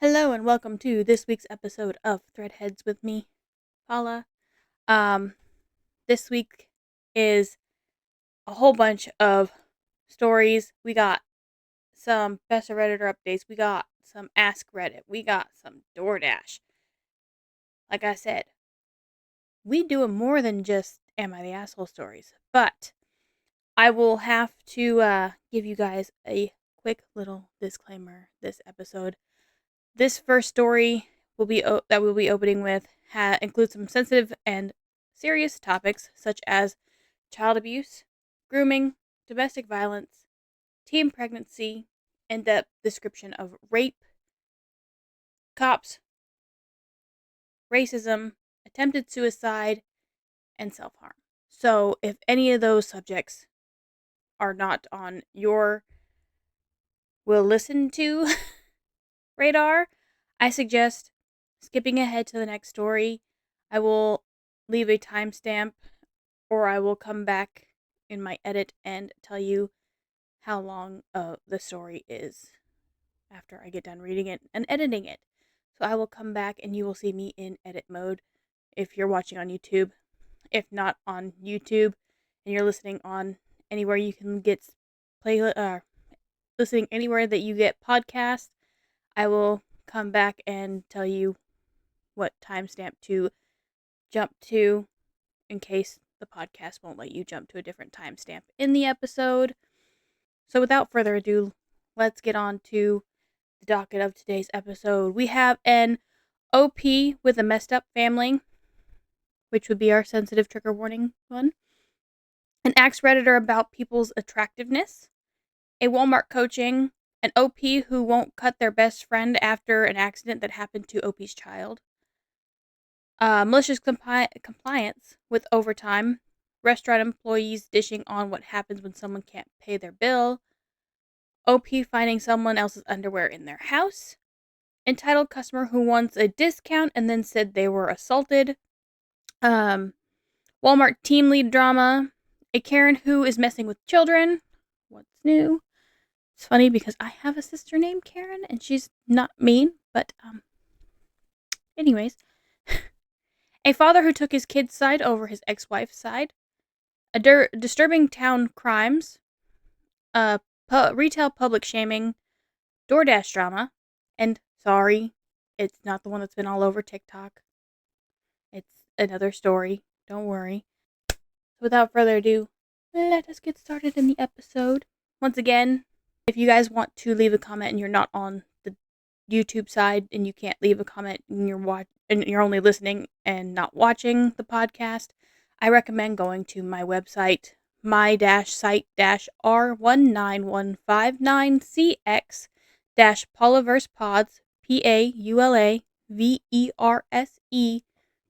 Hello and welcome to this week's episode of Threadheads with me, Paula. Um, this week is a whole bunch of stories. We got some best of Redditor updates. We got some AskReddit. We got some DoorDash. Like I said, we do more than just Am I the Asshole stories. But I will have to give you guys a quick little disclaimer this episode. This first story that we'll be opening with includes some sensitive and serious topics such as child abuse, grooming, domestic violence, teen pregnancy, in-depth description of rape, cops, racism, attempted suicide, and self-harm. So if any of those subjects are not on your will listen to radar, I suggest skipping ahead to the next story. I will leave a timestamp, or I will come back in my edit and tell you how long the story is after I get done reading it and editing it. So I will come back and you will see me in edit mode if you're watching on YouTube. If not on YouTube and you're listening on anywhere you can get listening anywhere that you get podcasts, I will come back and tell you what timestamp to jump to in case the podcast won't let you jump to a different timestamp in the episode. So without further ado, let's get on to the docket of today's episode. We have an OP with a messed up family, which would be our sensitive trigger warning one. An AskRedditor about people's attractiveness. A Walmart coaching. An OP who won't cut their best friend after an accident that happened to OP's child. Malicious compliance with overtime. Restaurant employees dishing on what happens when someone can't pay their bill. OP finding someone else's underwear in their house. Entitled customer who wants a discount and then said they were assaulted. Walmart team lead drama. A Karen who is messing with children. What's new? It's funny because I have a sister named Karen and she's not mean, but anyways. A father who took his kid's side over his ex-wife's side. Disturbing town crimes. Retail public shaming. DoorDash drama. And sorry, it's not the one that's been all over TikTok. It's another story. Don't worry. So without further ado, let us get started in the episode. Once again, if you guys want to leave a comment and you're not on the YouTube side and you can't leave a comment and you're only listening and not watching the podcast, I recommend going to my website, my-site-r19159cx-paulaversepods,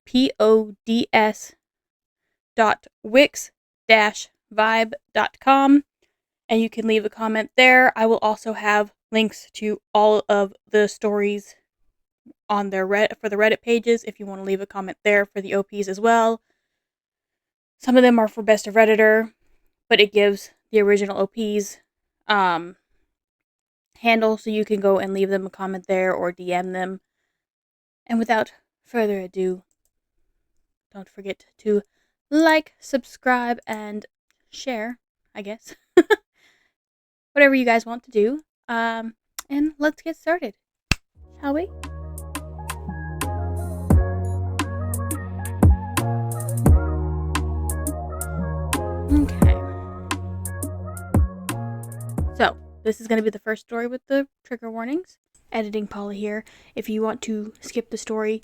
paulaversepods.wix-vibe.com, and you can leave a comment there. I will also have links to all of the stories on their for the Reddit pages if you want to leave a comment there for the OPs as well. Some of them are for Best of Redditor, but it gives the original OPs handle, so you can go and leave them a comment there or DM them. And without further ado, don't forget to like, subscribe, and share, I guess. Whatever you guys want to do. And let's get started, shall we? Okay. So, this is going to be the first story with the trigger warnings. Editing Paula here. If you want to skip the story,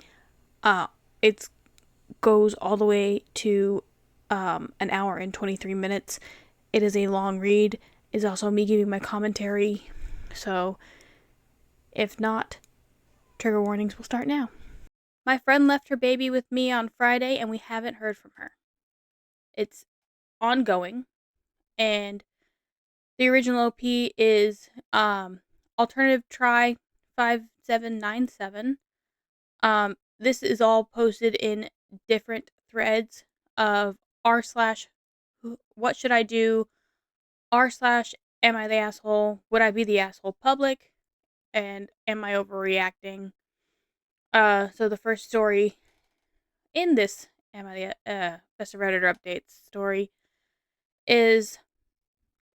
it goes all the way to an hour and 23 minutes. It is a long read. It's also me giving my commentary. So, if not, trigger warnings will start now. My friend left her baby with me on Friday and we haven't heard from her. It's ongoing, and the original OP is alternative try 5797. This is all posted in different threads of r/what should I do, r/am I the asshole, would I be the asshole public, and am I overreacting? So the first story in this Am I Best of Redditor Updates story is,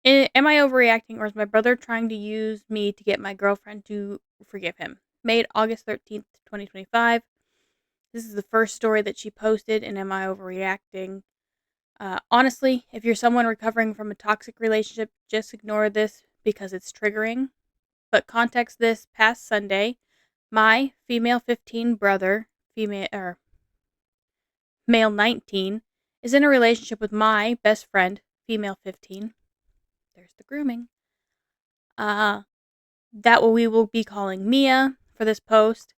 am I overreacting, or is my brother trying to use me to get my girlfriend to forgive him? Made August 13th, 2025. This is the first story that she posted in Am I Overreacting? Honestly, if you're someone recovering from a toxic relationship, just ignore this because it's triggering. But context: this past Sunday, my female 15 brother, male 19, is in a relationship with my best friend, female 15. There's the grooming. That we will be calling Mia for this post.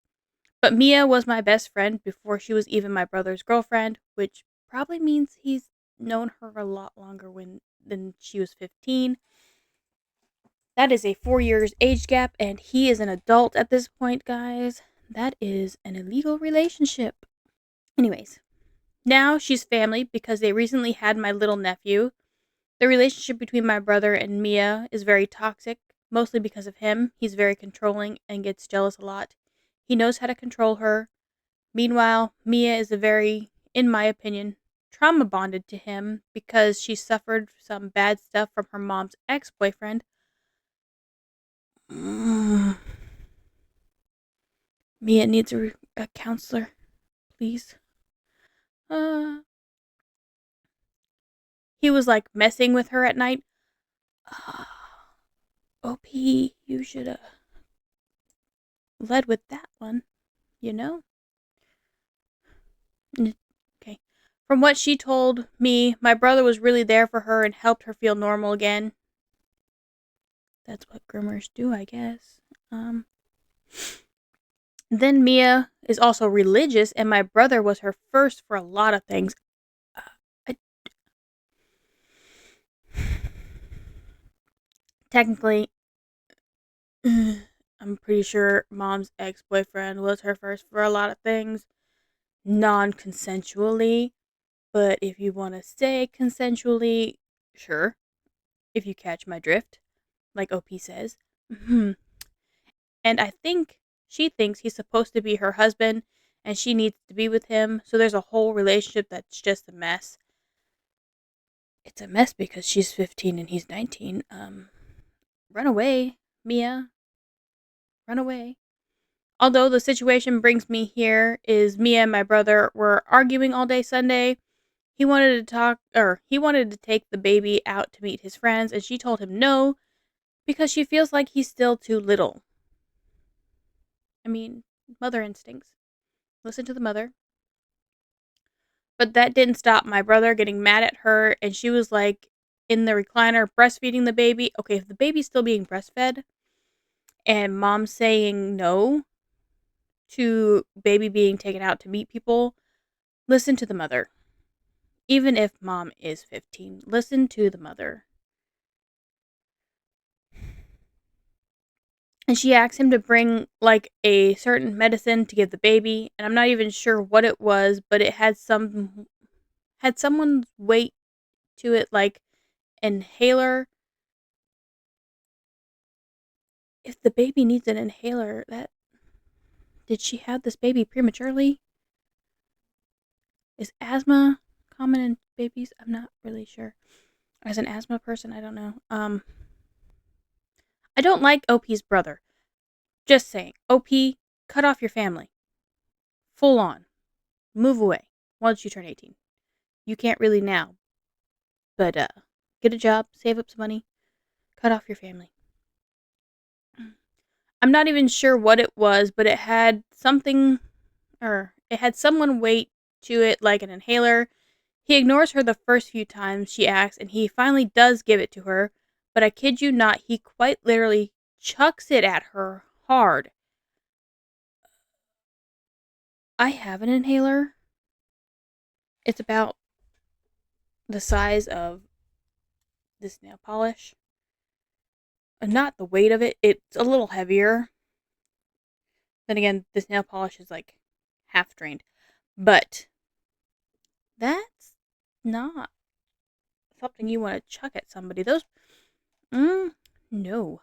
But Mia was my best friend before she was even my brother's girlfriend, which probably means he's known her a lot longer than she was 15. That is a 4 years age gap, and he is an adult at this point, guys. That is an illegal relationship. Anyways, now she's family because they recently had my little nephew. The relationship between my brother and Mia is very toxic, mostly because of him. He's very controlling and gets jealous a lot. He knows how to control her. Meanwhile, Mia is in my opinion, trauma bonded to him because she suffered some bad stuff from her mom's ex-boyfriend. Mia needs a counselor, please. He was like messing with her at night. OP, you should have led with that one, you know? Okay. From what she told me, my brother was really there for her and helped her feel normal again. That's what groomers do, I guess. Then Mia is also religious, and my brother was her first for a lot of things. Technically, I'm pretty sure mom's ex-boyfriend was her first for a lot of things, non-consensually. But if you want to say consensually, sure. If you catch my drift, like OP says. And I think she thinks he's supposed to be her husband, and she needs to be with him. So there's a whole relationship that's just a mess. It's a mess because she's 15 and he's 19. Run away, Mia. Run away. Although the situation brings me here is Mia and my brother were arguing all day Sunday. He wanted to take the baby out to meet his friends, and she told him no because she feels like he's still too little. I mean, mother instincts. Listen to the mother. But that didn't stop my brother getting mad at her, and she was like in the recliner breastfeeding the baby. Okay, if the baby's still being breastfed and mom saying no to baby being taken out to meet people, listen to the mother. Even if mom is 15, listen to the mother. And she asked him to bring like a certain medicine to give the baby, and I'm not even sure what it was, but it had someone's weight to it, like inhaler. If the baby needs an inhaler, did she have this baby prematurely? Is asthma common in babies? I'm not really sure. As an asthma person, I don't know. I don't like OP's brother. Just saying. OP, cut off your family. Full on. Move away once you turn 18. You can't really now. But get a job, save up some money, cut off your family. I'm not even sure what it was, but it had someone weight to it, like an inhaler. He ignores her the first few times she asks, and he finally does give it to her. But I kid you not, he quite literally chucks it at her hard. I have an inhaler. It's about the size of this nail polish. Not the weight of it. It's a little heavier. Then again, this nail polish is like half drained. But that's not something you want to chuck at somebody. No.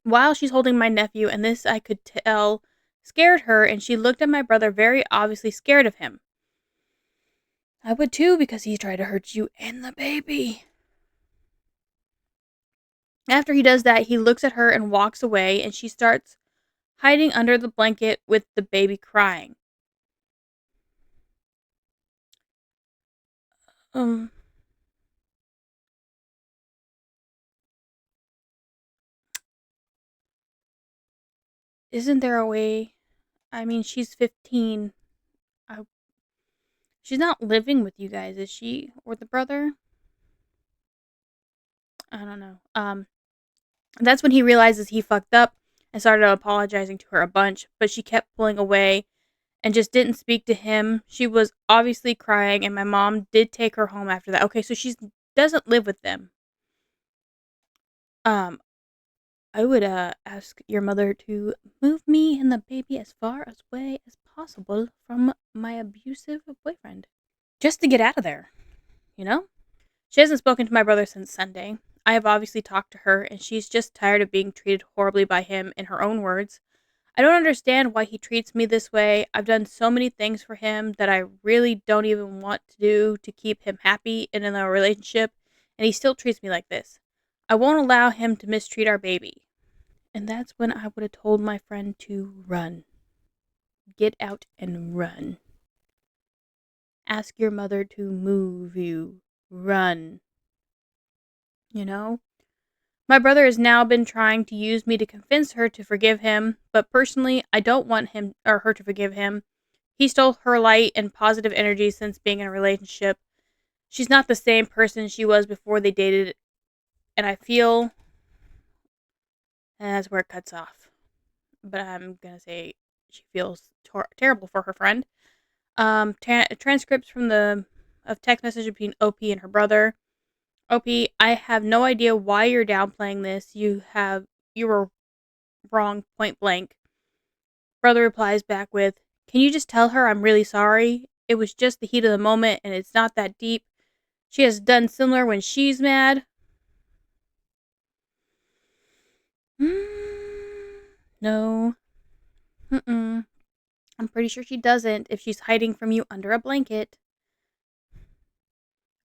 while she's holding my nephew, and this I could tell scared her, and she looked at my brother very obviously scared of him. I would too, because he tried to hurt you and the baby. After he does that, he looks at her and walks away, and she starts hiding under the blanket with the baby crying. Um, isn't there a way? I mean, she's 15. I, she's not living with you guys, is she? Or the brother? I don't know. That's when he realizes he fucked up and started apologizing to her a bunch, but she kept pulling away and just didn't speak to him. She was obviously crying, and my mom did take her home after that. Okay, so she doesn't live with them. Um, I would ask your mother to move me and the baby as far away as possible from my abusive boyfriend, just to get out of there. You know? She hasn't spoken to my brother since Sunday. I have obviously talked to her, and she's just tired of being treated horribly by him, in her own words. I don't understand why he treats me this way. I've done so many things for him that I really don't even want to do to keep him happy and in a relationship, and he still treats me like this. I won't allow him to mistreat our baby. And that's when I would have told my friend to run. Get out and run. Ask your mother to move you. Run. You know? My brother has now been trying to use me to convince her to forgive him, but personally, I don't want him or her to forgive him. He stole her light and positive energy since being in a relationship. She's not the same person she was before they dated, and I feel, and that's where it cuts off. But I'm gonna say she feels terrible for her friend. Transcripts from the of text message between OP and her brother. OP, I have no idea why you're downplaying this. You were wrong, point blank. Brother replies back with, "Can you just tell her I'm really sorry? It was just the heat of the moment, and it's not that deep. She has done similar when she's mad." No. Mm-mm. I'm pretty sure she doesn't if she's hiding from you under a blanket.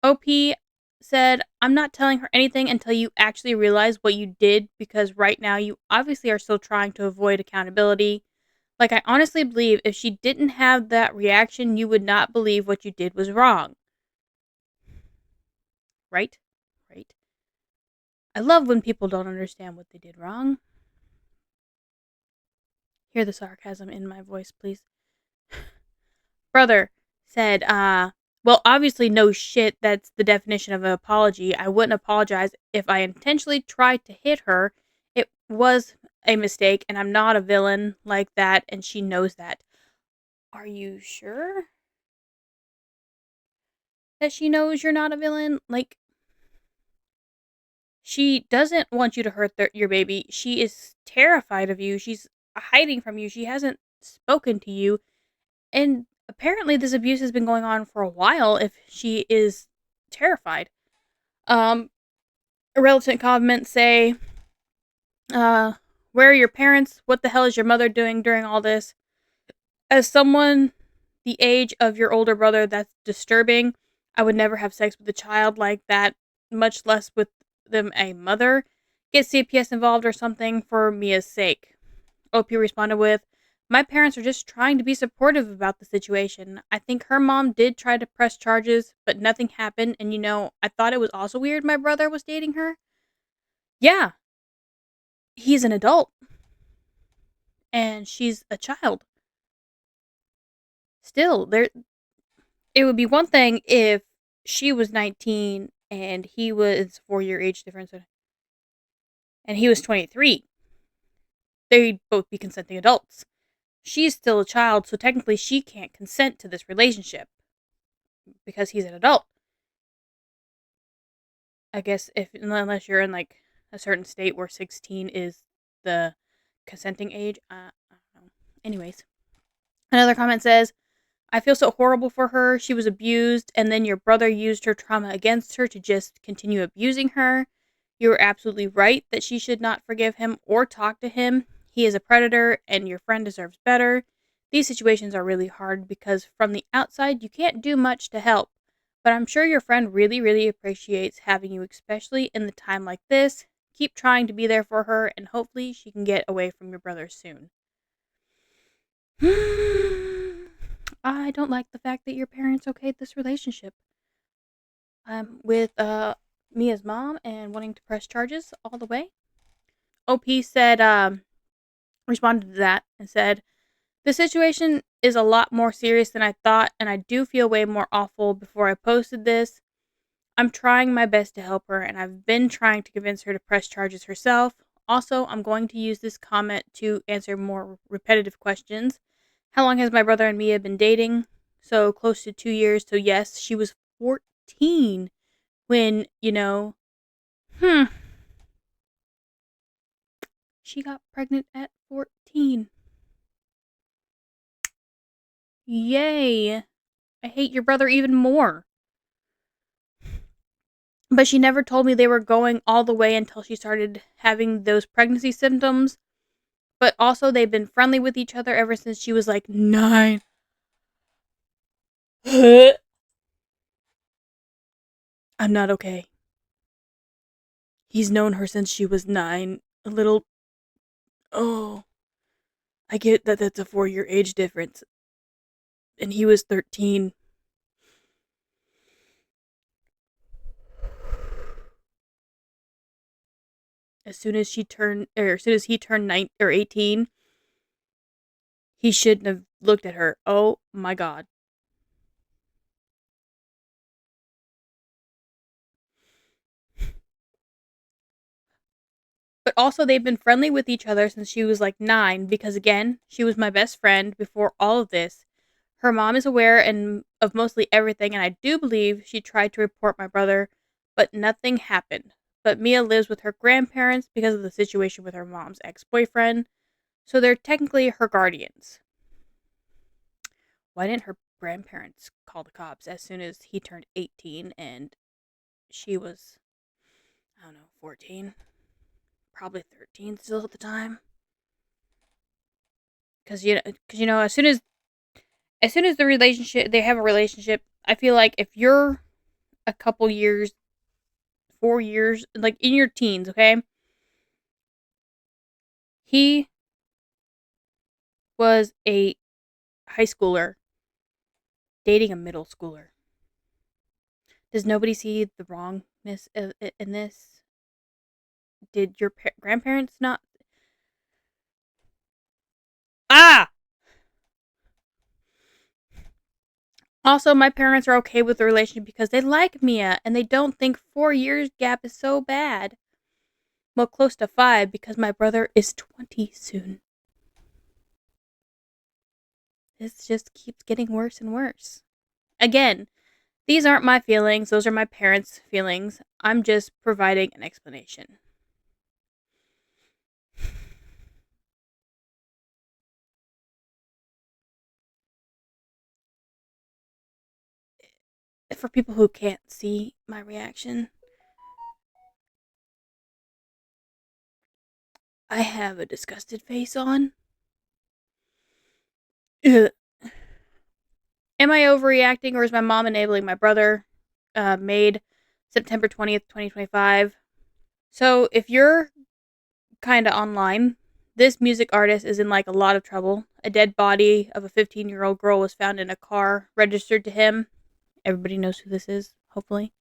OP said, "I'm not telling her anything until you actually realize what you did, because right now you obviously are still trying to avoid accountability. Like, I honestly believe if she didn't have that reaction, you would not believe what you did was wrong." Right? Right. I love when people don't understand what they did wrong. Hear the sarcasm in my voice, please. Brother said, well, obviously, no shit. That's the definition of an apology. I wouldn't apologize if I intentionally tried to hit her. It was a mistake, and I'm not a villain like that, and she knows that. Are you sure that she knows you're not a villain? Like, she doesn't want you to hurt your baby. She is terrified of you. She's hiding from you. She hasn't spoken to you. And apparently, this abuse has been going on for a while if she is terrified. Irrelevant comments say, uh, where are your parents? What the hell is your mother doing during all this? As someone the age of your older brother, that's disturbing. I would never have sex with a child like that, much less with them a mother. Get CPS involved or something for Mia's sake. OP responded with, my parents are just trying to be supportive about the situation. I think her mom did try to press charges, but nothing happened. And I thought it was also weird my brother was dating her. Yeah, he's an adult and she's a child. Still, it would be one thing if she was 19 and he was 4-year age difference and he was 23. They'd both be consenting adults. She's still a child, so technically she can't consent to this relationship because he's an adult. I guess unless you're in like a certain state where 16 is the consenting age. I don't know. Anyways, another comment says, I feel so horrible for her. She was abused, and then your brother used her trauma against her to just continue abusing her. You are absolutely right that she should not forgive him or talk to him. He is a predator, and your friend deserves better. These situations are really hard because from the outside, you can't do much to help. But I'm sure your friend really, really appreciates having you, especially in the time like this. Keep trying to be there for her, and hopefully she can get away from your brother soon. I don't like the fact that your parents okayed this relationship. I'm with Mia's mom and wanting to press charges all the way. OP said, responded to that and said, the situation is a lot more serious than I thought, and I do feel way more awful before I posted this. I'm trying my best to help her, and I've been trying to convince her to press charges herself. Also, I'm going to use this comment to answer more repetitive questions. How long has my brother and Mia been dating? So close to 2 years. So yes, she was 14 when, she got pregnant at 14. Yay. I hate your brother even more. But she never told me they were going all the way until she started having those pregnancy symptoms. But also, they've been friendly with each other ever since she was like 9. I'm not okay. He's known her since she was 9. A little. Oh. I get that that's a 4-year age difference. And he was 13. As soon as he turned 9 or 18, he shouldn't have looked at her. Oh my god. But also, they've been friendly with each other since she was like 9 because, again, she was my best friend before all of this. Her mom is aware of mostly everything, and I do believe she tried to report my brother, but nothing happened. But Mia lives with her grandparents because of the situation with her mom's ex-boyfriend, so they're technically her guardians. Why didn't her grandparents call the cops as soon as he turned 18 and she was, I don't know, 14? Probably 13 still at the time. Because as soon as the relationship, they have a relationship, I feel like if you're a couple years, 4 years, like in your teens, okay? He was a high schooler dating a middle schooler. Does nobody see the wrongness in this? Did your grandparents not? Ah! Also, my parents are okay with the relationship because they like Mia and they don't think 4 years gap is so bad. Well, close to 5 because my brother is 20 soon. This just keeps getting worse and worse. Again, these aren't my feelings, those are my parents' feelings. I'm just providing an explanation. For people who can't see my reaction, I have a disgusted face on. Ugh. Am I overreacting, or is my mom enabling my brother? Made September 20th, 2025. So, if you're kind of online, this music artist is in like a lot of trouble. A dead body of a 15-year-old girl was found in a car registered to him. Everybody knows who this is, hopefully.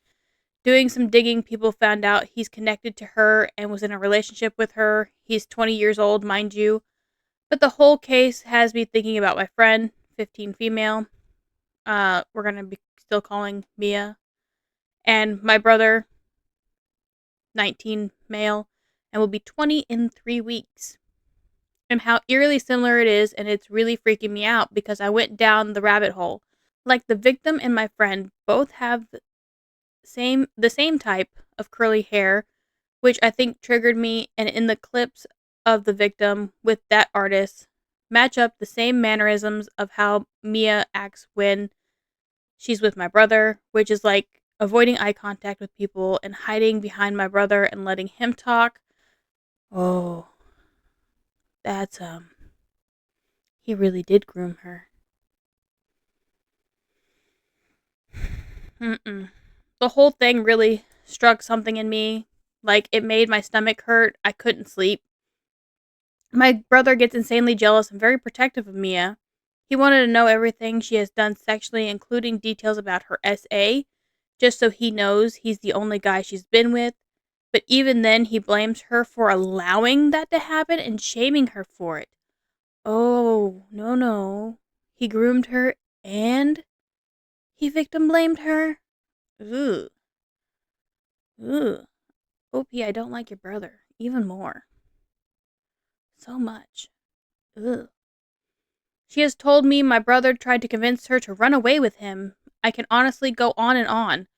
Doing some digging, people found out he's connected to her and was in a relationship with her. He's 20 years old, mind you. But the whole case has me thinking about my friend, 15 female. We're going to be still calling Mia. And my brother, 19 male, and will be 20 in 3 weeks. And how eerily similar it is, and it's really freaking me out because I went down the rabbit hole. Like the victim and my friend both have the same type of curly hair, which I think triggered me, and in the clips of the victim with that artist match up the same mannerisms of how Mia acts when she's with my brother, which is like avoiding eye contact with people and hiding behind my brother and letting him talk. Oh, that's, he really did groom her. The whole thing really struck something in me. Like, it made my stomach hurt. I couldn't sleep. My brother gets insanely jealous and very protective of Mia. He wanted to know everything she has done sexually, including details about her SA, just so he knows he's the only guy she's been with. But even then, he blames her for allowing that to happen and shaming her for it. Oh, no, no. He groomed her and he victim blamed her? Ugh. Ugh. OP, I don't like your brother. Even more. So much. Ugh. She has told me my brother tried to convince her to run away with him. I can honestly go on and on.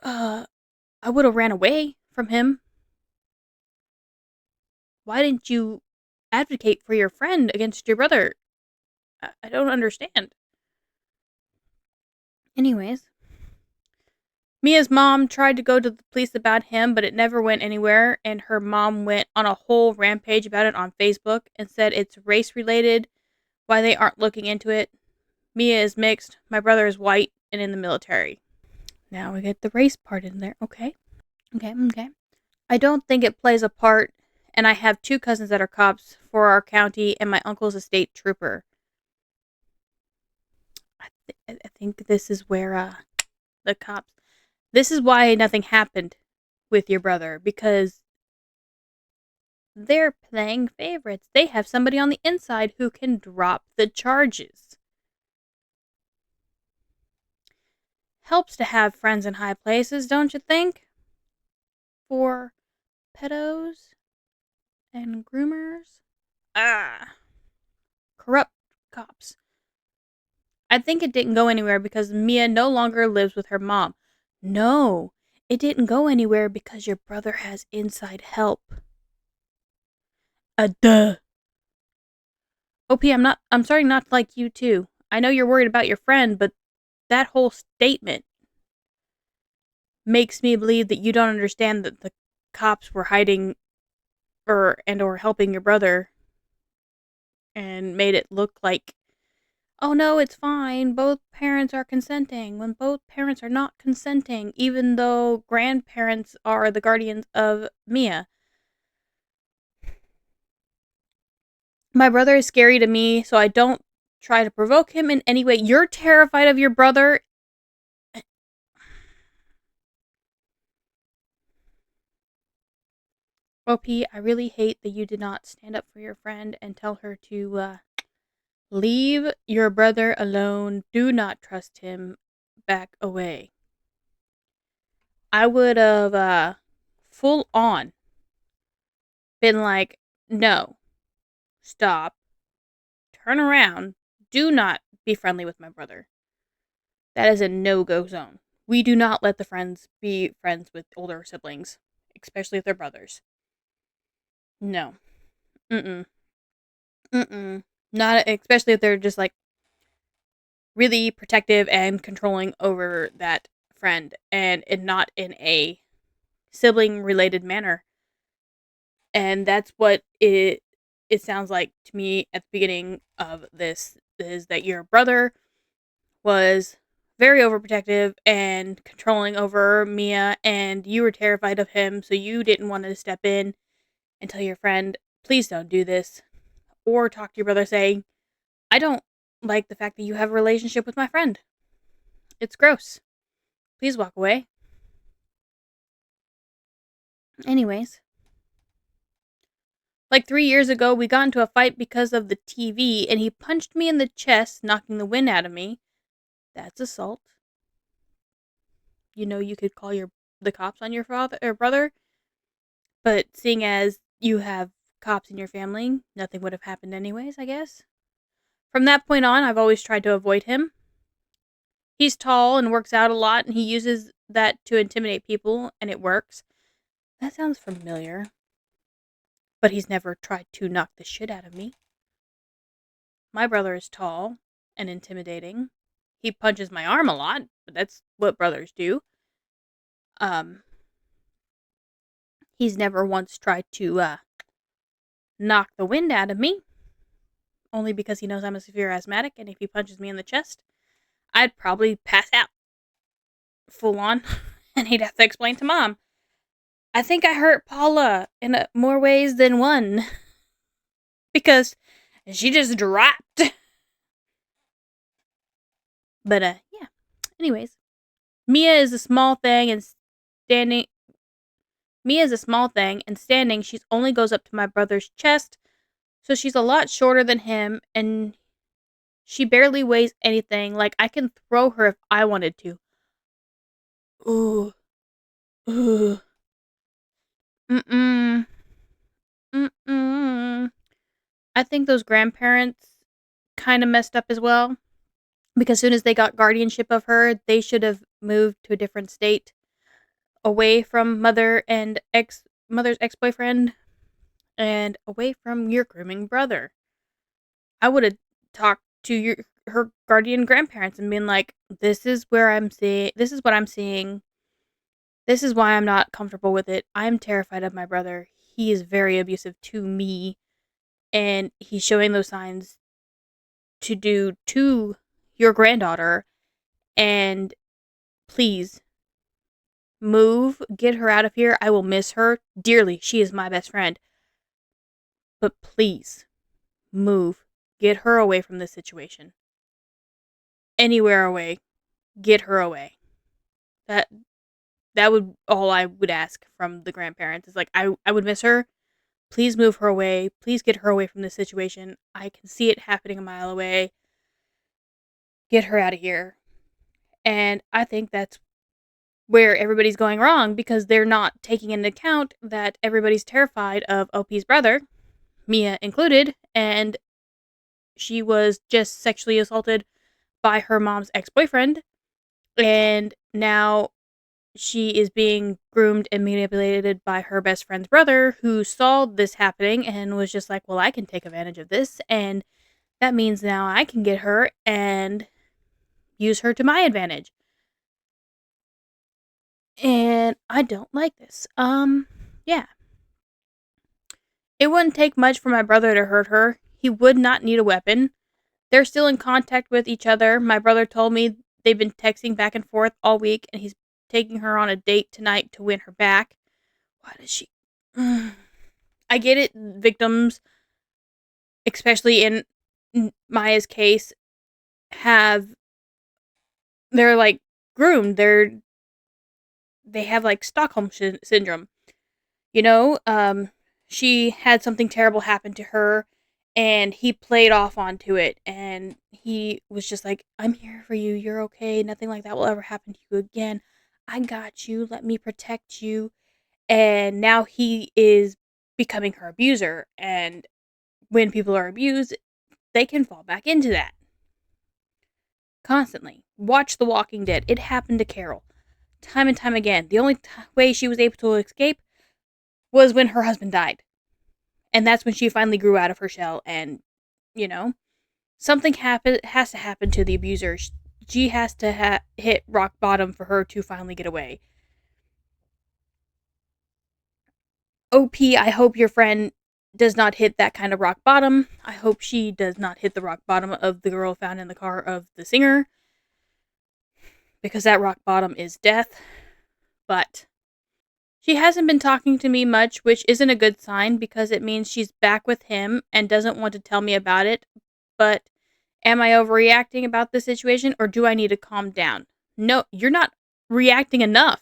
I would have ran away from him. Why didn't you advocate for your friend against your brother? I don't understand. Anyways, Mia's mom tried to go to the police about him, but it never went anywhere, and her mom went on a whole rampage about it on Facebook and said it's race related, why they aren't looking into it. Mia is mixed, my brother is white and in the military. Now we get the race part in there. Okay. I don't think it plays a part, and I have 2 cousins that are cops for our county, and my uncle's a state trooper. I think this is where the cops. This is why nothing happened with your brother, because they're playing favorites. They have somebody on the inside who can drop the charges. Helps to have friends in high places, don't you think? For pedos and groomers. Corrupt cops. I think it didn't go anywhere because Mia no longer lives with her mom. No, it didn't go anywhere because your brother has inside help. Duh. OP, I'm starting not to like you too. I know you're worried about your friend, but that whole statement makes me believe that you don't understand that the cops were hiding or helping your brother and made it look like, oh no, it's fine, both parents are consenting, when both parents are not consenting, even though grandparents are the guardians of Mia. My brother is scary to me, so I don't try to provoke him in any way. You're terrified of your brother. OP, I really hate that you did not stand up for your friend and tell her to leave your brother alone. Do not trust him. Back away. I would have full on been like, no, stop, turn around, do not be friendly with my brother. That is a no-go zone. We do not let the friends be friends with older siblings, especially if they're brothers. No. Mm-mm. Not, especially if they're just like really protective and controlling over that friend and not in a sibling related manner. And that's what it sounds like to me at the beginning of this, is that your brother was very overprotective and controlling over Mia, and you were terrified of him, so you didn't want to step in and tell your friend, please don't do this, or talk to your brother saying, I don't like the fact that you have a relationship with my friend. It's gross. Please walk away. Anyways, like 3 years ago, we got into a fight because of the TV, and he punched me in the chest, knocking the wind out of me. That's assault. You know, you could call the cops on your father or brother, but seeing as you have cops in your family, nothing would have happened anyways, I guess. From that point on, I've always tried to avoid him. He's tall and works out a lot, and he uses that to intimidate people, and it works. That sounds familiar. But he's never tried to knock the shit out of me. My brother is tall and intimidating. He punches my arm a lot, but that's what brothers do. He's never once tried to knock the wind out of me, only because he knows I'm a severe asthmatic, and if he punches me in the chest, I'd probably pass out full on, and he'd have to explain to Mom, I think I hurt Paula in more ways than one, because she just dropped. But, yeah. Anyways, Mia is a small thing, and standing, she's only goes up to my brother's chest, so she's a lot shorter than him, and she barely weighs anything. Like, I can throw her if I wanted to. Ooh. Ooh. Mm-mm. Mm-mm. I think those grandparents kind of messed up as well. Because as soon as they got guardianship of her, they should have moved to a different state, away from mother's ex-boyfriend, and away from your grooming brother. I would have talked to her guardian grandparents and been like, this is what I'm seeing. This is why I'm not comfortable with it. I'm terrified of my brother. He is very abusive to me, and he's showing those signs to your granddaughter, and please move, get her out of here. I will miss her dearly. She is my best friend. But please move. Get her away from this situation. Anywhere away. Get her away. That would all I would ask from the grandparents. Is like, I would miss her. Please move her away. Please get her away from this situation. I can see it happening a mile away. Get her out of here. And I think that's where everybody's going wrong, because they're not taking into account that everybody's terrified of OP's brother, Mia included, and she was just sexually assaulted by her mom's ex-boyfriend, and now she is being groomed and manipulated by her best friend's brother, who saw this happening and was just like, well, I can take advantage of this, and that means now I can get her and use her to my advantage. And I don't like this. Yeah. It wouldn't take much for my brother to hurt her. He would not need a weapon. They're still in contact with each other. My brother told me they've been texting back and forth all week, and he's taking her on a date tonight to win her back. Why does she... I get it, victims, especially in Maya's case, they're like groomed. They have like Stockholm syndrome. You know, she had something terrible happen to her, and he played off onto it, and he was just like, I'm here for you, you're okay, nothing like that will ever happen to you again, I got you, let me protect you. And now he is becoming her abuser, and when people are abused, they can fall back into that constantly. Watch The Walking Dead. It happened to Carol time and time again. The only way she was able to escape was when her husband died. And that's when she finally grew out of her shell, and, something has to happen to the abuser. She has to hit rock bottom for her to finally get away. OP, I hope your friend does not hit that kind of rock bottom. I hope she does not hit the rock bottom of the girl found in the car of the singer, because that rock bottom is death. But she hasn't been talking to me much, which isn't a good sign, because it means she's back with him and doesn't want to tell me about it. But am I overreacting about the situation, or do I need to calm down? No, you're not reacting enough.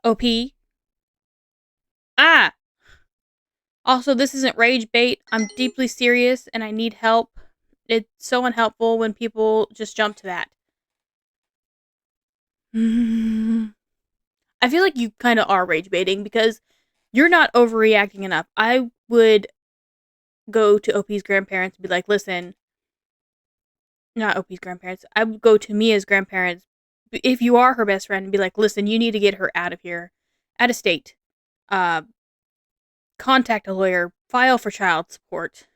OP. Also, this isn't rage bait. I'm deeply serious and I need help. It's so unhelpful when people just jump to that. I feel like you kind of are rage baiting, because you're not overreacting enough. I would go to OP's grandparents and be like, listen, not OP's grandparents. I would go to Mia's grandparents, if you are her best friend, and be like, listen, you need to get her out of here, out of state. Contact a lawyer, file for child support.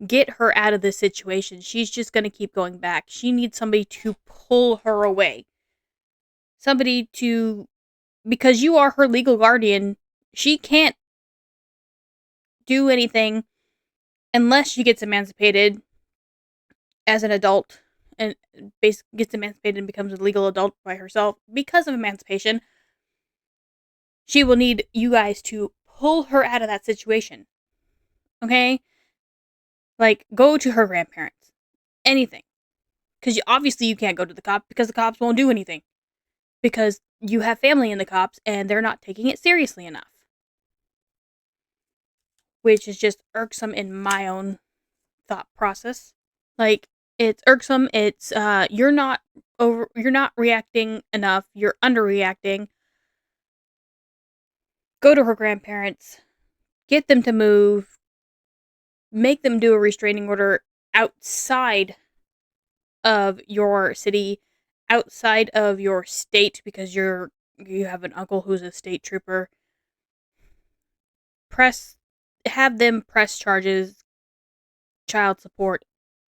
Get her out of this situation. She's just going to keep going back. She needs somebody to pull her away. Somebody to, because you are her legal guardian, she can't do anything unless she gets emancipated as an adult and basically gets emancipated and becomes a legal adult by herself. Because of emancipation, she will need you guys to pull her out of that situation. Okay? Like, go to her grandparents. Anything. Because obviously you can't go to the cops because the cops won't do anything. Because you have family in the cops and they're not taking it seriously enough. Which is just irksome in my own thought process. Like, it's irksome. It's you're not reacting enough. You're underreacting. Go to her grandparents. Get them to move. Make them do a restraining order outside of your city, outside of your state, because you have an uncle who's a state trooper. Have them press charges, child support,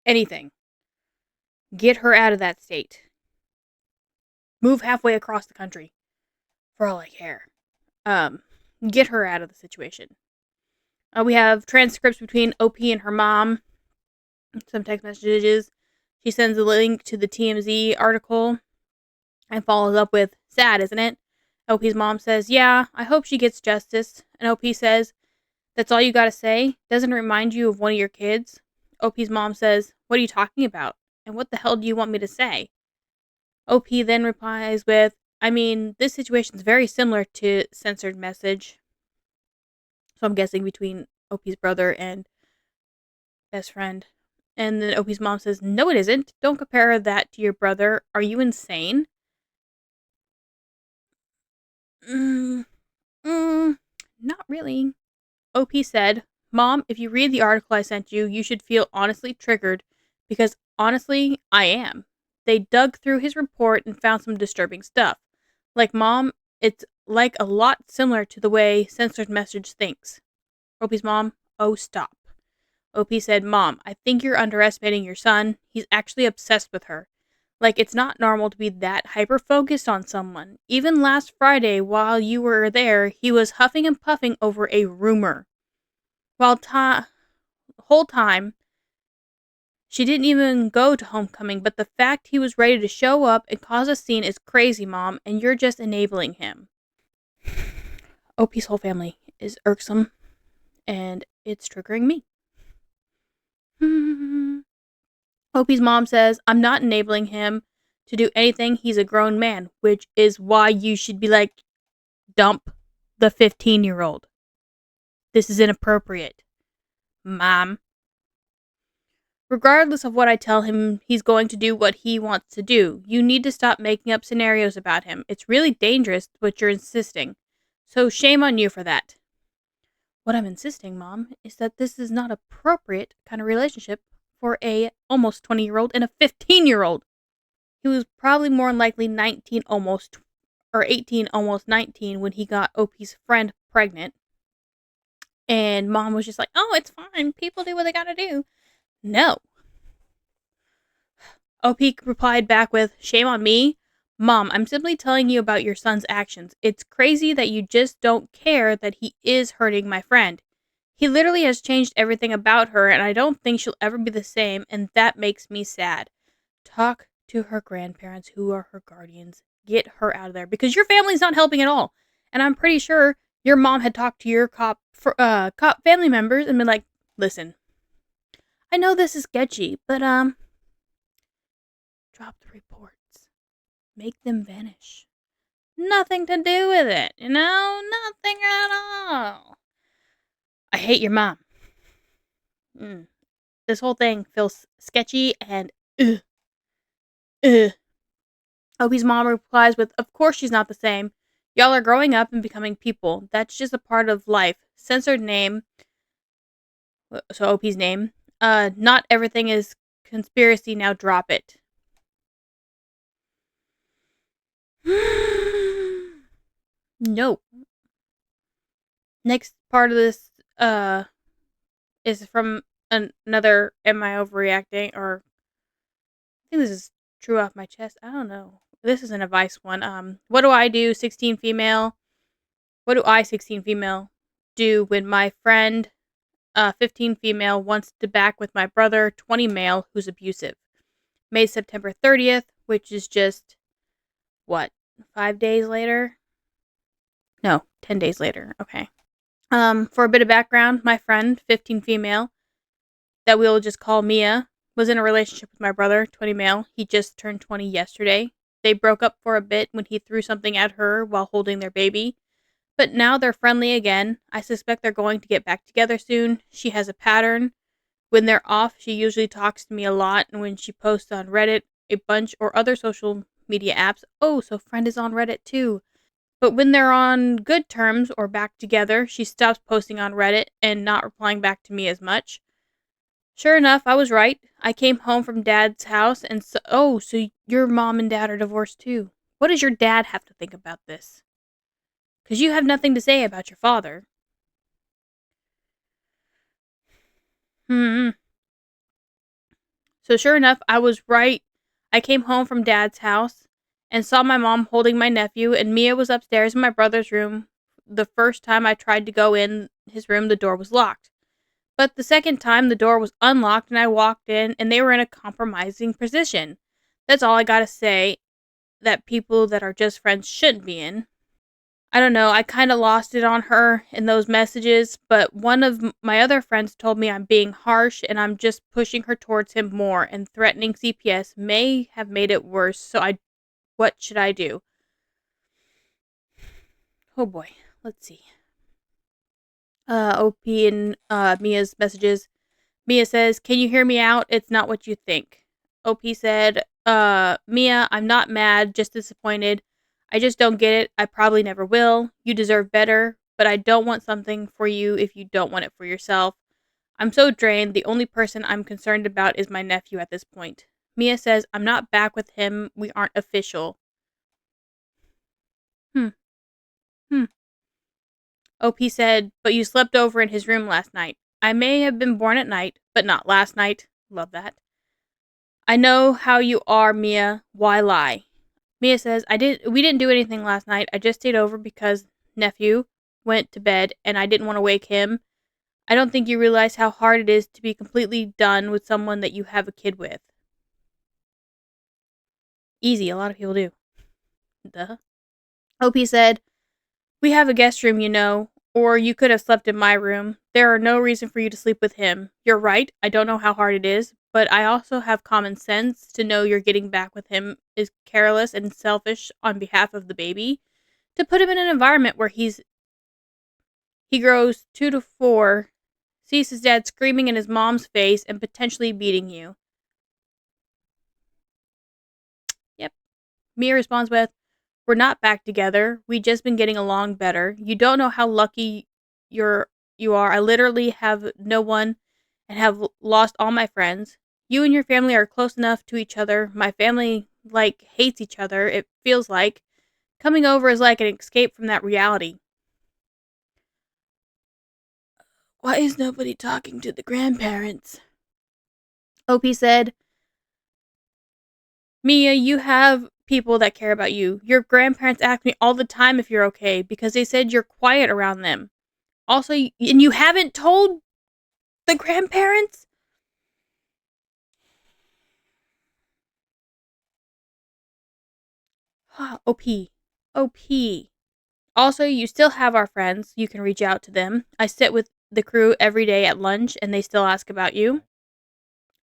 anything. Get her out of that state. Move halfway across the country, for all I care. Get her out of the situation. We have transcripts between OP and her mom. Some text messages. She sends a link to the TMZ article and follows up with, sad, isn't it? OP's mom says, yeah, I hope she gets justice. And OP says, that's all you gotta say? Doesn't it remind you of one of your kids? OP's mom says, what are you talking about? And what the hell do you want me to say? OP then replies with, I mean, this situation's very similar to censored message. So I'm guessing between OP's brother and best friend. And then OP's mom says, no, it isn't. Don't compare that to your brother. Are you insane? Not really. OP said, Mom, if you read the article I sent you, you should feel honestly triggered, because honestly, I am. They dug through his report and found some disturbing stuff. Like, Mom, it's like a lot similar to the way censored message thinks. OP's mom, oh, stop. OP said, Mom, I think you're underestimating your son. He's actually obsessed with her. Like, it's not normal to be that hyper-focused on someone. Even last Friday, while you were there, he was huffing and puffing over a rumor. While whole time, she didn't even go to homecoming, but the fact he was ready to show up and cause a scene is crazy, Mom, and you're just enabling him. OP's whole family is irksome, and it's triggering me. OP's mom says, I'm not enabling him to do anything. He's a grown man, which is why you should be like, dump the 15-year-old. This is inappropriate, Mom. Regardless of what I tell him, he's going to do what he wants to do. You need to stop making up scenarios about him. It's really dangerous, but you're insisting. So shame on you for that. What I'm insisting, Mom, is that this is not appropriate kind of relationship for a almost 20-year-old and a 15-year-old. He was probably more than likely 19 almost, or 18 almost 19 when he got OP's friend pregnant. And Mom was just like, oh, it's fine. People do what they gotta do. No. OP replied back with, shame on me? Mom, I'm simply telling you about your son's actions. It's crazy that you just don't care that he is hurting my friend. He literally has changed everything about her, and I don't think she'll ever be the same, and that makes me sad. Talk to her grandparents, who are her guardians. Get her out of there, because your family's not helping at all. And I'm pretty sure your mom had talked to your cop family members and been like, listen, I know this is sketchy, but drop the reports. Make them vanish. Nothing to do with it, you know? Nothing at all. I hate your mom. This whole thing feels sketchy and Opie's mom replies with, of course she's not the same. Y'all are growing up and becoming people. That's just a part of life. Censored name. So Opie's name. Not everything is conspiracy. Now drop it. No. Next part of this is from another am I overreacting, or I think this is true off my chest. I don't know. This is an advice one. What do I do, 16 female? What do I, 16 female, do when my friend, 15 female, wants to back with my brother, 20 male, who's abusive? Made September 30th, which is just, what, 5 days later? No, 10 days later. Okay. For a bit of background, my friend, 15 female, that we'll just call Mia, was in a relationship with my brother, 20 male. He just turned 20 yesterday. They broke up for a bit when he threw something at her while holding their baby. But now they're friendly again. I suspect they're going to get back together soon. She has a pattern. When they're off, she usually talks to me a lot, and when she posts on Reddit, a bunch, or other social media apps. Oh, so friend is on Reddit too. But when they're on good terms or back together, she stops posting on Reddit and not replying back to me as much. Sure enough, I was right. I came home from Dad's house and so your mom and Dad are divorced too. What does your dad have to think about this? Because you have nothing to say about your father. So sure enough, I was right. I came home from Dad's house and saw my mom holding my nephew, and Mia was upstairs in my brother's room. The first time I tried to go in his room, the door was locked. But the second time, the door was unlocked, and I walked in, and they were in a compromising position. That's all I gotta say that people that are just friends shouldn't be in. I don't know, I kind of lost it on her in those messages, but one of my other friends told me I'm being harsh and I'm just pushing her towards him more, and threatening CPS may have made it worse, so what should I do? Oh boy, let's see. OP and Mia's messages. Mia says, "Can you hear me out? It's not what you think." OP said, "Mia, I'm not mad, just disappointed. I just don't get it. I probably never will. You deserve better, but I don't want something for you if you don't want it for yourself. I'm so drained. The only person I'm concerned about is my nephew at this point." Mia says, "I'm not back with him. We aren't official." Hmm. Hmm. OP said, "But you slept over in his room last night." I may have been born at night, but not last night. Love that. I know how you are, Mia. Why lie? Mia says, we didn't do anything last night. I just stayed over because nephew went to bed and I didn't want to wake him. I don't think you realize how hard it is to be completely done with someone that you have a kid with. Easy, a lot of people do. Duh. OP said, "We have a guest room, or you could have slept in my room. There are no reason for you to sleep with him. You're right, I don't know how hard it is, but I also have common sense to know you're getting back with him is careless and selfish on behalf of the baby. To put him in an environment where he grows 2 to 4, sees his dad screaming in his mom's face and potentially beating you." Yep. Mia responds with, "We're not back together. We just been getting along better. You don't know how lucky you are. I literally have no one and have lost all my friends. You and your family are close enough to each other. My family hates each other. It feels like coming over is like an escape from that reality." Why is nobody talking to the grandparents? OP said, "Mia, you have people that care about you. Your grandparents ask me all the time if you're okay because they said you're quiet around them. Also, and you haven't told the grandparents?" OP. OP. Also, you still have our friends. You can reach out to them. I sit with the crew every day at lunch and they still ask about you.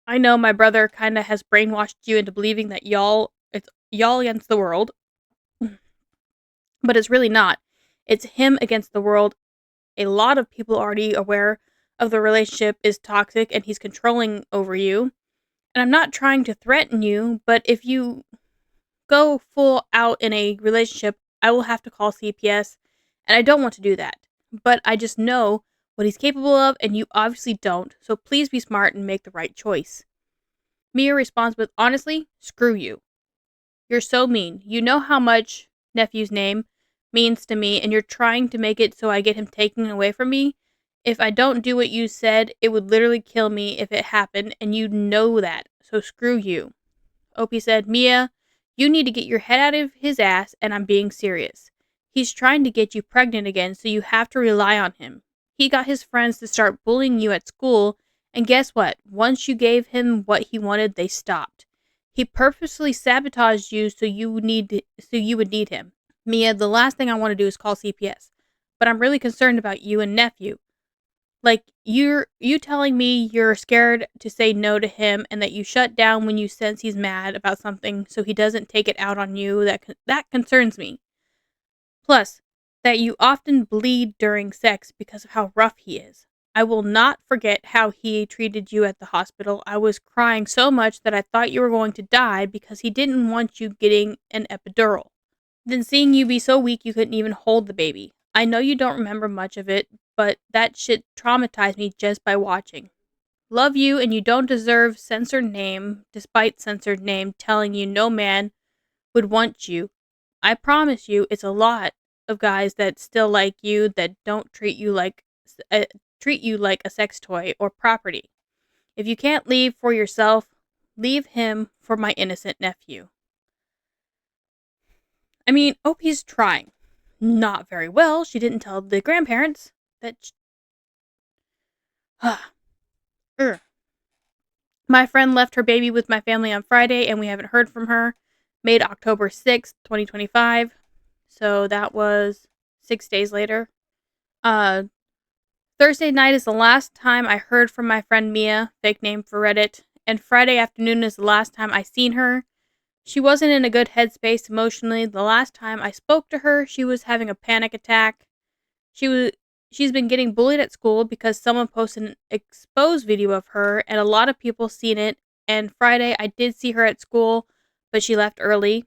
I know my brother kinda has brainwashed you into believing that it's y'all against the world, but it's really not. It's him against the world. A lot of people already aware of the relationship is toxic and he's controlling over you. And I'm not trying to threaten you, but if you go full out in a relationship, I will have to call CPS, and I don't want to do that. But I just know what he's capable of, and you obviously don't, so please be smart and make the right choice. Mia responds with, "Honestly, screw you. You're so mean. You know how much nephew's name means to me, and you're trying to make it so I get him taken away from me. If I don't do what you said, it would literally kill me if it happened, and you know that. So screw you. Opie said, Mia, you need to get your head out of his ass, and I'm being serious. He's trying to get you pregnant again, so you have to rely on him. He got his friends to start bullying you at school, and guess what? Once you gave him what he wanted, they stopped. He purposely sabotaged you so you would need him. Mia, the last thing I want to do is call CPS, but I'm really concerned about you and nephew. Like, you telling me you're scared to say no to him and that you shut down when you sense he's mad about something so he doesn't take it out on you, that concerns me. Plus, that you often bleed during sex because of how rough he is. I will not forget how he treated you at the hospital. I was crying so much that I thought you were going to die because he didn't want you getting an epidural. Then seeing you be so weak you couldn't even hold the baby. I know you don't remember much of it, but that shit traumatized me just by watching. Love you, and you don't deserve censored name, despite censored name telling you no man would want you. I promise you, it's a lot of guys that still like you that don't treat you like a sex toy or property. If you can't leave for yourself, leave him for my innocent nephew. I mean, Opie's trying. Not very well. She didn't tell the grandparents that. My friend left her baby with my family on Friday, and we haven't heard from her. Made October 6th, 2025. So that was 6 days later. Thursday night is the last time I heard from my friend Mia, fake name for Reddit, and Friday afternoon is the last time I seen her. She wasn't in a good headspace emotionally. The last time I spoke to her, she was having a panic attack. She's been getting bullied at school because someone posted an exposed video of her, and a lot of people seen it. And Friday, I did see her at school, but she left early.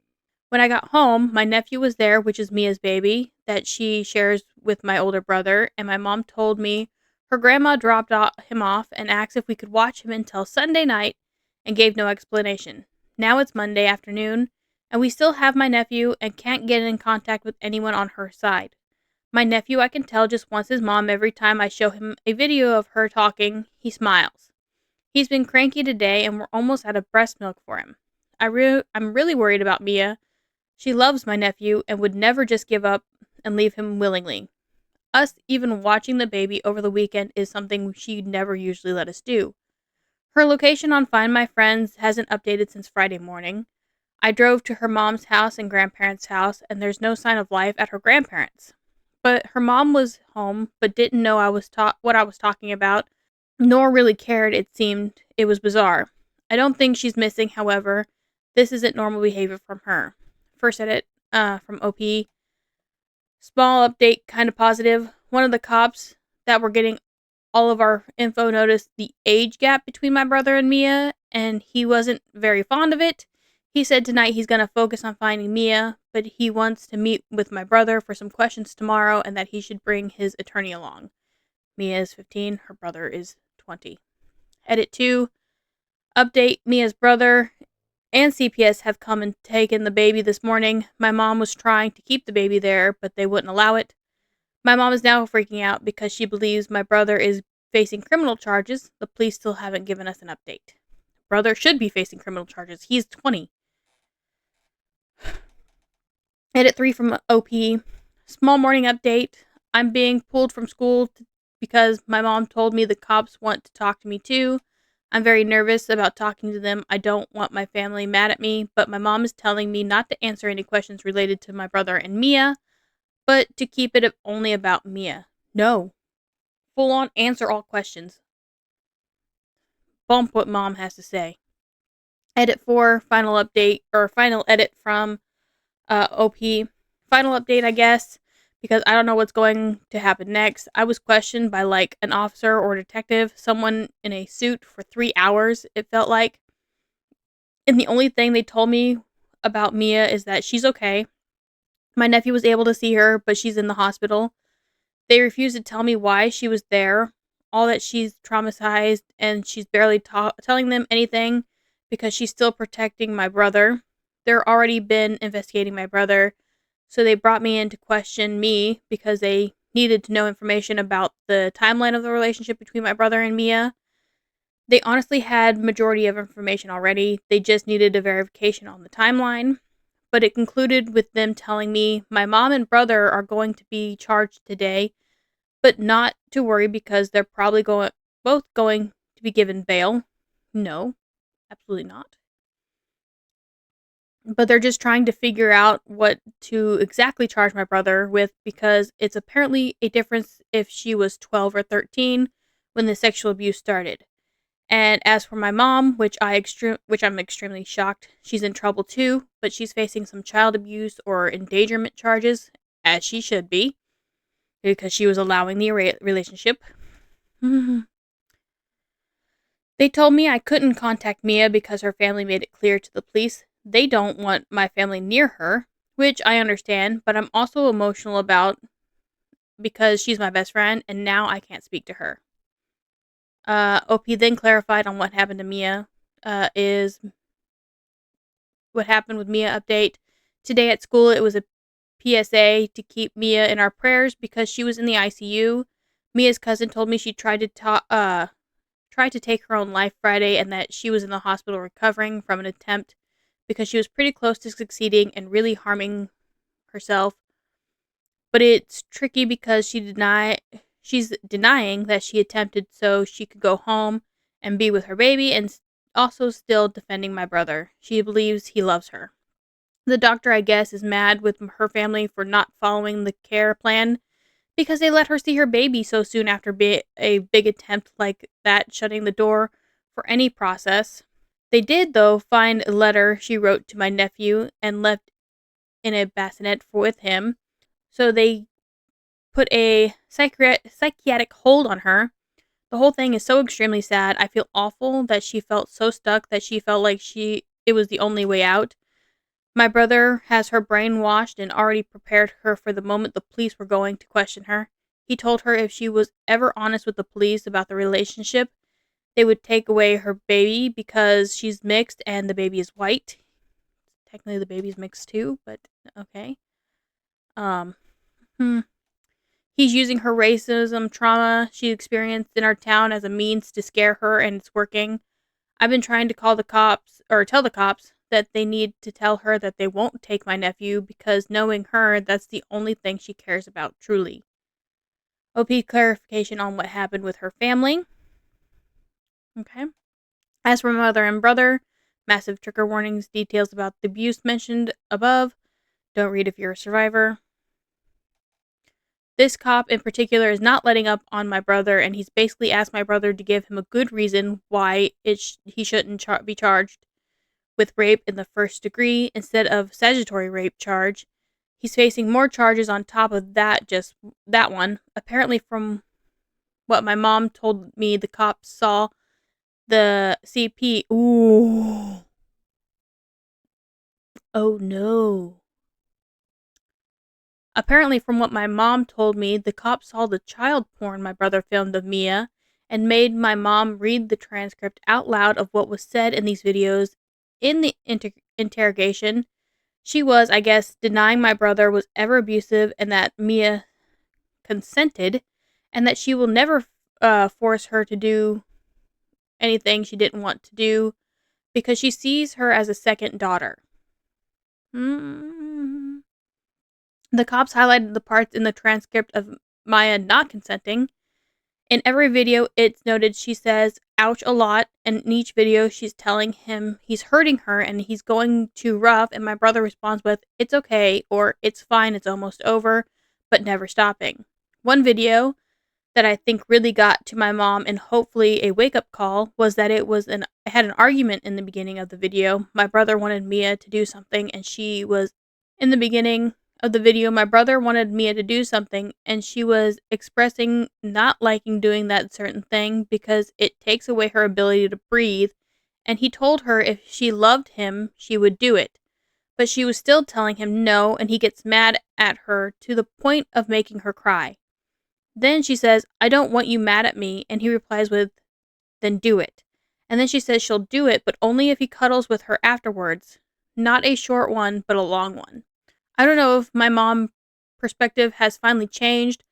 When I got home, my nephew was there, which is Mia's baby, that she shares with my older brother, and my mom told me her grandma dropped him off and asked if we could watch him until Sunday night and gave no explanation. Now it's Monday afternoon, and we still have my nephew and can't get in contact with anyone on her side. My nephew, I can tell, just wants his mom. Every time I show him a video of her talking, he smiles. He's been cranky today, and we're almost out of breast milk for him. I'm really worried about Mia. She loves my nephew and would never just give up and leave him willingly. Us even watching the baby over the weekend is something she'd never usually let us do. Her location on Find My Friends hasn't updated since Friday morning. I drove to her mom's house and grandparents' house, and there's no sign of life at her grandparents'. But her mom was home, but didn't know what I was talking about, nor really cared. It seemed it was bizarre. I don't think she's missing, however. This isn't normal behavior from her. First edit from OP. Small update, kind of positive. One of the cops that were getting all of our info noticed the age gap between my brother and Mia, and he wasn't very fond of it. He said tonight he's going to focus on finding Mia, but he wants to meet with my brother for some questions tomorrow and that he should bring his attorney along. Mia is 15, her brother is 20. Edit 2. Update, Mia's brother and CPS have come and taken the baby this morning. My mom was trying to keep the baby there, but they wouldn't allow it. My mom is now freaking out because she believes my brother is facing criminal charges. The police still haven't given us an update. Brother should be facing criminal charges. He's 20. Edit 3 from OP. Small morning update. I'm being pulled from school because my mom told me the cops want to talk to me too. I'm very nervous about talking to them. I don't want my family mad at me, but my mom is telling me not to answer any questions related to my brother and Mia, but to keep it only about Mia. No. Full on answer all questions. Bump what mom has to say. Edit 4, final update, or final edit from OP. Final update, I guess, because I don't know what's going to happen next. I was questioned by like an officer or detective, someone in a suit for 3 hours, it felt like. And the only thing they told me about Mia is that she's okay. My nephew was able to see her, but she's in the hospital. They refused to tell me why she was there, all that she's traumatized, and she's barely telling them anything because she's still protecting my brother. They're already been investigating my brother, so they brought me in to question me because they needed to know information about the timeline of the relationship between my brother and Mia. They honestly had majority of information already. They just needed a verification on the timeline. But it concluded with them telling me my mom and brother are going to be charged today, but not to worry because they're probably both going to be given bail. No, absolutely not. But they're just trying to figure out what to exactly charge my brother with because it's apparently a difference if she was 12 or 13 when the sexual abuse started. And as for my mom, which I'm extremely shocked, she's in trouble too, but she's facing some child abuse or endangerment charges, as she should be, because she was allowing the relationship. They told me I couldn't contact Mia because her family made it clear to the police they don't want my family near her, which I understand, but I'm also emotional about because she's my best friend and now I can't speak to her. OP then clarified on what happened to Mia. Is what happened with Mia update. Today at school, it was a PSA to keep Mia in our prayers because she was in the ICU. Mia's cousin told me she tried to take her own life Friday and that she was in the hospital recovering from an attempt because she was pretty close to succeeding and really harming herself. But it's tricky because she's denying that she attempted so she could go home and be with her baby and also still defending my brother. She believes he loves her. The doctor, I guess, is mad with her family for not following the care plan because they let her see her baby so soon after a big attempt like that, shutting the door for any process. They did, though, find a letter she wrote to my nephew and left in a bassinet with him. So they put a psychiatric hold on her. The whole thing is so extremely sad. I feel awful that she felt so stuck that she felt like it was the only way out. My brother has her brainwashed and already prepared her for the moment the police were going to question her. He told her if she was ever honest with the police about the relationship, they would take away her baby because she's mixed and the baby is white. Technically, the baby's mixed too, but okay. He's using her racism trauma she experienced in our town as a means to scare her, and it's working. I've been trying to tell the cops that they need to tell her that they won't take my nephew because knowing her, that's the only thing she cares about truly. OP clarification on what happened with her family. Okay. As for my mother and brother, massive trigger warnings, details about the abuse mentioned above. Don't read if you're a survivor. This cop in particular is not letting up on my brother, and he's basically asked my brother to give him a good reason why he shouldn't be charged with rape in the first degree instead of statutory rape charge. He's facing more charges on top of that, just that one. Apparently, from what my mom told me, the cops saw the CP. Ooh. Oh no. Apparently, from what my mom told me, the cops saw the child porn my brother filmed of Mia and made my mom read the transcript out loud of what was said in these videos in the interrogation. She was, I guess, denying my brother was ever abusive and that Mia consented and that she will never force her to do anything she didn't want to do because she sees her as a second daughter. The cops highlighted the parts in the transcript of Maya not consenting. In every video, it's noted she says, ouch a lot, and in each video, she's telling him he's hurting her and he's going too rough, and my brother responds with, it's okay, or it's fine, it's almost over, but never stopping. One video that I think really got to my mom and hopefully a wake-up call was that it had an argument in the beginning of the video. My brother wanted Mia to do something, and she was in the beginning of the video, my brother wanted Mia to do something, and she was expressing not liking doing that certain thing because it takes away her ability to breathe, and he told her if she loved him, she would do it. But she was still telling him no, and he gets mad at her to the point of making her cry. Then she says, I don't want you mad at me, and he replies with, then do it. And then she says she'll do it, but only if he cuddles with her afterwards. Not a short one, but a long one. I don't know if my mom's perspective has finally changed,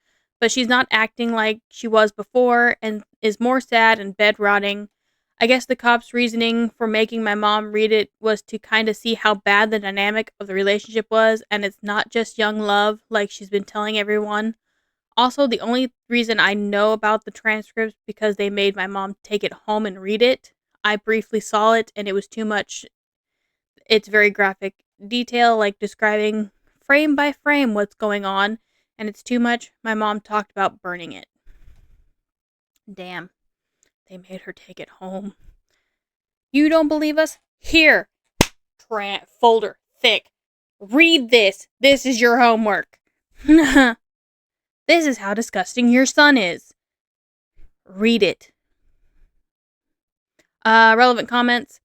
but she's not acting like she was before and is more sad and bedrotting. I guess the cop's reasoning for making my mom read it was to kind of see how bad the dynamic of the relationship was, and it's not just young love like she's been telling everyone. Also, the only reason I know about the transcripts because they made my mom take it home and read it. I briefly saw it and it was too much. It's very graphic detail, like describing frame by frame what's going on, and it's too much. My mom talked about burning it. Damn, they made her take it home. You don't believe us? Here, folder, thick. Read this. This is your homework. This is how disgusting your son is. Read it. Relevant comments.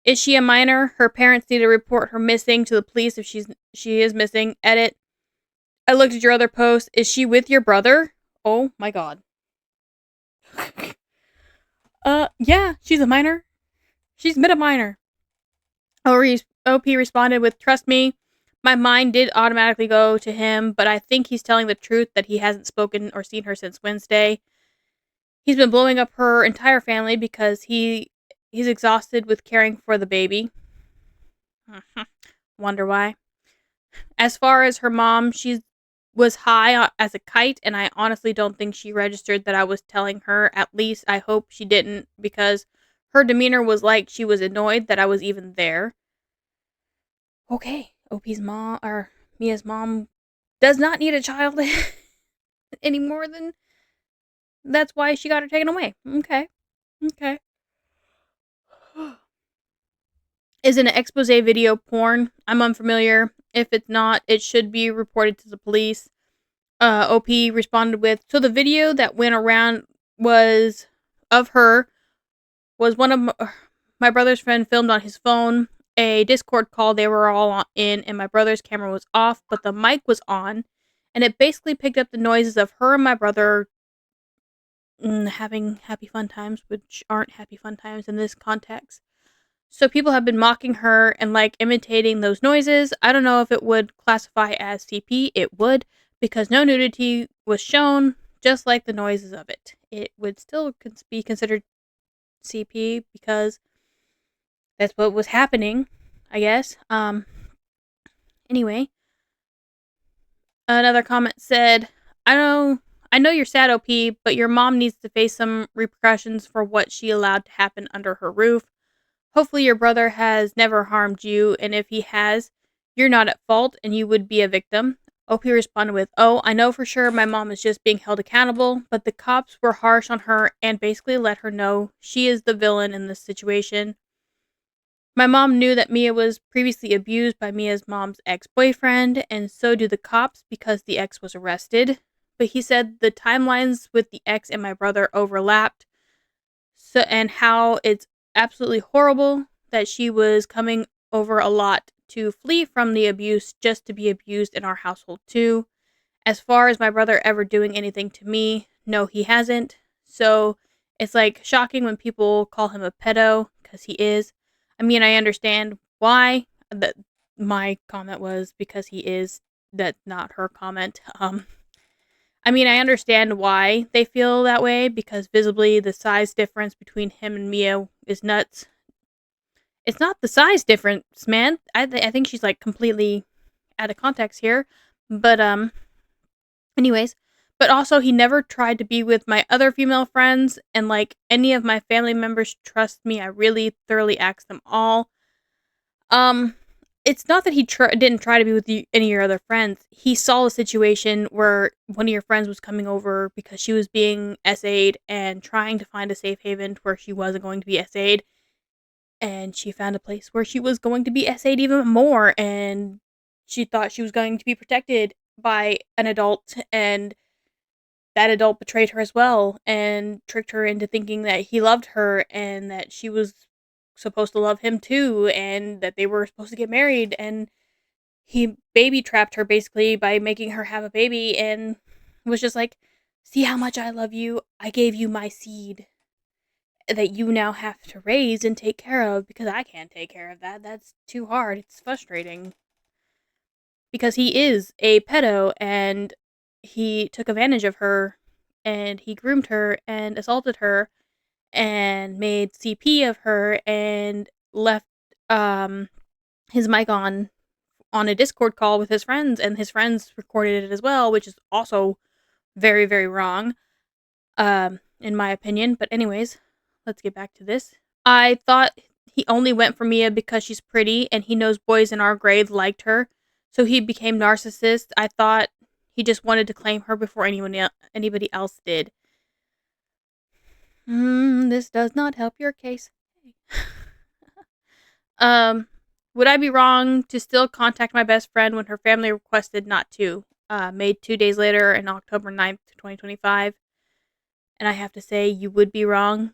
Is she a minor? Her parents need to report her missing to the police if she is missing. Edit. I looked at your other post. Is she with your brother? Oh my god. Yeah, she's a minor. She's been a minor. OP responded with, trust me, my mind did automatically go to him, but I think he's telling the truth that he hasn't spoken or seen her since Wednesday. He's been blowing up her entire family because he's exhausted with caring for the baby. Wonder why. As far as her mom, she was high as a kite, and I honestly don't think she registered that I was telling her. At least I hope she didn't, because her demeanor was like she was annoyed that I was even there. Okay, OP's mom, or Mia's mom, does not need a child any more than that's why she got her taken away. Okay. Is an expose video porn? I'm unfamiliar. If it's not, it should be reported to the police. OP responded with, so the video that went around was of her was one of my brother's friend filmed on his phone. A Discord call they were all in, and my brother's camera was off, but the mic was on, and it basically picked up the noises of her and my brother having happy fun times, which aren't happy fun times in this context. So people have been mocking her and like imitating those noises. I don't know if it would classify as CP. It would, because no nudity was shown, just like the noises of it. It would still be considered CP because that's what was happening, I guess. Anyway, another comment said, I know you're sad, OP, but your mom needs to face some repercussions for what she allowed to happen under her roof. Hopefully your brother has never harmed you, and if he has, you're not at fault and you would be a victim. OP responded with, oh, I know for sure my mom is just being held accountable, but the cops were harsh on her and basically let her know she is the villain in this situation. My mom knew that Mia was previously abused by Mia's mom's ex-boyfriend, and so do the cops because the ex was arrested. But he said the timelines with the ex and my brother overlapped, so and how it's absolutely horrible that she was coming over a lot to flee from the abuse just to be abused in our household too. As far as my brother ever doing anything to me, no, he hasn't. So it's like shocking when people call him a pedo, because he is. I mean, I understand why. That my comment was because he is. That's not her comment. I mean, I understand why they feel that way, because visibly the size difference between him and Mia is nuts. It's not the size difference, man. I think she's like completely out of context here. But anyways, but also he never tried to be with my other female friends, and like any of my family members trust me, I really thoroughly asked them all. It's not that he didn't try to be with any of your other friends. He saw a situation where one of your friends was coming over because she was being SA'd and trying to find a safe haven where she wasn't going to be SA'd. And she found a place where she was going to be SA'd even more. And she thought she was going to be protected by an adult. And that adult betrayed her as well and tricked her into thinking that he loved her and that she was supposed to love him too, and that they were supposed to get married, and he baby trapped her basically by making her have a baby, and was just like, see how much I love you, I gave you my seed that you now have to raise and take care of, because I can't take care of that's too hard, it's frustrating, because he is a pedo, and he took advantage of her, and he groomed her and assaulted her and made CP of her and left his mic on a Discord call with his friends, and his friends recorded it as well, which is also very, very wrong, in my opinion. But anyways, let's get back to this. I thought he only went for Mia because she's pretty and he knows boys in our grade liked her, so he became narcissist. I thought he just wanted to claim her before anybody else did. This does not help your case. Would I be wrong to still contact my best friend when her family requested not to? Made 2 days later on October 9th, 2025. And I have to say, you would be wrong,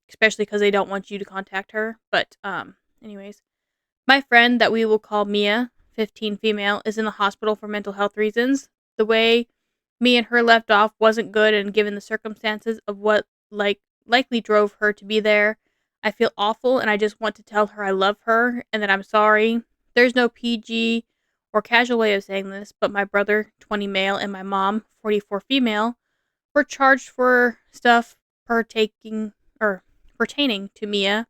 especially because they don't want you to contact her. But, anyways. My friend that we will call Mia, 15 female, is in the hospital for mental health reasons. The way me and her left off wasn't good, and given the circumstances of what likely drove her to be there, I feel awful, and I just want to tell her I love her and that I'm sorry. There's no PG or casual way of saying this, but my brother, 20 male, and my mom, 44 female, were charged for stuff pertaining to Mia,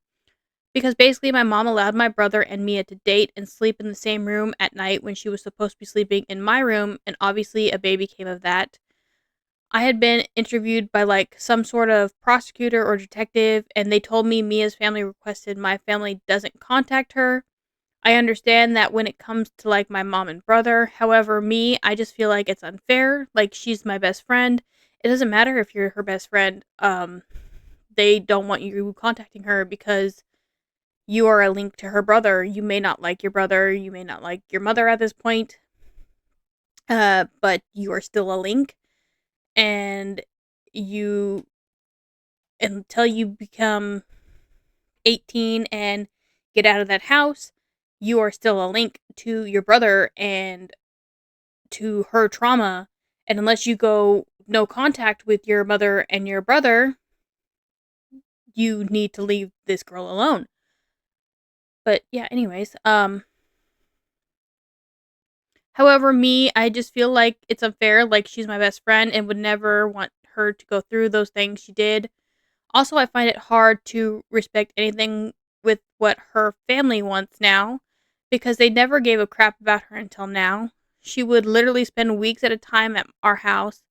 because basically my mom allowed my brother and Mia to date and sleep in the same room at night when she was supposed to be sleeping in my room, and obviously a baby came of that. I had been interviewed by some sort of prosecutor or detective, and they told me Mia's family requested my family doesn't contact her. I understand that when it comes to my mom and brother. However, I just feel like it's unfair. She's my best friend. It doesn't matter if you're her best friend. They don't want you contacting her because you are a link to her brother. You may not like your brother. You may not like your mother at this point. But you are still a link. And until you become 18 and get out of that house, you are still a link to your brother and to her trauma. And unless you go no contact with your mother and your brother, you need to leave this girl alone. But yeah, anyways, however, I just feel like it's unfair. She's my best friend and would never want her to go through those things she did. Also, I find it hard to respect anything with what her family wants now, because they never gave a crap about her until now. She would literally spend weeks at a time at our house.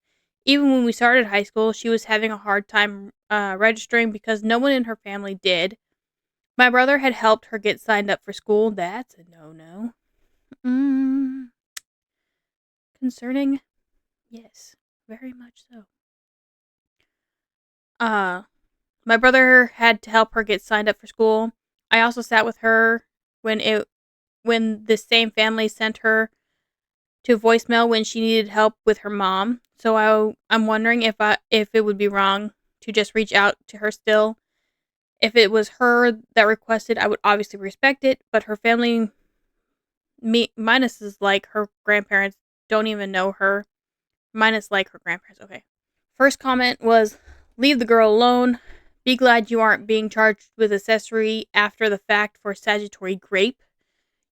Even when we started high school, she was having a hard time registering because no one in her family did. My brother had helped her get signed up for school. That's a no-no. Concerning? Yes, very much so. My brother had to help her get signed up for school. I also sat with her when the same family sent her to voicemail when she needed help with her mom. So I'm wondering if it would be wrong to just reach out to her still. If it was her that requested, I would obviously respect it, but her family, minus is her grandparents, don't even know her. Minus her grandparents. Okay. First comment was, leave the girl alone. Be glad you aren't being charged with accessory after the fact for statutory grape.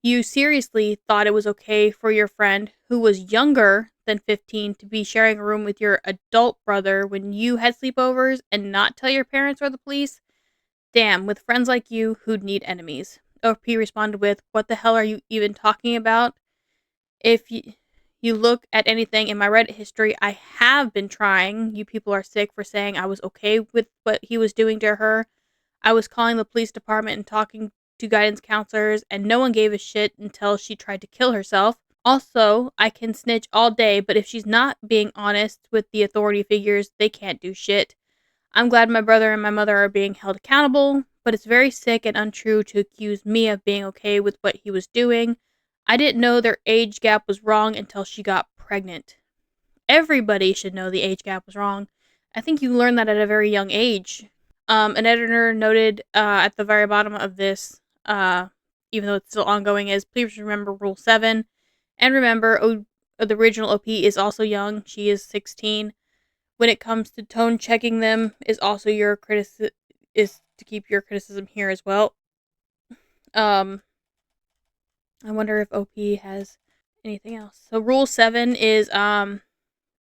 You seriously thought it was okay for your friend, who was younger than 15, to be sharing a room with your adult brother when you had sleepovers and not tell your parents or the police? Damn, with friends like you, who'd need enemies? OP responded with, what the hell are you even talking about? If you look at anything in my Reddit history, I have been trying. You people are sick for saying I was okay with what he was doing to her. I was calling the police department and talking to guidance counselors, and no one gave a shit until she tried to kill herself. Also, I can snitch all day, but if she's not being honest with the authority figures, they can't do shit. I'm glad my brother and my mother are being held accountable, but it's very sick and untrue to accuse me of being okay with what he was doing. I didn't know their age gap was wrong until she got pregnant. Everybody should know the age gap was wrong. I think you learn that at a very young age. An editor noted at the very bottom of this, even though it's still ongoing, is please remember Rule 7. And remember, the original OP is also young. She is 16. When it comes to tone checking them, is also is to keep your criticism here as well. I wonder if OP has anything else. So Rule 7 is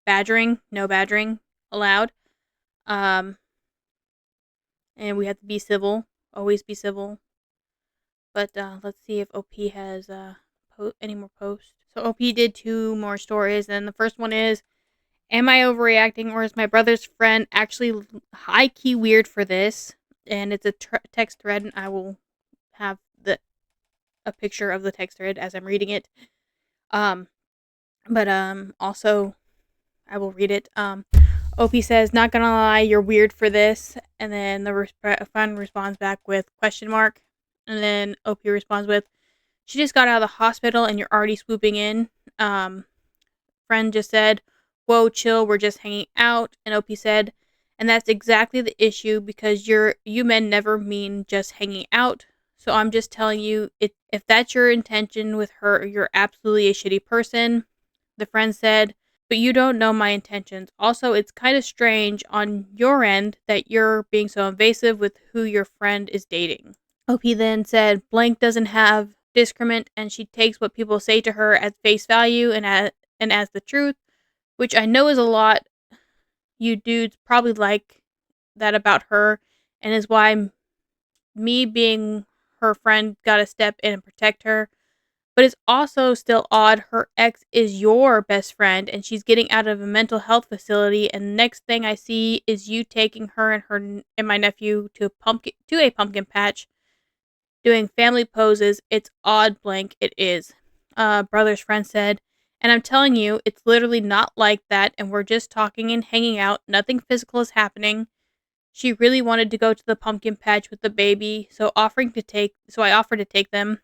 badgering, no badgering allowed. And we have to be civil, always be civil. But let's see if OP has any more posts. So OP did 2 more stories, and the first one is, am I overreacting, or is my brother's friend actually high-key weird for this? And it's a text thread, and I will have a picture of the text thread as I'm reading it. But also, I will read it. OP says, not gonna lie, you're weird for this. And then the friend responds back with question mark. And then OP responds with, she just got out of the hospital and you're already swooping in. Friend just said, whoa, chill, we're just hanging out. And OP said, and that's exactly the issue, because you men never mean just hanging out. So I'm just telling you, if that's your intention with her, you're absolutely a shitty person. The friend said, but you don't know my intentions. Also, it's kind of strange on your end that you're being so invasive with who your friend is dating. OP then said, blank doesn't have discriminant, and she takes what people say to her at face value and as the truth, which I know is a lot. You dudes probably like that about her, and is why me being her friend gotta step in and protect her. But it's also still odd, her ex is your best friend and she's getting out of a mental health facility, and the next thing I see is you taking her and my nephew to a pumpkin patch doing family poses. It's odd, blank, it is. Brother's friend said, and I'm telling you, it's literally not like that, and we're just talking and hanging out. Nothing physical is happening. She really wanted to go to the pumpkin patch with the baby, so I offered to take them.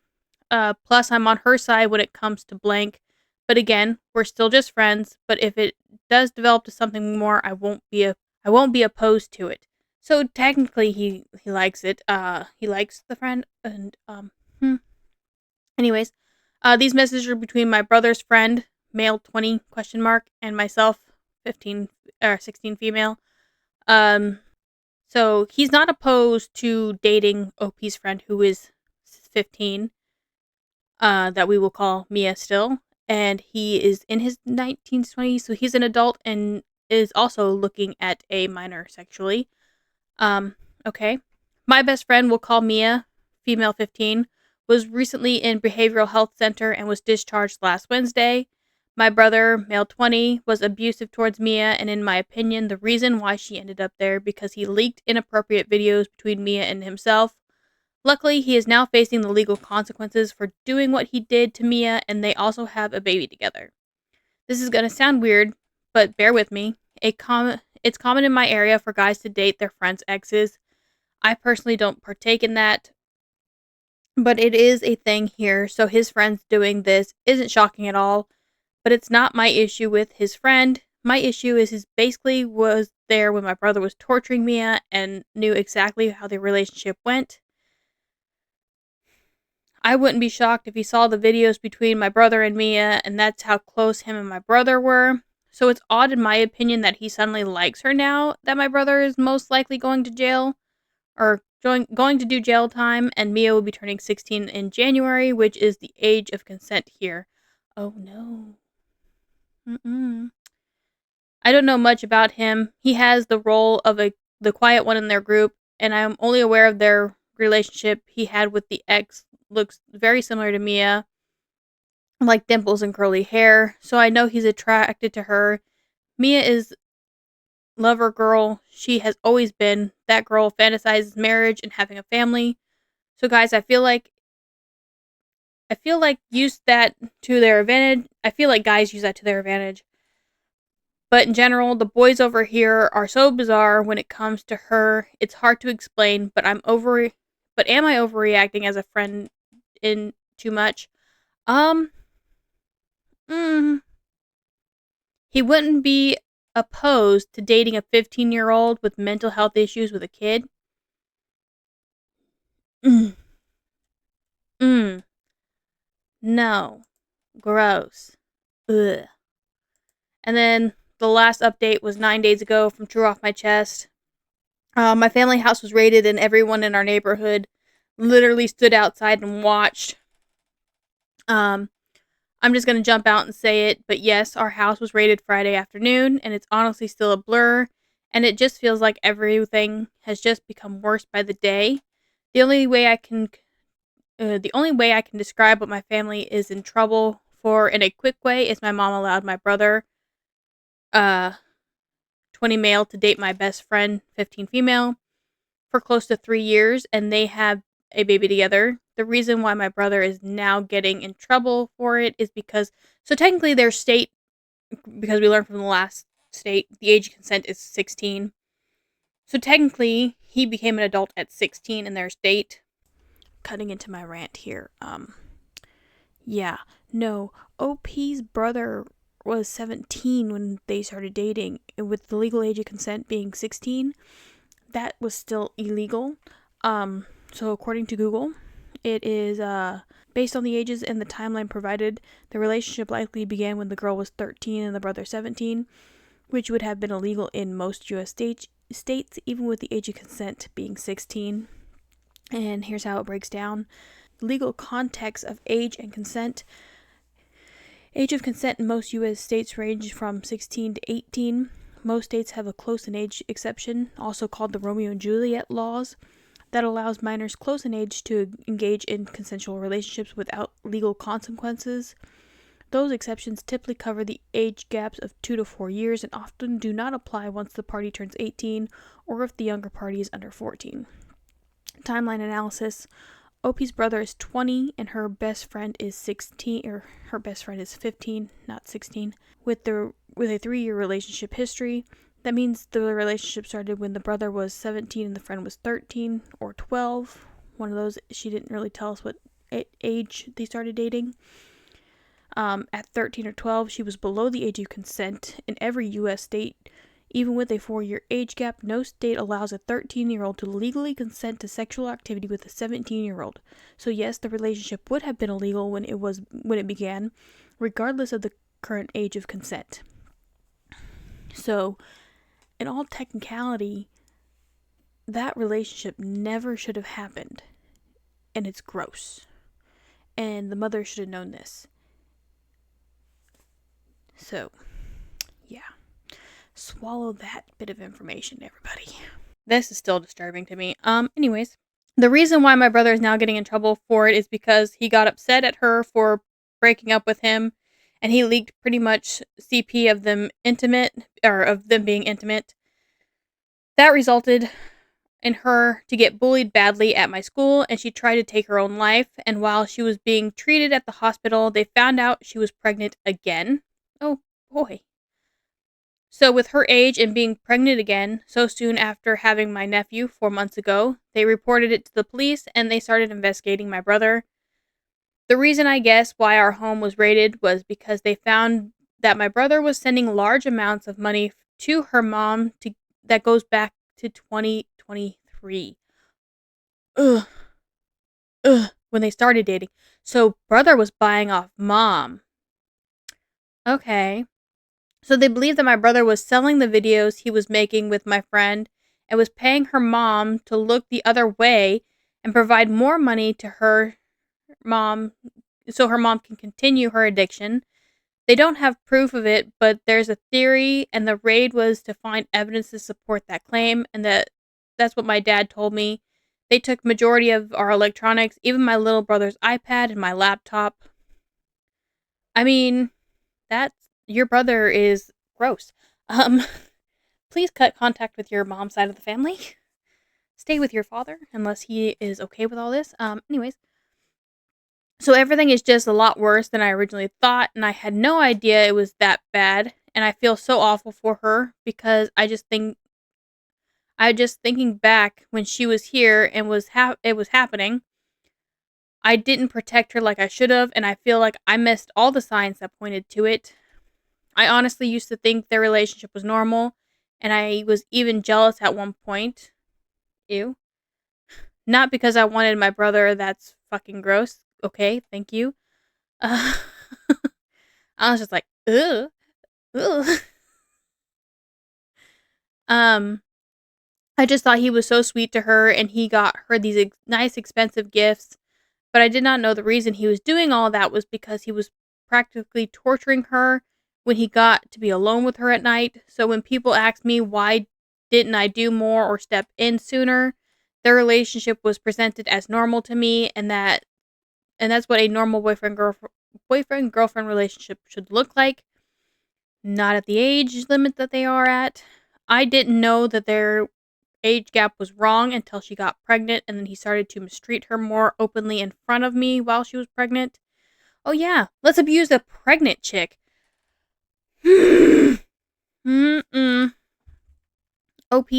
Plus, I'm on her side when it comes to blank. But again, we're still just friends. But if it does develop to something more, I won't be opposed to it. So technically, he likes it. He likes the friend, and Anyways, these messages are between my brother's friend, male 20 question mark, and myself, 15 or 16 female. So he's not opposed to dating OP's friend, who is 15. That we will call Mia still. And he is in his 19s, 20s, so he's an adult and is also looking at a minor sexually. Okay. My best friend, we'll call Mia, female 15, was recently in behavioral health center and was discharged last Wednesday. My brother, male 20, was abusive towards Mia, and in my opinion, the reason why she ended up there because he leaked inappropriate videos between Mia and himself. Luckily, he is now facing the legal consequences for doing what he did to Mia, and they also have a baby together. This is going to sound weird, but bear with me. It's common in my area for guys to date their friends' exes. I personally don't partake in that, but it is a thing here, so his friends doing this isn't shocking at all, but it's not my issue with his friend. My issue is he basically was there when my brother was torturing Mia and knew exactly how the relationship went. I wouldn't be shocked if he saw the videos between my brother and Mia, and that's how close him and my brother were. So it's odd, in my opinion, that he suddenly likes her now that my brother is most likely going to jail, or going to do jail time, and Mia will be turning 16 in January, which is the age of consent here. Oh no. I don't know much about him. He has the role of the quiet one in their group, and I'm only aware of their relationship he had with the ex. Looks very similar to Mia, like dimples and curly hair, so I know he's attracted to her. Mia is lover girl. She has always been. That girl fantasizes marriage and having a family. So guys, I feel like use that to their advantage. I feel like guys use that to their advantage. But in general, the boys over here are so bizarre when it comes to her. It's hard to explain, but am I overreacting as a friend in too much? He wouldn't be opposed to dating a 15-year-old with mental health issues with a kid. No. Gross. Ugh. And then the last update was 9 days ago from True Off My Chest. My family house was raided and everyone in our neighborhood literally stood outside and watched. I'm just going to jump out and say it, but yes, our house was raided Friday afternoon, and it's honestly still a blur, and it just feels like everything has just become worse by the day. The only way I can describe what my family is in trouble for in a quick way is my mom allowed my brother, uh, 20 male, to date my best friend, 15 female, for close to 3 years, and they have a baby together. The reason why my brother is now getting in trouble for it is because, so technically their state, because we learned from the last state, the age of consent is 16. So technically, he became an adult at 16 in their state. Cutting into my rant here. Yeah, no, OP's brother was 17 when they started dating, and with the legal age of consent being 16, that was still illegal. So according to Google, it is, based on the ages and the timeline provided, the relationship likely began when the girl was 13 and the brother 17, which would have been illegal in most U.S. states, even with the age of consent being 16. And here's how it breaks down. Legal context of age and consent. Age of consent in most U.S. states range from 16 to 18. Most states have a close in age exception, also called the Romeo and Juliet laws, that allows minors close in age to engage in consensual relationships without legal consequences. Those exceptions typically cover the age gaps of 2 to 4 years and often do not apply once the party turns 18 or if the younger party is under 14. Timeline analysis. OP's brother is 20 and her best friend is 16, or her best friend is 15, not 16, with a 3-year relationship history. That means the relationship started when the brother was 17 and the friend was 13 or 12. One of those, she didn't really tell us what age they started dating. At 13 or 12, she was below the age of consent in every U.S. state. Even with a 4-year age gap, no state allows a 13-year-old to legally consent to sexual activity with a 17-year-old. So yes, the relationship would have been illegal when it began, regardless of the current age of consent. So, in all technicality, that relationship never should have happened. And it's gross. And the mother should have known this. So, yeah. Swallow that bit of information, everybody. This is still disturbing to me. Anyways, the reason why my brother is now getting in trouble for it is because he got upset at her for breaking up with him, and he leaked pretty much CP of them being intimate. That resulted in her to get bullied badly at my school, and she tried to take her own life, and while she was being treated at the hospital, they found out she was pregnant again. Oh, boy. So with her age and being pregnant again so soon after having my nephew 4 months ago, they reported it to the police and they started investigating my brother. The reason, I guess, why our home was raided was because they found that my brother was sending large amounts of money to her mom that goes back to 2023. Ugh. When they started dating. So brother was buying off mom. Okay. So they believe that my brother was selling the videos he was making with my friend and was paying her mom to look the other way and provide more money to her mom so her mom can continue her addiction. They don't have proof of it, but there's a theory, and the raid was to find evidence to support that claim, and that's what my dad told me. They took majority of our electronics, even my little brother's iPad and my laptop. I mean, your brother is gross. Please cut contact with your mom's side of the family. Stay with your father, unless he is okay with all this. Anyways. So everything is just a lot worse than I originally thought, and I had no idea it was that bad, and I feel so awful for her, because thinking back when she was here and it was happening, I didn't protect her like I should have, and I feel like I missed all the signs that pointed to it. I honestly used to think their relationship was normal, and I was even jealous at one point. Ew. Not because I wanted my brother, that's fucking gross. Okay, thank you. I was just like, ugh, ugh. I just thought he was so sweet to her, and he got her these nice, expensive gifts, but I did not know the reason he was doing all that was because he was practically torturing her when he got to be alone with her at night. So when people ask me why didn't I do more or step in sooner, their relationship was presented as normal to me, and that's what a normal boyfriend girlfriend relationship should look like, not at the age limit that they are at. I didn't know that their age gap was wrong until she got pregnant, and then he started to mistreat her more openly in front of me while she was pregnant. Oh yeah, let's abuse a pregnant chick. Mm-mm. OP,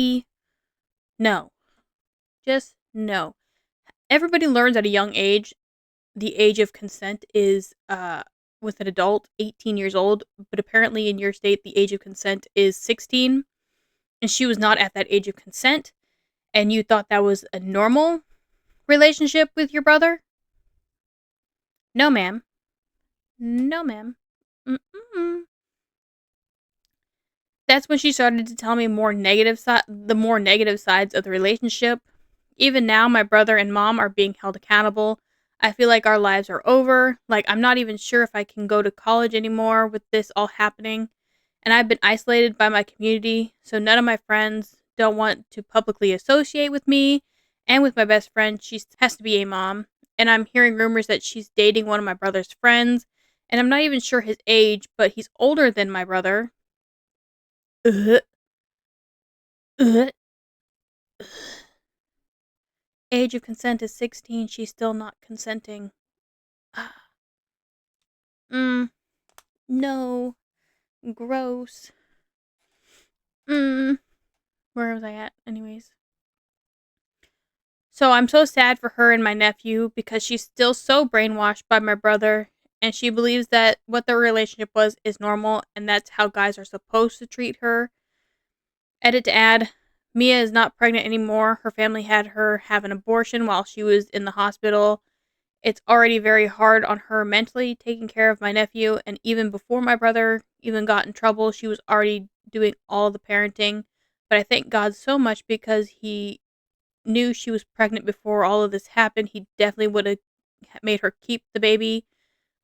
no. Just no. Everybody learns at a young age. The age of consent is, with an adult, 18 years old, but apparently in your state, the age of consent is 16, and she was not at that age of consent, and you thought that was a normal relationship with your brother? No, ma'am. No, ma'am. Mm-mm. That's when she started to tell me the more negative sides of the relationship. Even now, my brother and mom are being held accountable. I feel like our lives are over. Like, I'm not even sure if I can go to college anymore with this all happening. And I've been isolated by my community, so none of my friends don't want to publicly associate with me. And with my best friend, she has to be a mom. And I'm hearing rumors that she's dating one of my brother's friends. And I'm not even sure his age, but he's older than my brother. Ugh. Ugh. Age of consent is 16. She's still not consenting. No. Gross. Where was I at? Anyways. So I'm so sad for her and my nephew because she's still so brainwashed by my brother, and she believes that what their relationship was is normal and that's how guys are supposed to treat her. Edit to add, Mia is not pregnant anymore. Her family had her have an abortion while she was in the hospital. It's already very hard on her mentally taking care of my nephew, and even before my brother even got in trouble, she was already doing all the parenting. But I thank God so much because he knew she was pregnant before all of this happened. He definitely would have made her keep the baby,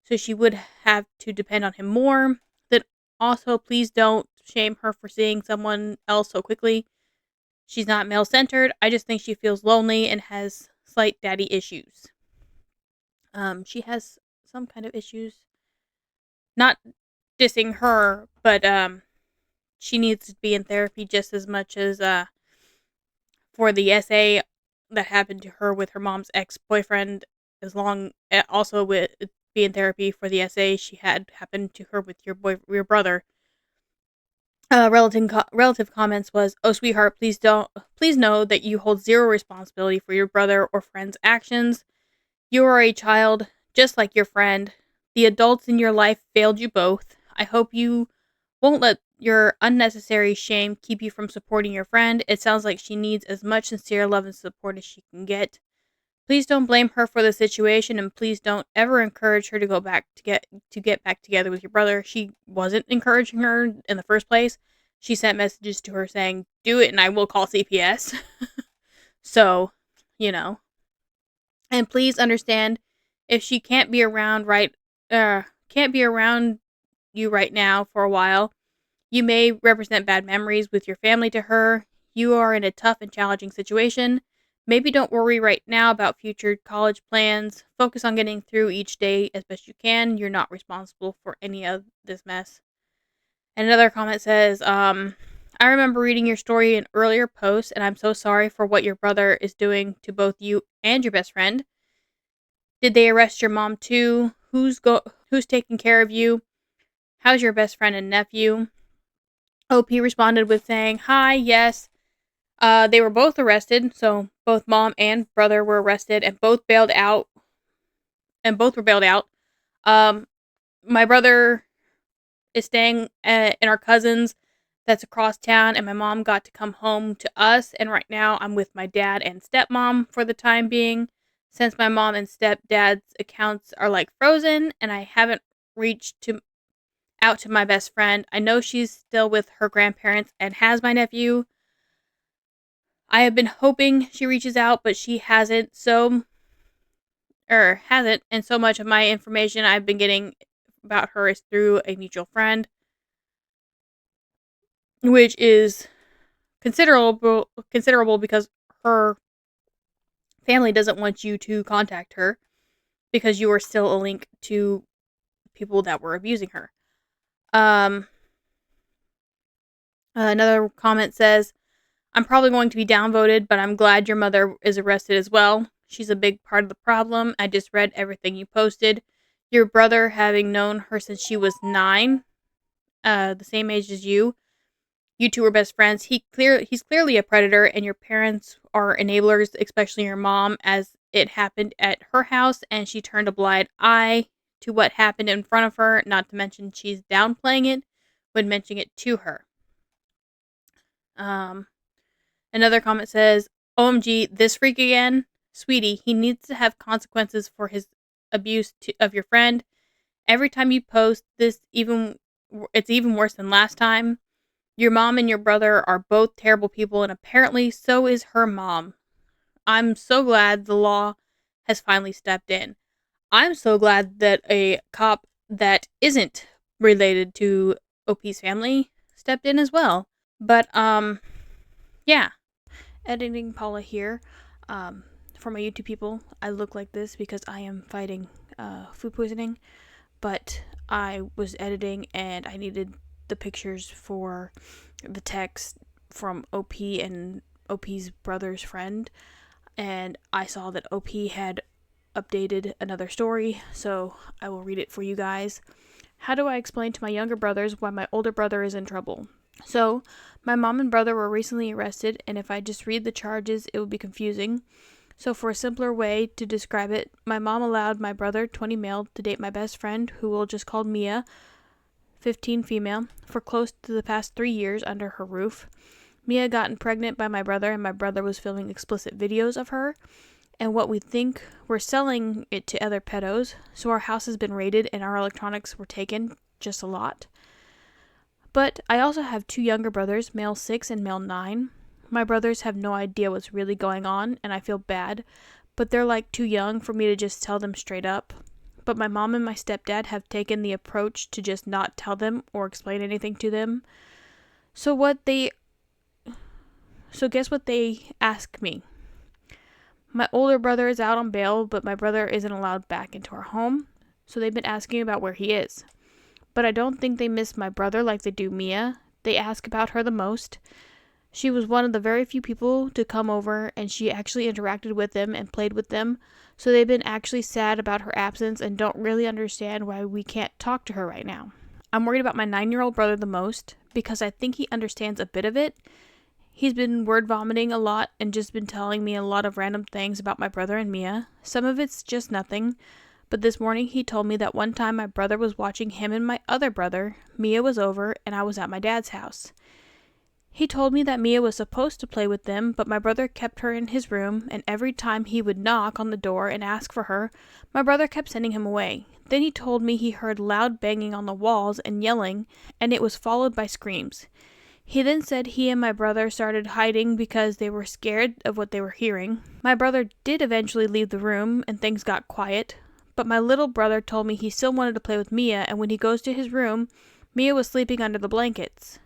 so she would have to depend on him more. Then also, please don't shame her for seeing someone else so quickly. She's not male centered. I just think she feels lonely and has slight daddy issues. She has some kind of issues. Not dissing her, but she needs to be in therapy just as much as for the essay that happened to her with her mom's ex-boyfriend, also with be in therapy for the essay she had happened to her with your brother. Relative comments was, "Oh sweetheart, please know that you hold zero responsibility for your brother or friend's actions. You are a child, just like your friend. The adults in your life failed you both. I hope you won't let your unnecessary shame keep you from supporting your friend. It sounds like she needs as much sincere love and support as she can get. Please don't blame her for the situation, and please don't ever encourage her to get back together with your brother. She wasn't encouraging her in the first place. She sent messages to her saying, 'Do it and I will call CPS.' So, you know. And please understand if she can't be around you right now for a while. You may represent bad memories with your family to her. You are in a tough and challenging situation. Maybe don't worry right now about future college plans. Focus on getting through each day as best you can. You're not responsible for any of this mess." And another comment says, "I remember reading your story in earlier posts, and I'm so sorry for what your brother is doing to both you and your best friend. Did they arrest your mom too? Who's taking care of you? How's your best friend and nephew?" OP responded with saying, "Hi, yes. They were both arrested, so both mom and brother were arrested, and both bailed out. And both were bailed out. Um, my brother is staying in our cousin's that's across town, and my mom got to come home to us. And right now, I'm with my dad and stepmom for the time being, since my mom and stepdad's accounts are like frozen, and I haven't out to my best friend. I know she's still with her grandparents and has my nephew. I have been hoping she reaches out, but she hasn't. And so much of my information I've been getting about her is through a mutual friend, which is considerable because her family doesn't want you to contact her because you are still a link to people that were abusing her. Another comment says, I'm probably going to be downvoted, but I'm glad your mother is arrested as well. She's a big part of the problem. I just read everything you posted. Your brother, having known her since she was 9, the same age as you two were best friends. He's clearly a predator, and your parents are enablers, especially your mom, as it happened at her house, and she turned a blind eye to what happened in front of her, not to mention she's downplaying it when mentioning it to her. Another comment says, OMG, this freak again? Sweetie, he needs to have consequences for his abuse of your friend. Every time you post this, it's even worse than last time. Your mom and your brother are both terrible people, and apparently so is her mom. I'm so glad the law has finally stepped in. I'm so glad that a cop that isn't related to OP's family stepped in as well. But, yeah. Editing Paula here. For my YouTube people, I look like this because I am fighting food poisoning. But I was editing and I needed the pictures for the text from OP and OP's brother's friend. And I saw that OP had updated another story, so I will read it for you guys. How do I explain to my younger brothers why my older brother is in trouble? So, my mom and brother were recently arrested, and if I just read the charges, it would be confusing. So, for a simpler way to describe it, my mom allowed my brother, 20 male, to date my best friend, who we'll just call Mia, 15 female, for close to the past 3 years under her roof. Mia gotten pregnant by my brother, and my brother was filming explicit videos of her. And what we think we're selling it to other pedos, so our house has been raided and our electronics were taken, just a lot. But I also have 2 younger brothers, male 6 and male 9. My brothers have no idea what's really going on, and I feel bad, but they're like too young for me to just tell them straight up. But my mom and my stepdad have taken the approach to just not tell them or explain anything to them. So guess what they ask me? My older brother is out on bail, but my brother isn't allowed back into our home, so they've been asking about where he is. But I don't think they miss my brother like they do Mia. They ask about her the most. She was one of the very few people to come over, and she actually interacted with them and played with them, so they've been actually sad about her absence and don't really understand why we can't talk to her right now. I'm worried about my 9-year-old brother the most, because I think he understands a bit of it. He's been word vomiting a lot and just been telling me a lot of random things about my brother and Mia. Some of it's just nothing, but this morning he told me that one time my brother was watching him and my other brother. Mia was over, and I was at my dad's house. He told me that Mia was supposed to play with them, but my brother kept her in his room, and every time he would knock on the door and ask for her, my brother kept sending him away. Then he told me he heard loud banging on the walls and yelling, and it was followed by screams. He then said he and my brother started hiding because they were scared of what they were hearing. My brother did eventually leave the room, and things got quiet, but my little brother told me he still wanted to play with Mia, and when he goes to his room, Mia was sleeping under the blankets.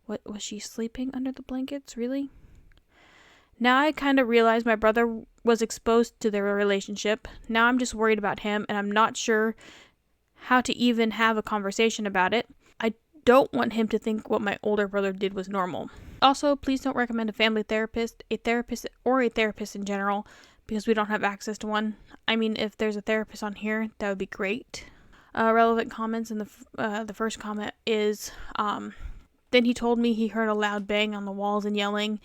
What, was she sleeping under the blankets? Really? Now I kind of realize my brother was exposed to their relationship. Now I'm just worried about him, and I'm not sure how to even have a conversation about it. I don't want him to think what my older brother did was normal. Also, please don't recommend a family therapist, or a therapist in general, because we don't have access to one. I mean, if there's a therapist on here, that would be great. Relevant comments in the first comment is, then he told me he heard a loud bang on the walls and yelling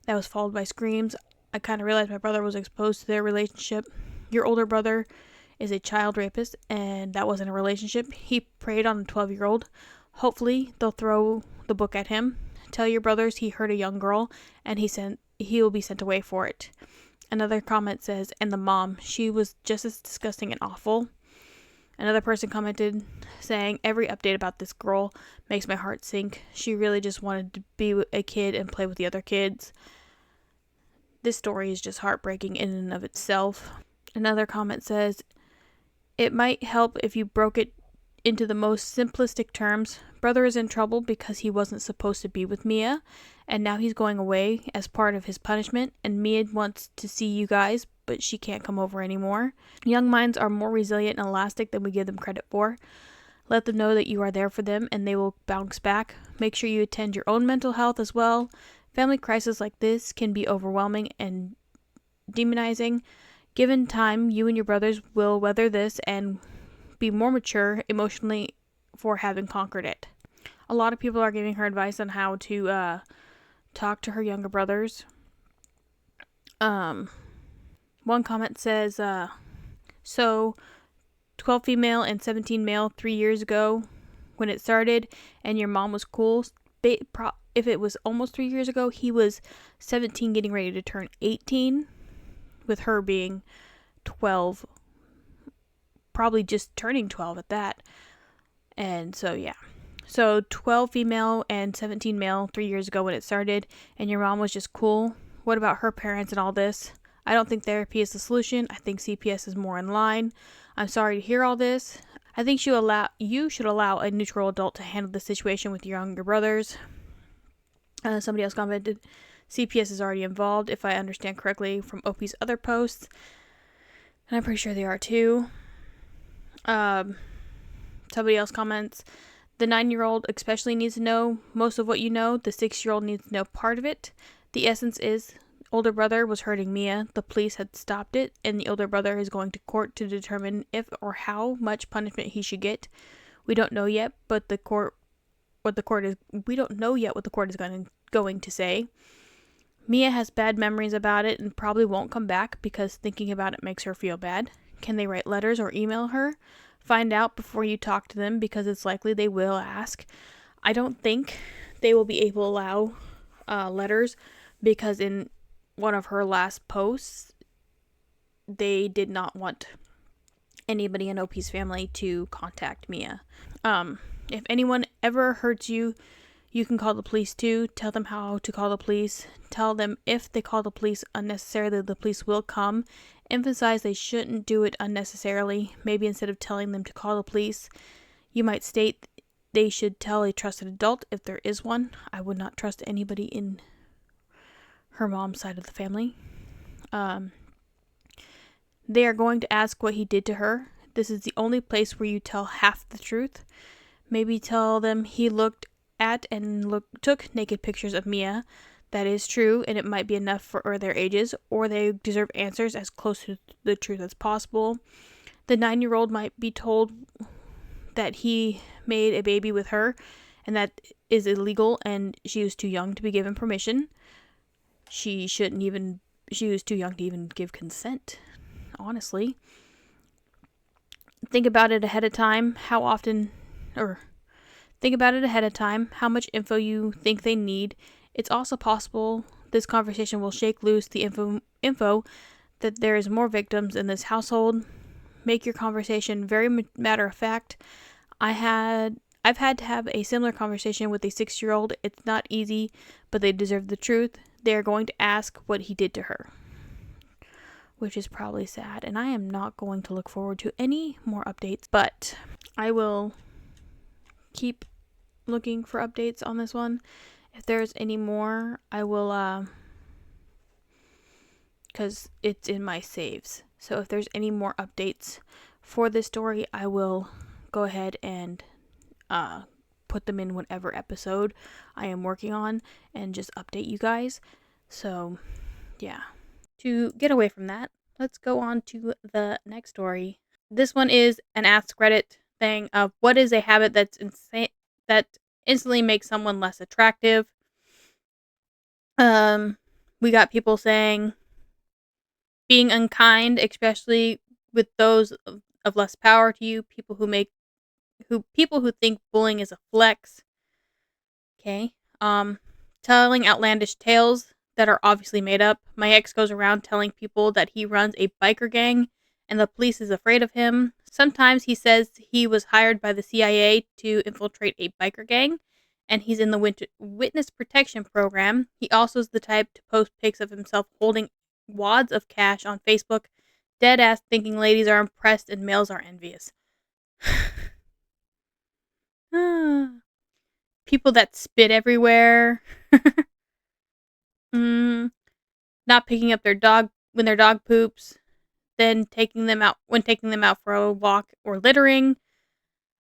that was followed by screams. I kind of realized my brother was exposed to their relationship. Your older brother is a child rapist, and that wasn't a relationship. He preyed on a 12-year-old. Hopefully, they'll throw the book at him. Tell your brothers he hurt a young girl, and he will be sent away for it. Another comment says, and the mom, she was just as disgusting and awful. Another person commented saying, every update about this girl makes my heart sink. She really just wanted to be a kid and play with the other kids. This story is just heartbreaking in and of itself. Another comment says, It might help if you broke it into the most simplistic terms. Brother is in trouble because he wasn't supposed to be with Mia, and now he's going away as part of his punishment, and Mia wants to see you guys, but she can't come over anymore. Young minds are more resilient and elastic than we give them credit for. Let them know that you are there for them and they will bounce back. Make sure you attend your own mental health as well. Family crisis like this can be overwhelming and demonizing. Given time, you and your brothers will weather this and be more mature emotionally for having conquered it. A lot of people are giving her advice on how to talk to her younger brothers. One comment says, so 12 female and 17 male 3 years ago when it started, and your mom was cool. If it was almost 3 years ago, he was 17 getting ready to turn 18, with her being 12, probably just turning 12 at that. And so, yeah. So 12 female and 17 male 3 years ago when it started, and your mom was just cool. What about her parents and all this? I don't think therapy is the solution. I think CPS is more in line. I'm sorry to hear all this. I think you should allow a neutral adult to handle the situation with your younger brothers. Somebody else commented, CPS is already involved, if I understand correctly from OP's other posts. And I'm pretty sure they are too. Somebody else comments, the 9-year-old especially needs to know most of what you know. The 6-year-old needs to know part of it. The essence is, older brother was hurting Mia. The police had stopped it, and the older brother is going to court to determine if or how much punishment he should get. We don't know yet, we don't know yet what the court is going to say. Mia has bad memories about it and probably won't come back because thinking about it makes her feel bad. Can they write letters or email her? Find out before you talk to them because it's likely they will ask. I don't think they will be able to allow letters because in one of her last posts, they did not want anybody in OP's family to contact Mia. If anyone ever hurts you, you can call the police too. Tell them how to call the police. Tell them if they call the police unnecessarily, the police will come. Emphasize they shouldn't do it unnecessarily. Maybe instead of telling them to call the police, you might state they should tell a trusted adult if there is one. I would not trust anybody in her mom's side of the family. They are going to ask what he did to her. This is the only place where you tell half the truth. Maybe tell them he looked at and took naked pictures of Mia. That is true, and it might be enough for their ages, or they deserve answers as close to the truth as possible. The 9-year-old might be told that he made a baby with her, and that is illegal, and she was too young to be given permission. She was too young to even give consent, honestly. Think about it ahead of time, how much info you think they need. It's also possible this conversation will shake loose the info that there is more victims in this household. Make your conversation very matter of fact. I've had to have a similar conversation with a 6-year-old. It's not easy, but they deserve the truth. They are going to ask what he did to her, which is probably sad, and I am not going to look forward to any more updates, but I will keep looking for updates on this one. If there's any more, I will, because it's in my saves. So if there's any more updates for this story, I will go ahead and put them in whatever episode I am working on and just update you guys. So, yeah. To get away from that, let's go on to the next story. This one is an AskReddit thing of what is a habit that's insane that instantly makes someone less attractive. We got people saying being unkind, especially with those of less power to you, people who think bullying is a flex. Okay. Telling outlandish tales that are obviously made up. My ex goes around telling people that he runs a biker gang and the police is afraid of him. Sometimes he says he was hired by the CIA to infiltrate a biker gang and he's in the witness protection program. He also is the type to post pics of himself holding wads of cash on Facebook dead ass thinking ladies are impressed and males are envious. People that spit everywhere. Not picking up their dog when their dog poops. Then taking them out for a walk or littering.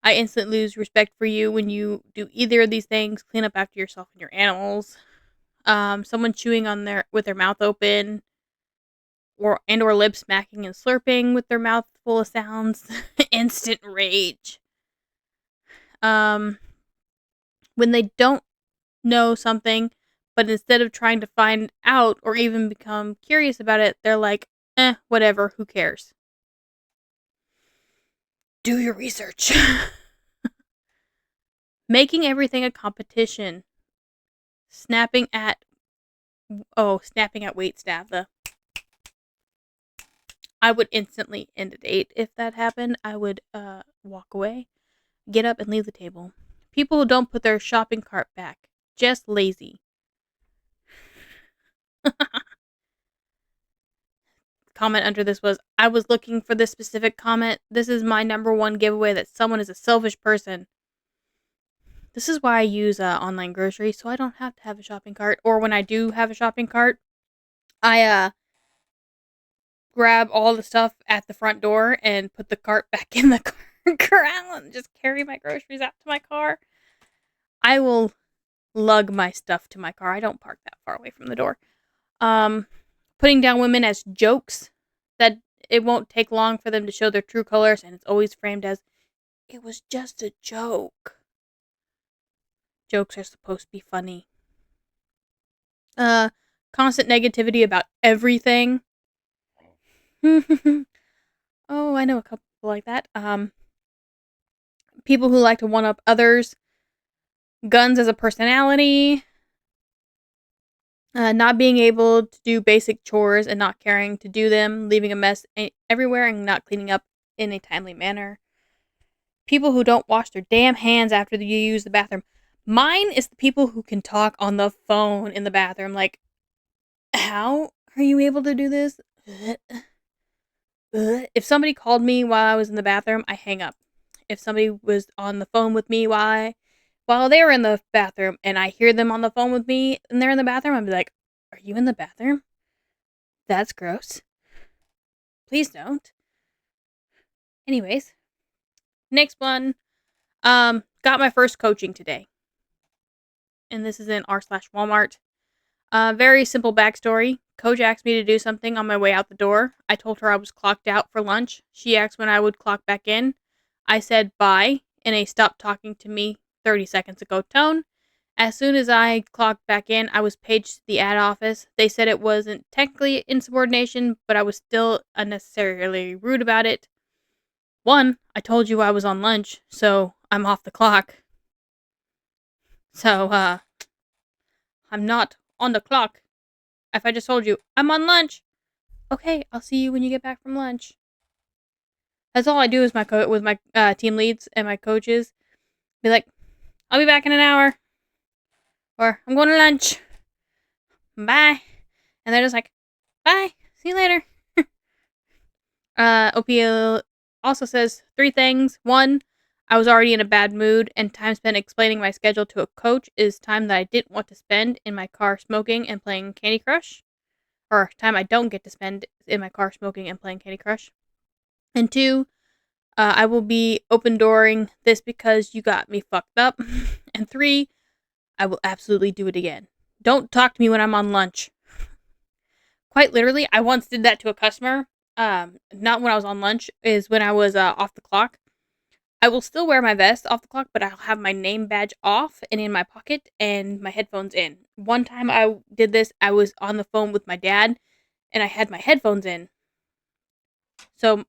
I instantly lose respect for you when you do either of these things. Clean up after yourself and your animals. Someone chewing with their mouth open, or lip smacking and slurping with their mouth full of sounds. Instant rage. When they don't know something, but instead of trying to find out or even become curious about it, they're like, whatever, who cares? Do your research. Making everything a competition. Snapping at waitstaff. I would instantly end a date if that happened. I would walk away, get up, and leave the table. People who don't put their shopping cart back. Just lazy. Comment under this was, I was looking for this specific comment. This is my number one giveaway that someone is a selfish person. This is why I use online groceries, so I don't have to have a shopping cart. Or when I do have a shopping cart, I grab all the stuff at the front door and put the cart back in the corral and just carry my groceries out to my car. I will lug my stuff to my car. I don't park that far away from the door. Putting down women as jokes, that it won't take long for them to show their true colors, and it's always framed as, it was just a joke. Jokes are supposed to be funny. Constant negativity about everything. Oh, I know a couple people like that. People who like to one-up others. Guns as a personality. Not being able to do basic chores and not caring to do them. Leaving a mess everywhere and not cleaning up in a timely manner. People who don't wash their damn hands after you use the bathroom. Mine is the people who can talk on the phone in the bathroom. Like, how are you able to do this? If somebody called me while I was in the bathroom, I hang up. If somebody was on the phone with me while they were in the bathroom and I hear them on the phone with me and they're in the bathroom, I'd be like, are you in the bathroom? That's gross. Please don't. Anyways, next one. Got my first coaching today. And this is in r/Walmart. Very simple backstory. Coach asked me to do something on my way out the door. I told her I was clocked out for lunch. She asked when I would clock back in. I said bye in a stop talking to me 30 seconds ago tone. As soon as I clocked back in, I was paged to the ad office. They said it wasn't technically insubordination, but I was still unnecessarily rude about it. 1, I told you I was on lunch, so I'm off the clock. So, I'm not on the clock. If I just told you, I'm on lunch. Okay, I'll see you when you get back from lunch. That's all I do is with my team leads and my coaches. Be like, I'll be back in an hour. Or, I'm going to lunch. Bye. And they're just like, bye. See you later. OPL also says 3 things. 1, I was already in a bad mood, and time spent explaining my schedule to a coach is time that I didn't want to spend in my car smoking and playing Candy Crush. Or time I don't get to spend in my car smoking and playing Candy Crush. And 2, I will be open-dooring this because you got me fucked up. And 3, I will absolutely do it again. Don't talk to me when I'm on lunch. Quite literally, I once did that to a customer. Not when I was on lunch, is when I was off the clock. I will still wear my vest off the clock, but I'll have my name badge off and in my pocket and my headphones in. One time I did this, I was on the phone with my dad and I had my headphones in. So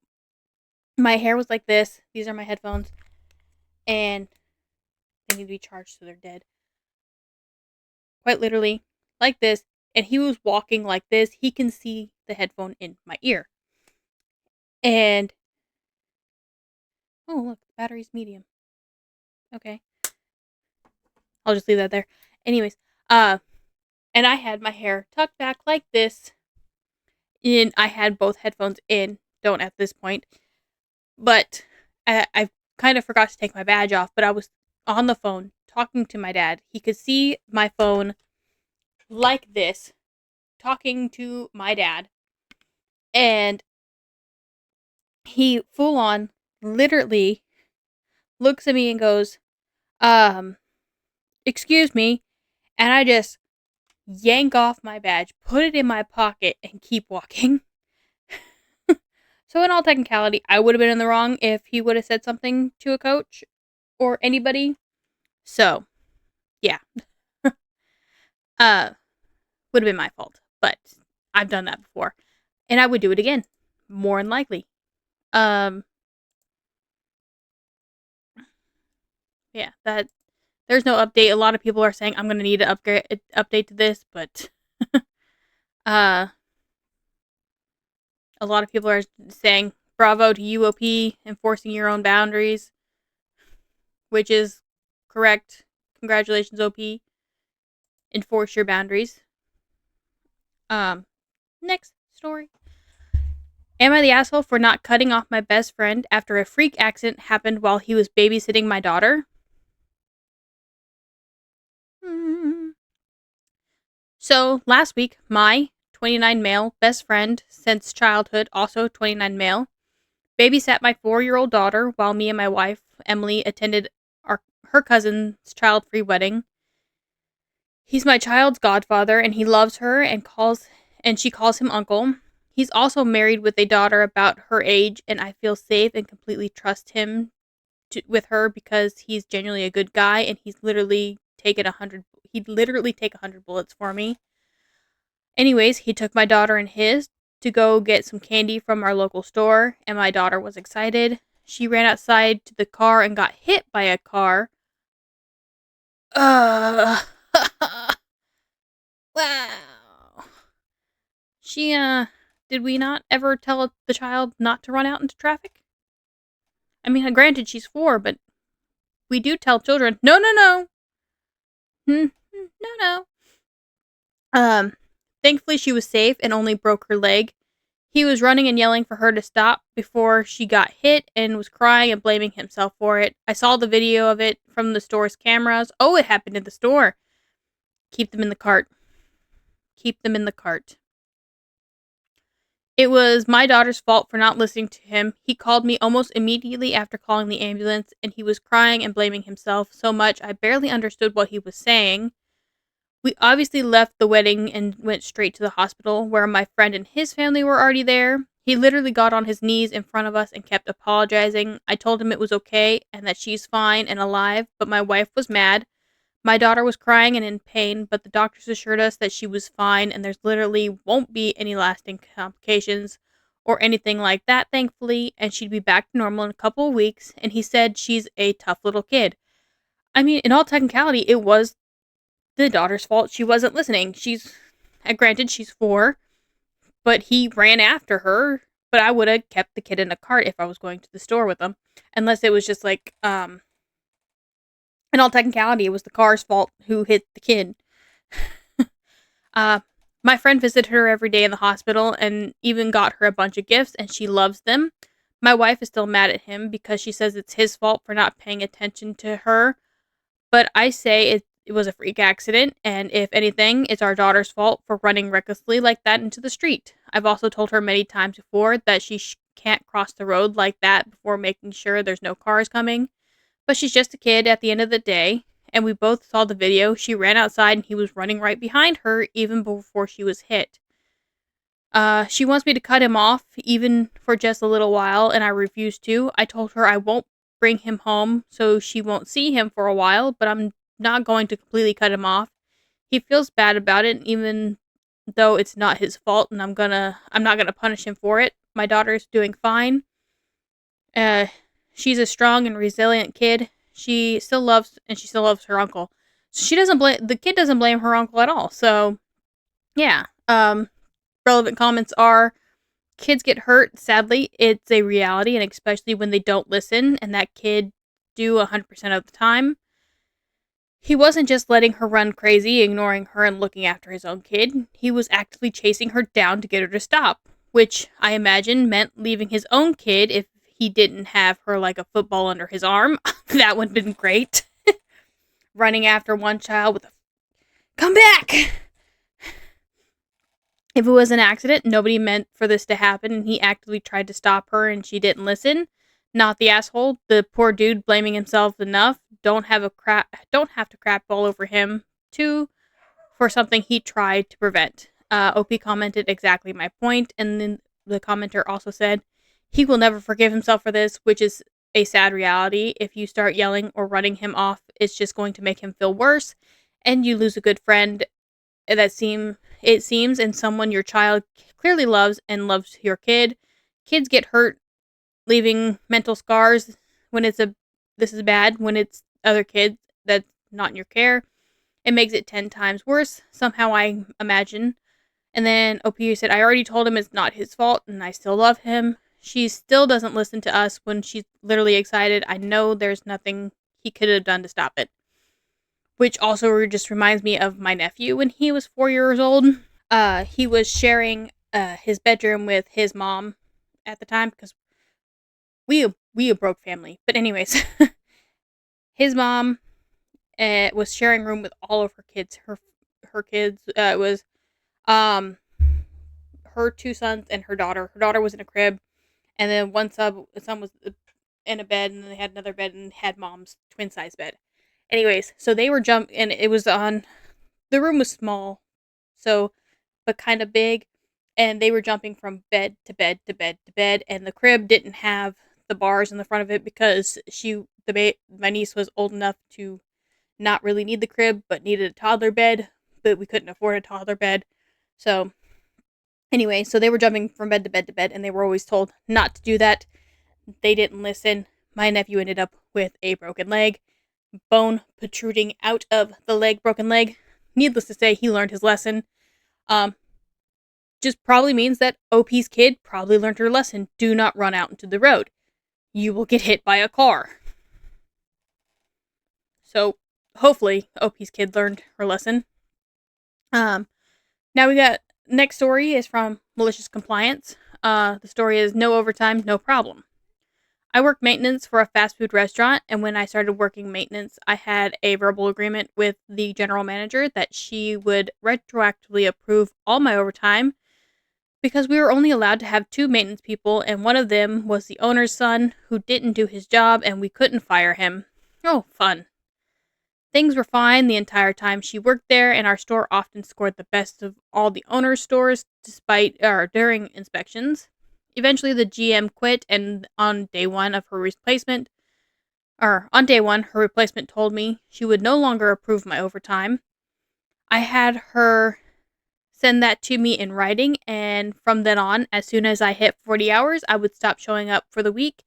my hair was like this. These are my headphones. And they need to be charged so they're dead. Quite literally, like this. And he was walking like this. He can see the headphone in my ear. And oh, look, the battery's medium. Okay. I'll just leave that there. Anyways, and I had my hair tucked back like this. And I had both headphones in don't at this point. But I kind of forgot to take my badge off, but I was on the phone talking to my dad. He could see my phone like this, talking to my dad. And he full on literally looks at me and goes, excuse me. And I just yank off my badge, put it in my pocket, and keep walking. So in all technicality, I would have been in the wrong if he would have said something to a coach or anybody. So, yeah. Would have been my fault. But I've done that before. And I would do it again. More than likely. Yeah, that there's no update. A lot of people are saying I'm gonna need to update to this, but a lot of people are saying bravo to UOP enforcing your own boundaries, which is correct. Congratulations, OP. Enforce your boundaries. Next story. Am I the asshole for not cutting off my best friend after a freak accident happened while he was babysitting my daughter? So, last week, my 29 male best friend since childhood, also 29 male, babysat my 4-year-old daughter while me and my wife, Emily, attended her cousin's child-free wedding. He's my child's godfather, and he loves her and she calls him uncle. He's also married with a daughter about her age, and I feel safe and completely trust him with her because he's genuinely a good guy, and he'd literally take 100 bullets for me. Anyways, he took my daughter and his to go get some candy from our local store, and my daughter was excited. She ran outside to the car and got hit by a car. Wow. Did we not ever tell the child not to run out into traffic? I mean, granted, she's 4, but we do tell children, no. No. Thankfully she was safe and only broke her leg. He was running and yelling for her to stop before she got hit and was crying and blaming himself for it. I saw the video of it from the store's cameras. Oh, it happened in the store. Keep them in the cart. It was my daughter's fault for not listening to him. He called me almost immediately after calling the ambulance, and he was crying and blaming himself so much I barely understood what he was saying. We obviously left the wedding and went straight to the hospital, where my friend and his family were already there. He literally got on his knees in front of us and kept apologizing. I told him it was okay and that she's fine and alive, but my wife was mad. My daughter was crying and in pain, but the doctors assured us that she was fine and there's literally won't be any lasting complications or anything like that, thankfully, and she'd be back to normal in a couple of weeks, and he said she's a tough little kid. I mean, in all technicality, it was the daughter's fault. She wasn't listening. Granted, she's 4, but he ran after her, but I would have kept the kid in a cart if I was going to the store with him, unless it was just like, in all technicality, it was the car's fault who hit the kid. My friend visited her every day in the hospital and even got her a bunch of gifts, and she loves them. My wife is still mad at him because she says it's his fault for not paying attention to her, but I say it was a freak accident, and if anything, it's our daughter's fault for running recklessly like that into the street. I've also told her many times before that she can't cross the road like that before making sure there's no cars coming. But she's just a kid at the end of the day, and we both saw the video. She ran outside and he was running right behind her even before she was hit. She wants me to cut him off even for just a little while, and I refuse to. I told her I won't bring him home so she won't see him for a while, but I'm not going to completely cut him off. He feels bad about it, even though it's not his fault, and I'm not gonna punish him for it. My daughter's doing fine. She's a strong and resilient kid. She still loves her uncle. She doesn't blame the kid doesn't blame her uncle at all. So, yeah. Relevant comments are kids get hurt. Sadly, it's a reality, and especially when they don't listen, and that kid do 100% of the time. He wasn't just letting her run crazy, ignoring her and looking after his own kid. He was actively chasing her down to get her to stop. which I imagine meant leaving his own kid if he didn't have her like a football under his arm. That would have been great. Running after one child with a come back! If it was an accident, nobody meant for this to happen, and he actively tried to stop her and she didn't listen. Not the asshole. The poor dude blaming himself enough. Don't have to crap all over him too for something he tried to prevent. OP commented exactly my point, and then the commenter also said, he will never forgive himself for this, which is a sad reality. If you start yelling or running him off, it's just going to make him feel worse, and you lose a good friend it seems, and someone your child clearly loves and loves your kid. Kids get hurt, leaving mental scars this is bad when it's other kids that's not in your care. It makes it 10 times worse, somehow I imagine. And then OPU said, I already told him it's not his fault and I still love him. She still doesn't listen to us when she's literally excited. I know there's nothing he could have done to stop it. Which also just reminds me of my nephew when he was 4 years old. He was sharing his bedroom with his mom at the time because we a broke family. But anyways, his mom was sharing room with all of her kids. Her kids was her 2 sons and her daughter. Her daughter was in a crib, and then one son was in a bed, and then they had another bed and had mom's twin size bed. Anyways, so they were and it was on. The room was small, so but kind of big, and they were jumping from bed to bed to bed to bed, and the crib didn't have the bars in the front of it because my niece was old enough to not really need the crib, but needed a toddler bed, but we couldn't afford a toddler bed. So anyway, so they were jumping from bed to bed to bed, and they were always told not to do that. They didn't listen. My nephew ended up with a broken leg, bone protruding out of the leg, broken leg. Needless to say, he learned his lesson. Just probably means that OP's kid probably learned her lesson. Do not run out into the road. You will get hit by a car. So, hopefully, OP's kid learned her lesson. Now we got, next story is from Malicious Compliance. The story is no overtime, no problem. I work maintenance for a fast food restaurant, and when I started working maintenance, I had a verbal agreement with the general manager that she would retroactively approve all my overtime because we were only allowed to have 2 maintenance people, and one of them was the owner's son who didn't do his job, and we couldn't fire him. Oh, fun. Things were fine the entire time she worked there, and our store often scored the best of all the owner's stores during inspections. Eventually, the GM quit, and on day one, her replacement told me she would no longer approve my overtime. I had her send that to me in writing, and from then on, as soon as I hit 40 hours, I would stop showing up for the week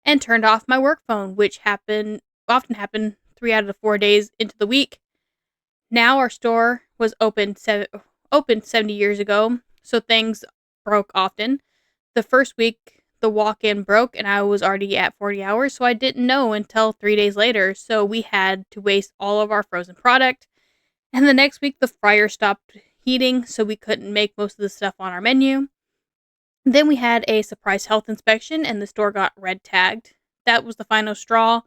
and turned off my work phone, which often happened 3 out of the 4 days into the week. Now our store was opened 70 years ago, so things broke often. The first week, the walk-in broke, and I was already at 40 hours, so I didn't know until 3 days later, so we had to waste all of our frozen product. And the next week, the fryer stopped heating, so we couldn't make most of the stuff on our menu. Then we had a surprise health inspection, and the store got red tagged. That was the final straw.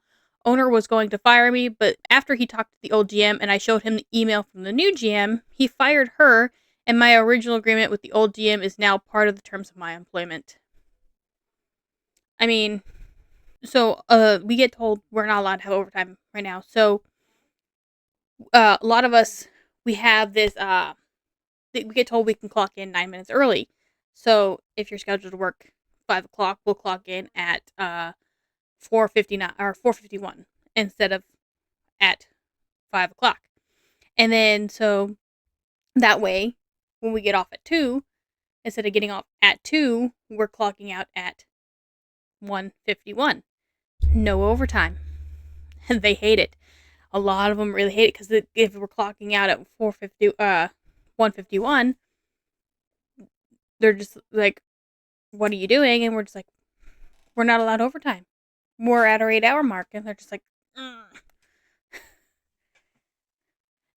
Owner was going to fire me, but after he talked to the old GM and I showed him the email from the new GM, he fired her, and my original agreement with the old GM is now part of the terms of my employment. I mean, so we get told we're not allowed to have overtime right now. So a lot of us, we have this, we get told we can clock in 9 minutes early. So if you're scheduled to work 5 o'clock, we'll clock in at 4:59 or 4:51 instead of at 5 o'clock. And then so that way, when we get off at 2, instead of getting off at 2, we're clocking out at 1:51. No overtime. And they hate it. A lot of them really hate it because if we're clocking out at 1:51, they're just like, what are you doing? And we're just like, we're not allowed overtime. We're at our 8-hour mark. And they're just like,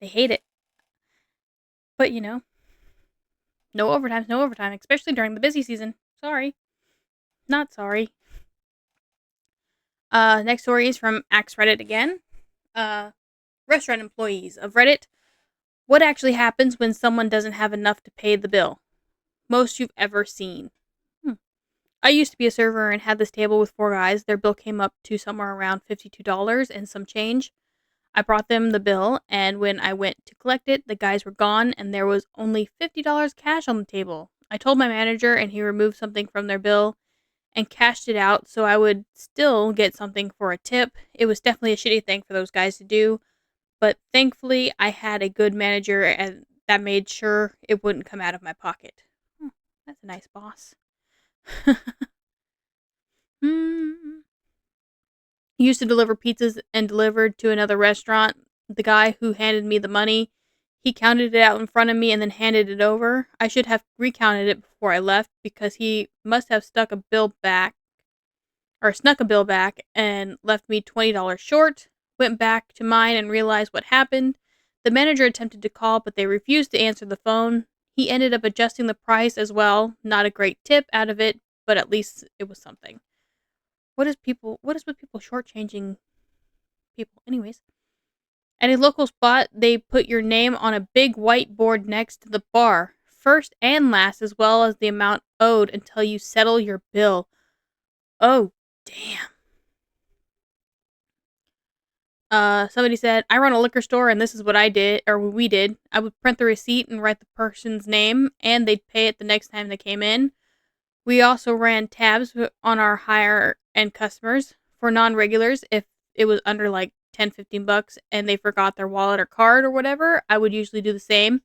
they hate it. But, No overtime, especially during the busy season. Sorry. Not sorry. Next story is from AskReddit again. Restaurant employees of Reddit. What actually happens when someone doesn't have enough to pay the bill? Most you've ever seen. I used to be a server and had this table with 4 guys. Their bill came up to somewhere around $52 and some change. I brought them the bill, and when I went to collect it, the guys were gone and there was only $50 cash on the table. I told my manager, and he removed something from their bill and cashed it out so I would still get something for a tip. It was definitely a shitty thing for those guys to do, but thankfully I had a good manager and that made sure it wouldn't come out of my pocket. That's a nice boss. Used to deliver pizzas and delivered to another restaurant. The guy who handed me the money, he counted it out in front of me and then handed it over. I should have recounted it before I left because he must have snuck a bill back and left me $20 short. Went back to mine and realized what happened. The manager attempted to call, but they refused to answer the phone. He ended up adjusting the price as well. Not a great tip out of it, but at least it was something. What is with people shortchanging people? Anyways. At a local spot, they put your name on a big whiteboard next to the bar. First and last, as well as the amount owed until you settle your bill. Oh, damn. Somebody said, I run a liquor store and this is what we did. I would print the receipt and write the person's name and they'd pay it the next time they came in. We also ran tabs on our higher end customers for non-regulars. If it was under like 10, $15 and they forgot their wallet or card or whatever, I would usually do the same.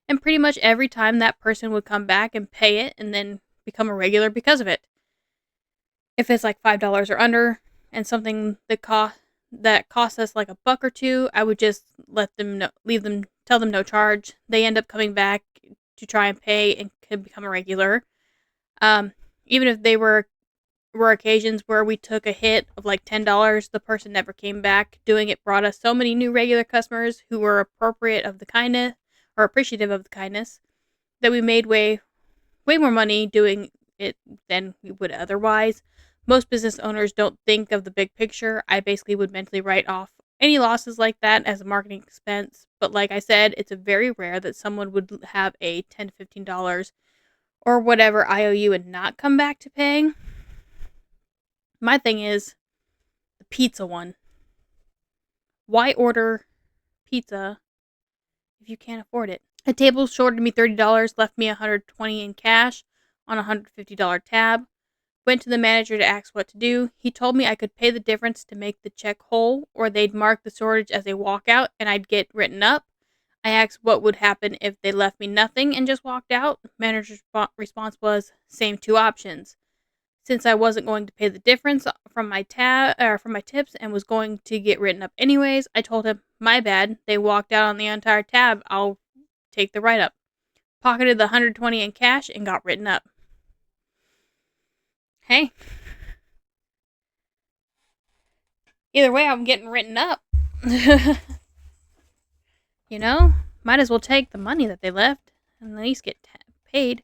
And pretty much every time that person would come back and pay it and then become a regular because of it. If it's like $5 or under and something that costs us like $1 or $2, I would just tell them no charge. They end up coming back to try and pay and could become a regular. Even if they were occasions where we took a hit of like $10, the person never came back. Doing it brought us so many new regular customers who were appropriative of the kindness that we made way more money doing it than we would otherwise. Most business owners don't think of the big picture. I basically would mentally write off any losses like that as a marketing expense. But like I said, it's very rare that someone would have a $10 to $15 or whatever IOU and not come back to paying. My thing is the pizza one. Why order pizza if you can't afford it? A table shorted me $30, left me $120 in cash on a $150 tab. Went to the manager to ask what to do. He told me I could pay the difference to make the check whole, or they'd mark the shortage as a walkout and I'd get written up. I asked what would happen if they left me nothing and just walked out. Manager's response was, same 2 options. Since I wasn't going to pay the difference from my tips and was going to get written up anyways, I told him, my bad, they walked out on the entire tab, I'll take the write-up. Pocketed the $120 in cash and got written up. Hey. Either way, I'm getting written up. You know? Might as well take the money that they left and at least get paid.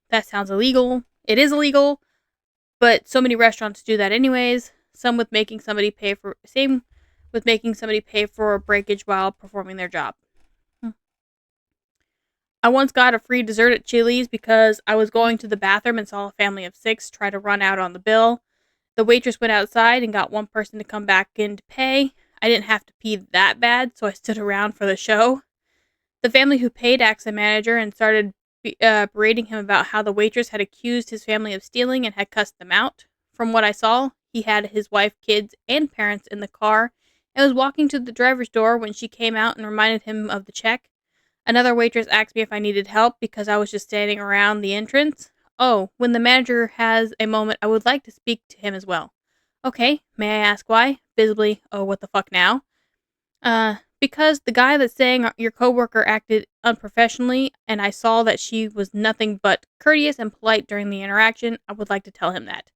That sounds illegal. It is illegal, but so many restaurants do that anyways. Same with making somebody pay for a breakage while performing their job. I once got a free dessert at Chili's because I was going to the bathroom and saw a family of 6 try to run out on the bill. The waitress went outside and got one person to come back in to pay. I didn't have to pee that bad, so I stood around for the show. The family who paid asked the manager and started berating him about how the waitress had accused his family of stealing and had cussed them out. From what I saw, he had his wife, kids, and parents in the car and was walking to the driver's door when she came out and reminded him of the check. Another waitress asked me if I needed help because I was just standing around the entrance. Oh, when the manager has a moment, I would like to speak to him as well. Okay, may I ask why? Visibly, oh, what the fuck now? Because the guy that's saying your coworker acted unprofessionally, and I saw that she was nothing but courteous and polite during the interaction, I would like to tell him that.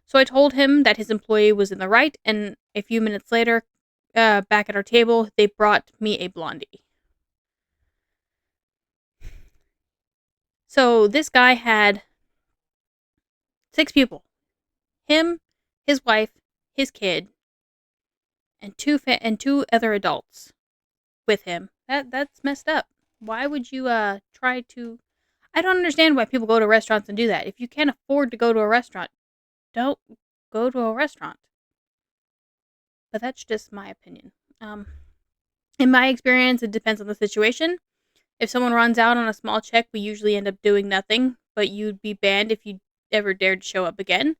So I told him that his employee was in the right, and a few minutes later, back at our table, they brought me a blondie. So this guy had 6 people. Him, his wife, his kid, and two other adults with him. That's messed up. Why would you try to I don't understand why people go to restaurants and do that. If you can't afford to go to a restaurant, don't go to a restaurant. But that's just my opinion. In my experience, it depends on the situation. If someone runs out on a small check, we usually end up doing nothing, but you'd be banned if you ever dared to show up again.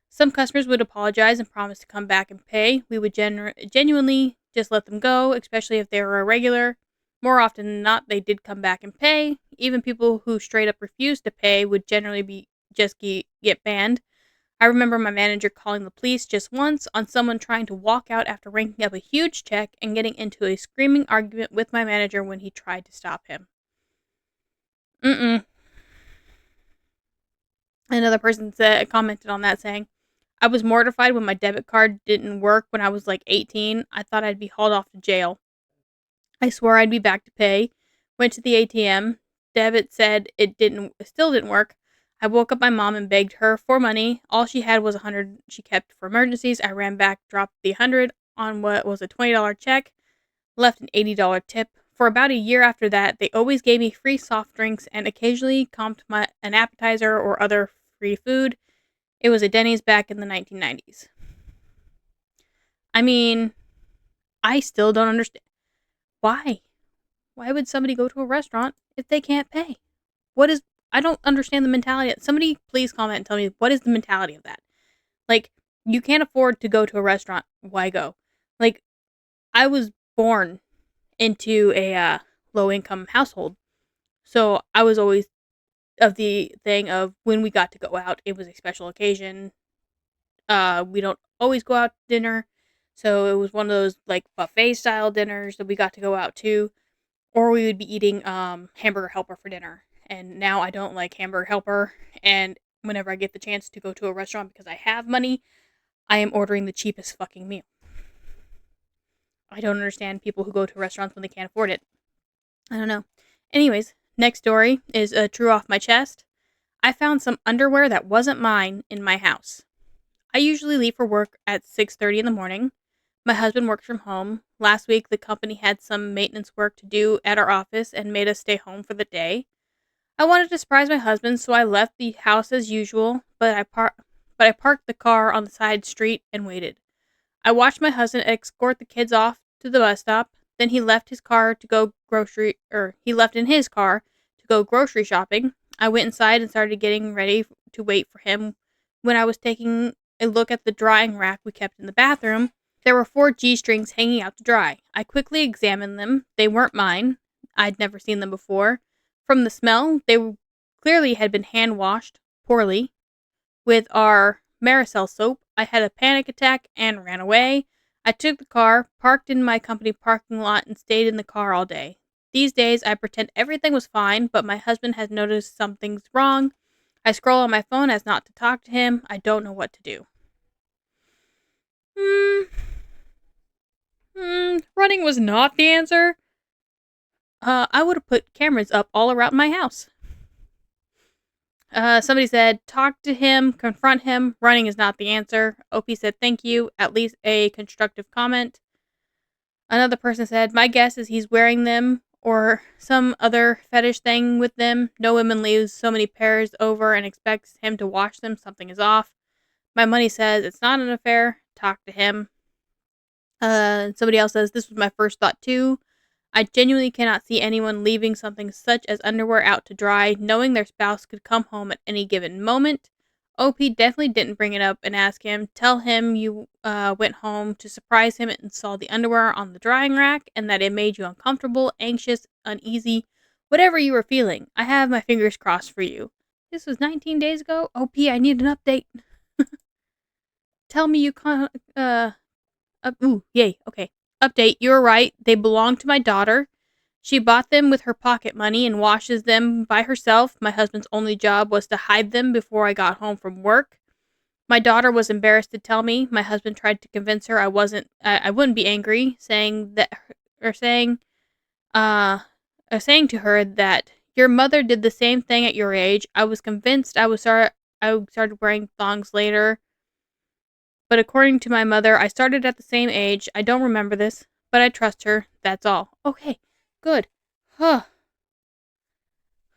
Some customers would apologize and promise to come back and pay. We would genuinely just let them go, especially if they were a regular. More often than not, they did come back and pay. Even people who straight up refused to pay would generally get banned. I remember my manager calling the police just once on someone trying to walk out after ranking up a huge check and getting into a screaming argument with my manager when he tried to stop him. Another person commented on that saying, I was mortified when my debit card didn't work when I was like 18. I thought I'd be hauled off to jail. I swore I'd be back to pay. Went to the ATM. Debit said it still didn't work. I woke up my mom and begged her for money. All she had was $100 she kept for emergencies. I ran back, dropped the $100 on what was a $20 check, left an $80 tip. For about a year after that, they always gave me free soft drinks and occasionally comped an appetizer or other free food. It was a Denny's back in the 1990s. I mean, I still don't understand. Why? Why would somebody go to a restaurant if they can't pay? I don't understand the mentality. Somebody please comment and tell me, what is the mentality of that? Like, you can't afford to go to a restaurant. Why go? Like, I was born into a low income household. So I was always of the thing of when we got to go out, it was a special occasion. We don't always go out to dinner. So it was one of those like buffet style dinners that we got to go out to. Or we would be eating Hamburger Helper for dinner. And now I don't like Hamburger Helper. And whenever I get the chance to go to a restaurant because I have money, I am ordering the cheapest fucking meal. I don't understand people who go to restaurants when they can't afford it. I don't know. Anyways, next story is true off my chest. I found some underwear that wasn't mine in my house. I usually leave for work at 6:30 in the morning. My husband works from home. Last week, the company had some maintenance work to do at our office and made us stay home for the day. I wanted to surprise my husband, so I left the house as usual, but I parked the car on the side street and waited. I watched my husband escort the kids off to the bus stop. Then he left in his car to go grocery shopping. I went inside and started getting ready to wait for him. When I was taking a look at the drying rack we kept in the bathroom, there were 4 G-strings hanging out to dry. I quickly examined them. They weren't mine. I'd never seen them before. From the smell, they clearly had been hand washed poorly with our Maricel soap. I had a panic attack and ran away. I took the car, parked in my company parking lot, and stayed in the car all day. These days, I pretend everything was fine, but my husband has noticed something's wrong. I scroll on my phone as not to talk to him. I don't know what to do. Running was not the answer. I would have put cameras up all around my house. Somebody said, talk to him, confront him. Running is not the answer. OP said, thank you. At least a constructive comment. Another person said, my guess is he's wearing them or some other fetish thing with them. No woman leaves so many pairs over and expects him to wash them. Something is off. My money says it's not an affair. Talk to him. Somebody else says, this was my first thought too. I genuinely cannot see anyone leaving something such as underwear out to dry, knowing their spouse could come home at any given moment. OP definitely didn't bring it up and ask him. Tell him you went home to surprise him and saw the underwear on the drying rack and that it made you uncomfortable, anxious, uneasy, whatever you were feeling. I have my fingers crossed for you. This was 19 days ago. OP, I need an update. Tell me you can't, yay, okay. Update, you're right. They belong to my daughter. She bought them with her pocket money and washes them by herself. My husband's only job was to hide them before I got home from work. My daughter was embarrassed to tell me. My husband tried to convince her I wouldn't be angry, saying to her that Your mother did the same thing at your age. I was convinced I started wearing thongs later. But according to my mother, I started at the same age. I don't remember this, but I trust her. That's all. Okay, good. Huh.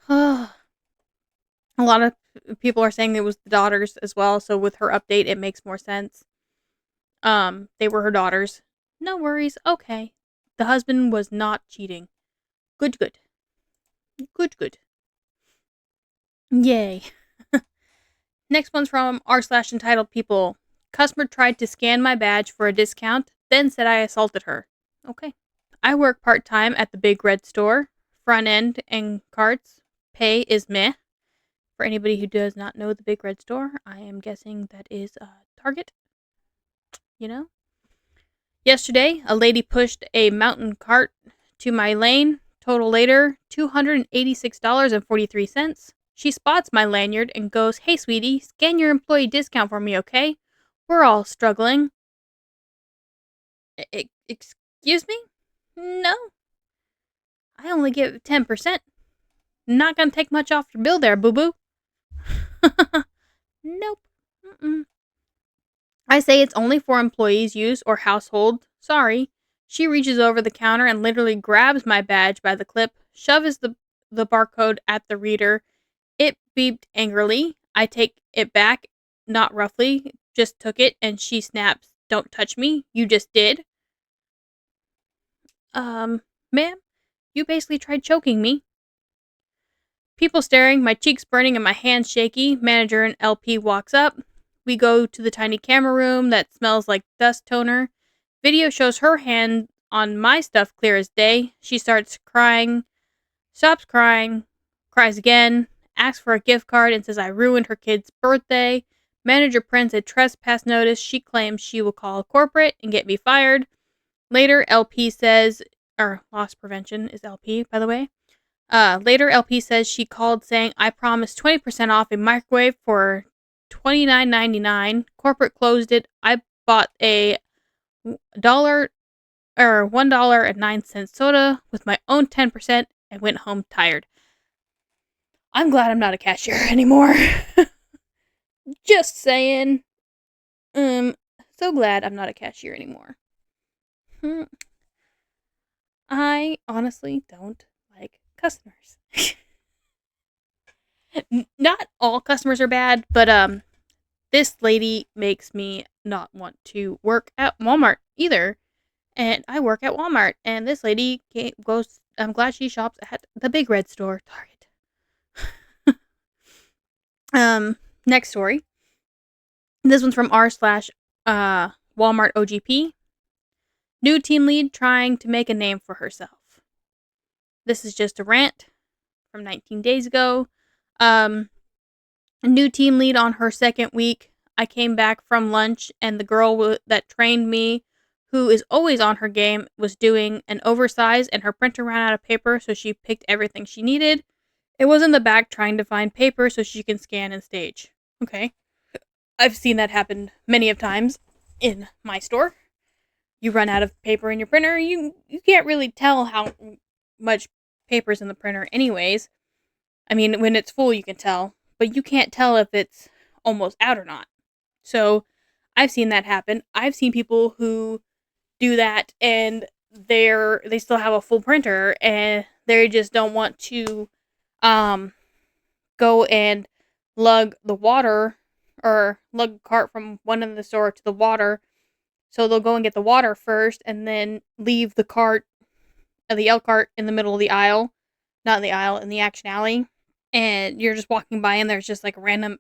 Huh. A lot of people are saying it was the daughters as well, so with her update, it makes more sense. They were her daughters. No worries. Okay. The husband was not cheating. Good, good. Good, good. Yay. Next one's from r/entitled people. Customer tried to scan my badge for a discount, then said I assaulted her. Okay. I work part-time at the Big Red Store. Front end and carts. Pay is meh. For anybody who does not know the Big Red Store, I am guessing that is Target. You know? Yesterday, a lady pushed a mountain cart to my lane. Total later, $286.43. She spots my lanyard and goes, "Hey, sweetie, scan your employee discount for me, okay? We're all struggling." Excuse me? No. I only give 10%. Not gonna take much off your bill there, boo-boo. Nope. Mm-mm. I say it's only for employees' use or household. Sorry. She reaches over the counter and literally grabs my badge by the clip, shoves the barcode at the reader. It beeped angrily. I take it back, not roughly, just took it, and she snaps, "Don't touch me. You just did." Ma'am, you basically tried choking me. People staring, my cheeks burning, and my hands shaky. Manager and LP walks up. We go to the tiny camera room that smells like dust toner. Video shows her hand on my stuff clear as day. She starts crying, stops crying, cries again, asks for a gift card and says I ruined her kid's birthday. Manager prints a trespass notice. She claims she will call corporate and get me fired. Later, LP says, or loss prevention is LP, by the way. Later, LP says she called saying I promised 20% off a microwave for $29.99. Corporate closed it. I bought a $1.09 soda with my own 10% and went home tired. I'm glad I'm not a cashier anymore. Just saying. So glad I'm not a cashier anymore. I honestly don't like customers. Not all customers are bad, but this lady makes me not want to work at Walmart either. And I work at Walmart, and this lady goes. I'm glad she shops at the Big Red Store, Target. Next story. This one's from r/Walmart OGP. New team lead trying to make a name for herself. This is just a rant from 19 days ago. A new team lead on her second week. I came back from lunch, and the girl that trained me, who is always on her game, was doing an oversize, and her printer ran out of paper, so she picked everything she needed. It was in the back trying to find paper so she can scan and stage. Okay. I've seen that happen many of times in my store. You run out of paper in your printer, you can't really tell how much paper's in the printer anyways. I mean, when it's full you can tell, but you can't tell if it's almost out or not. So, I've seen that happen. I've seen people who do that and they still have a full printer and they just don't want to go and lug the water or lug a cart from one end of the store to the water. So they'll go and get the water first and then leave the cart, the L cart in the middle of the aisle. Not in the aisle, in the action alley. And you're just walking by and there's just like a random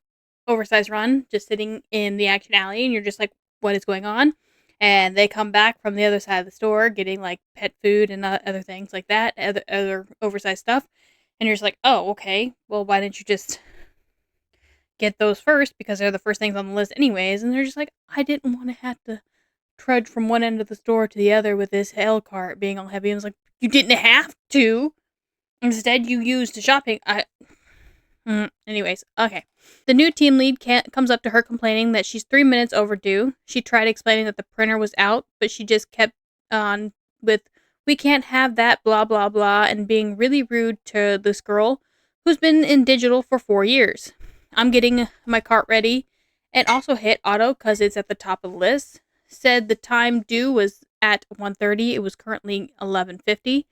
oversized run just sitting in the action alley and you're just like, what is going on? And they come back from the other side of the store getting like pet food and other things like that, other oversized stuff. And you're just like, oh, okay, well, why didn't you just get those first? Because they're the first things on the list anyways. And they're just like, I didn't want to have to trudge from one end of the store to the other with this L cart being all heavy. I was like, you didn't have to. Instead, you used the shopping. Anyways, okay. The new team lead comes up to her complaining that she's 3 minutes overdue. She tried explaining that the printer was out, but she just kept on with, We can't have that, blah, blah, blah, and being really rude to this girl who's been in digital for 4 years. I'm getting my cart ready and also hit auto because it's at the top of the list. Said the time due was at 1:30. It was currently 11:50.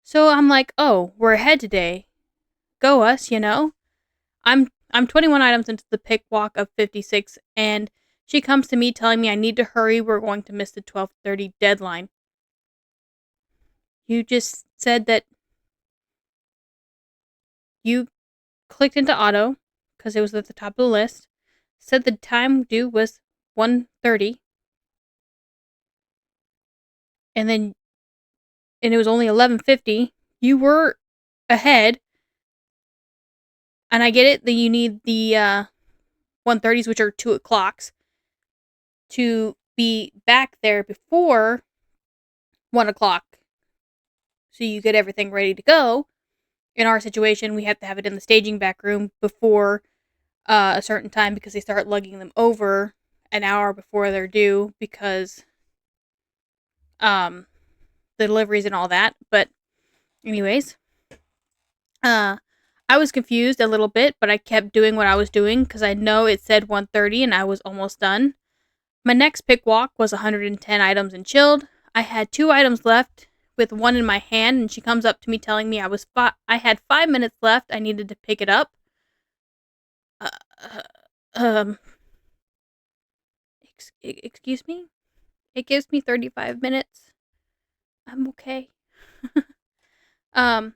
So I'm like, oh, we're ahead today. Go us, you know? I'm 21 items into the pick walk of 56, and she comes to me telling me I need to hurry. We're going to miss the 12:30 deadline. You just said that you clicked into auto because it was at the top of the list. Said the time due was 1:30, and it was only 11:50. You were ahead, and I get it that you need the 1:30s, which are 2 o'clocks, to be back there before 1 o'clock, so you get everything ready to go. In our situation, we have to have it in the staging back room before a certain time because they start lugging them over an hour before they're due because the deliveries and all that. But anyways, I was confused a little bit, but I kept doing what I was doing because I know it said 1:30 and I was almost done. My next pick walk was 110 items in chilled. I had 2 items left with one in my hand, and she comes up to me telling me I had 5 minutes left. I needed to pick it up. Uh, um, excuse me? It gives me 35 minutes. I'm okay. I'm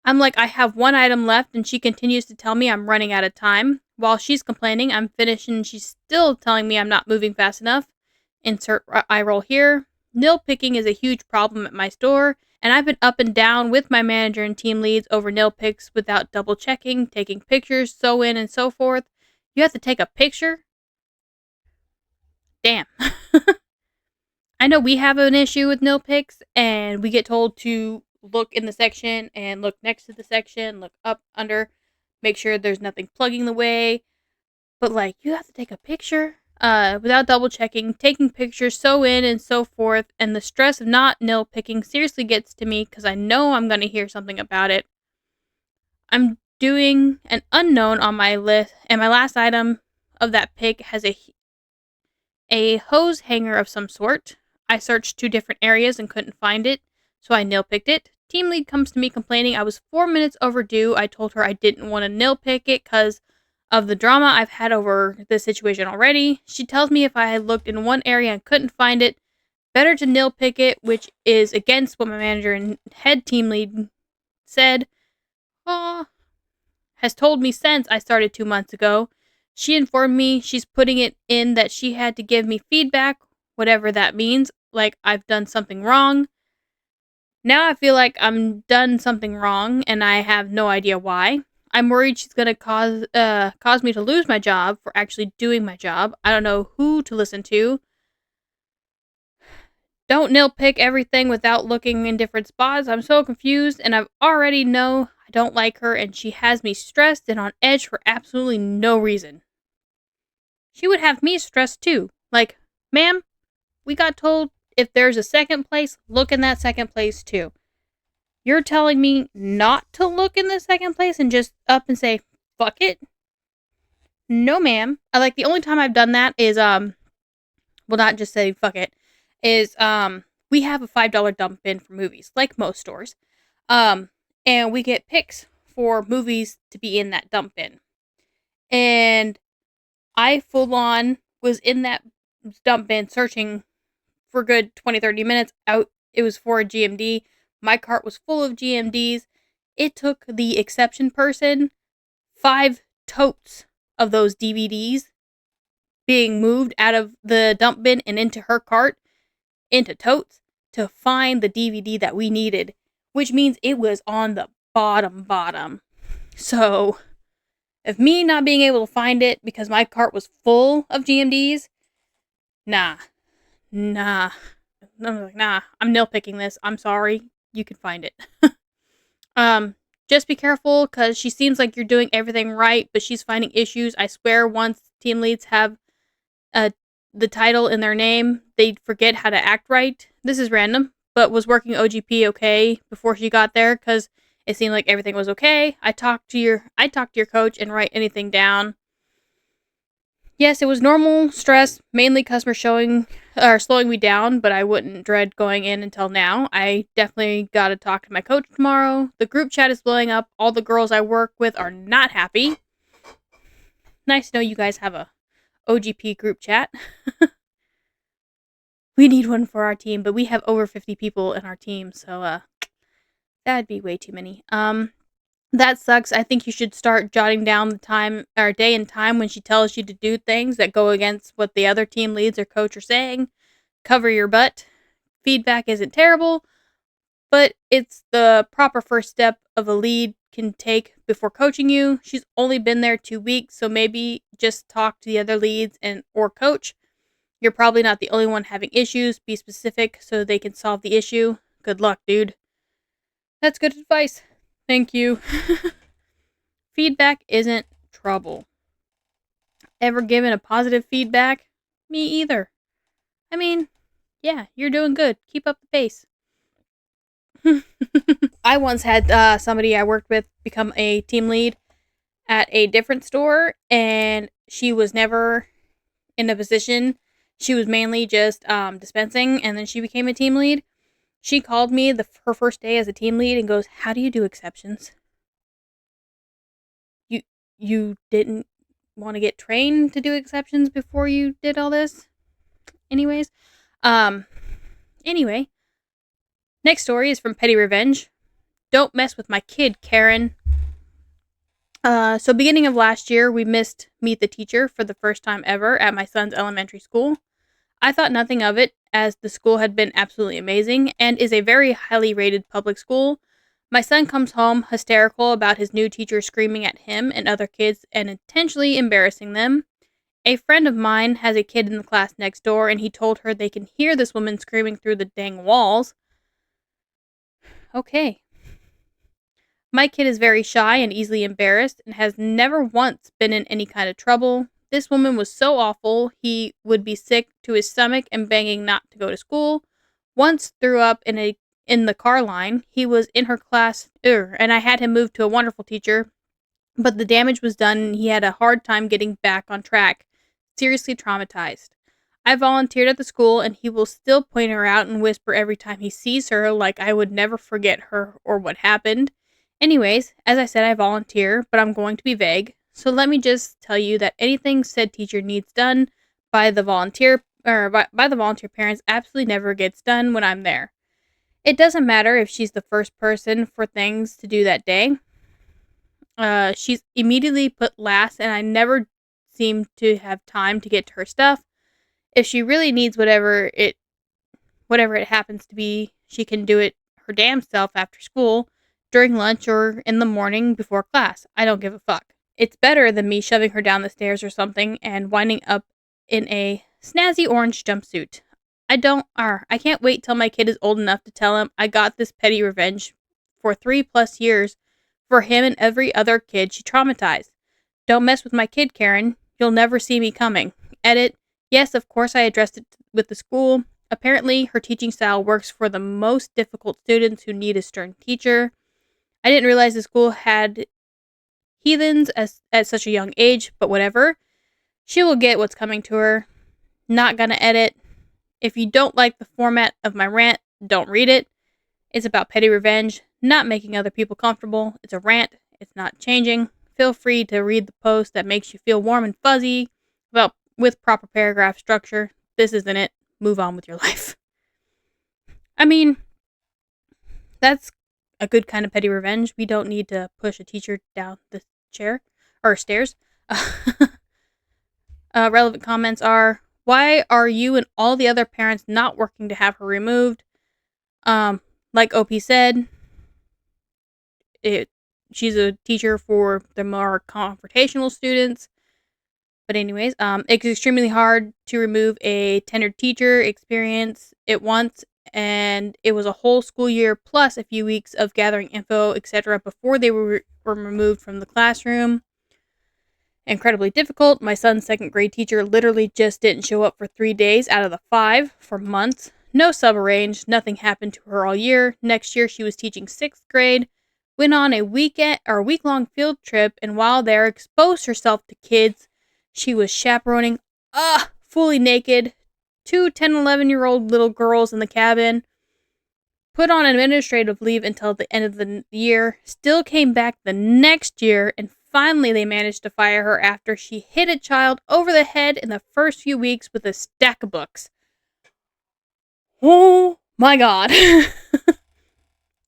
like, I have 1 item left, and she continues to tell me I'm running out of time. While she's complaining, I'm finished, and she's still telling me I'm not moving fast enough. Insert eye roll here. Nil picking is a huge problem at my store, and I've been up and down with my manager and team leads over nil picks without double checking, taking pictures, sew in, and so forth. You have to take a picture? Damn. I know we have an issue with nil picks, and we get told to look in the section and look next to the section, look up, under, make sure there's nothing plugging the way. But like, you have to take a picture without double checking, taking pictures, sew in, and so forth. And the stress of not nil picking seriously gets to me because I know I'm going to hear something about it. I'm doing an unknown on my list, and my last item of that pick has a hose hanger of some sort. I searched 2 different areas and couldn't find it, so I nil picked it. Team lead comes to me complaining I was 4 minutes overdue. I told her I didn't want to nil pick it because of the drama I've had over this situation already. She tells me if I had looked in one area and couldn't find it, better to nil pick it, which is against what my manager and head team lead said. Has told me since I started 2 months ago. She informed me she's putting it in that she had to give me feedback, whatever that means, like I've done something wrong. Now I feel like I'm done something wrong and I have no idea why. I'm worried she's going to cause me to lose my job for actually doing my job. I don't know who to listen to. Don't nil pick everything without looking in different spots. I'm so confused and I already know I don't like her and she has me stressed and on edge for absolutely no reason. She would have me stressed too. Like, ma'am, we got told if there's a second place, look in that second place too. You're telling me not to look in the second place and just up and say, fuck it? No, ma'am. The only time I've done that is, not just say fuck it, is, we have a $5 dump bin for movies, like most stores. And we get picks for movies to be in that dump bin. And I full on was in that dump bin searching for a good 20-30 minutes out. It was for a GMD. My cart was full of GMDs. It took the exception person 5 totes of those DVDs being moved out of the dump bin and into her cart, into totes, to find the DVD that we needed, which means it was on the bottom. So, if me not being able to find it because my cart was full of GMDs, nah. I'm like, nah, I'm nil picking this. I'm sorry. You can find it. Just be careful because she seems like you're doing everything right, but she's finding issues. I swear once team leads have the title in their name, they forget how to act right. This is random, but was working OGP okay before she got there because it seemed like everything was okay. I talked to your coach and write anything down. Yes, it was normal stress, mainly customers slowing me down, but I wouldn't dread going in until now. I definitely got to talk to my coach tomorrow. The group chat is blowing up. All the girls I work with are not happy. Nice to know you guys have a OGP group chat. We need one for our team, but we have over 50 people in our team, so that'd be way too many. That sucks. I think you should start jotting down the time or day and time when she tells you to do things that go against what the other team leads or coach are saying. Cover your butt. Feedback isn't terrible, but it's the proper first step of a lead can take before coaching you. She's only been there 2 weeks, so maybe just talk to the other leads or coach. You're probably not the only one having issues. Be specific so they can solve the issue. Good luck, dude. That's good advice. Thank you. Feedback isn't trouble. Ever given a positive feedback? Me either. I mean, yeah, you're doing good. Keep up the pace. I once had somebody I worked with become a team lead at a different store, and she was never in a position. She was mainly just dispensing, and then she became a team lead. She called me her first day as a team lead and goes, "How do you do exceptions? You didn't want to get trained to do exceptions before you did all this?" Anyways, anyway, next story is from Petty Revenge. Don't mess with my kid, Karen. So beginning of last year, we missed Meet the Teacher for the first time ever at my son's elementary school. I thought nothing of it, as the school had been absolutely amazing and is a very highly rated public school. My son comes home hysterical about his new teacher screaming at him and other kids and intentionally embarrassing them. A friend of mine has a kid in the class next door, and he told her they can hear this woman screaming through the dang walls. Okay. My kid is very shy and easily embarrassed and has never once been in any kind of trouble. This woman was so awful, he would be sick to his stomach and begging not to go to school. Once threw up in the car line. He was in her class, and I had him moved to a wonderful teacher, but the damage was done and he had a hard time getting back on track. Seriously traumatized. I volunteered at the school, and he will still point her out and whisper every time he sees her, like I would never forget her or what happened. Anyways, as I said, I volunteer, but I'm going to be vague. So let me just tell you that anything said teacher needs done by the volunteer by the volunteer parents absolutely never gets done when I'm there. It doesn't matter if she's the first person for things to do that day. She's immediately put last, and I never seem to have time to get to her stuff. If she really needs whatever it happens to be, she can do it her damn self after school, during lunch, or in the morning before class. I don't give a fuck. It's better than me shoving her down the stairs or something and winding up in a snazzy orange jumpsuit. I can't wait till my kid is old enough to tell him I got this petty revenge for 3+ years for him and every other kid she traumatized. Don't mess with my kid, Karen. You'll never see me coming. Edit. Yes, of course I addressed it with the school. Apparently, her teaching style works for the most difficult students who need a stern teacher. I didn't realize the school had heathens at such a young age, but whatever. She will get what's coming to her. Not gonna edit. If you don't like the format of my rant, don't read it. It's about petty revenge, not making other people comfortable. It's a rant. It's not changing. Feel free to read the post that makes you feel warm and fuzzy with proper paragraph structure. This isn't it. Move on with your life. I mean, that's a good kind of petty revenge. We don't need to push a teacher down the chair or stairs. Relevant comments are, why are you and all the other parents not working to have her removed? Like OP said, she's a teacher for the more confrontational students. But anyways, it's extremely hard to remove a tenured teacher experience it once, and it was a whole school year plus a few weeks of gathering info, etc. before they were removed from the classroom. Incredibly difficult. My son's second grade teacher literally just didn't show up for 3 days out of the 5 for months. No subarranged, nothing happened to her all year. Next year, she was teaching 6th grade, went on a week-long field trip, and while there, exposed herself to kids. She was chaperoning, fully naked, 2 10, 11-year-old little girls in the cabin. Put on administrative leave until the end of the year, still came back the next year, and finally they managed to fire her after she hit a child over the head in the first few weeks with a stack of books. Oh my god.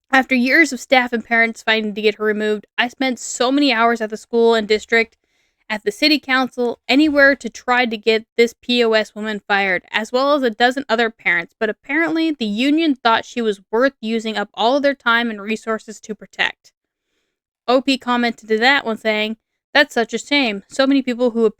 After years of staff and parents fighting to get her removed, I spent so many hours at the school and district, at the city council, anywhere to try to get this POS woman fired, as well as a dozen other parents, but apparently the union thought she was worth using up all of their time and resources to protect. OP commented to that one saying, "That's such a shame. So many people who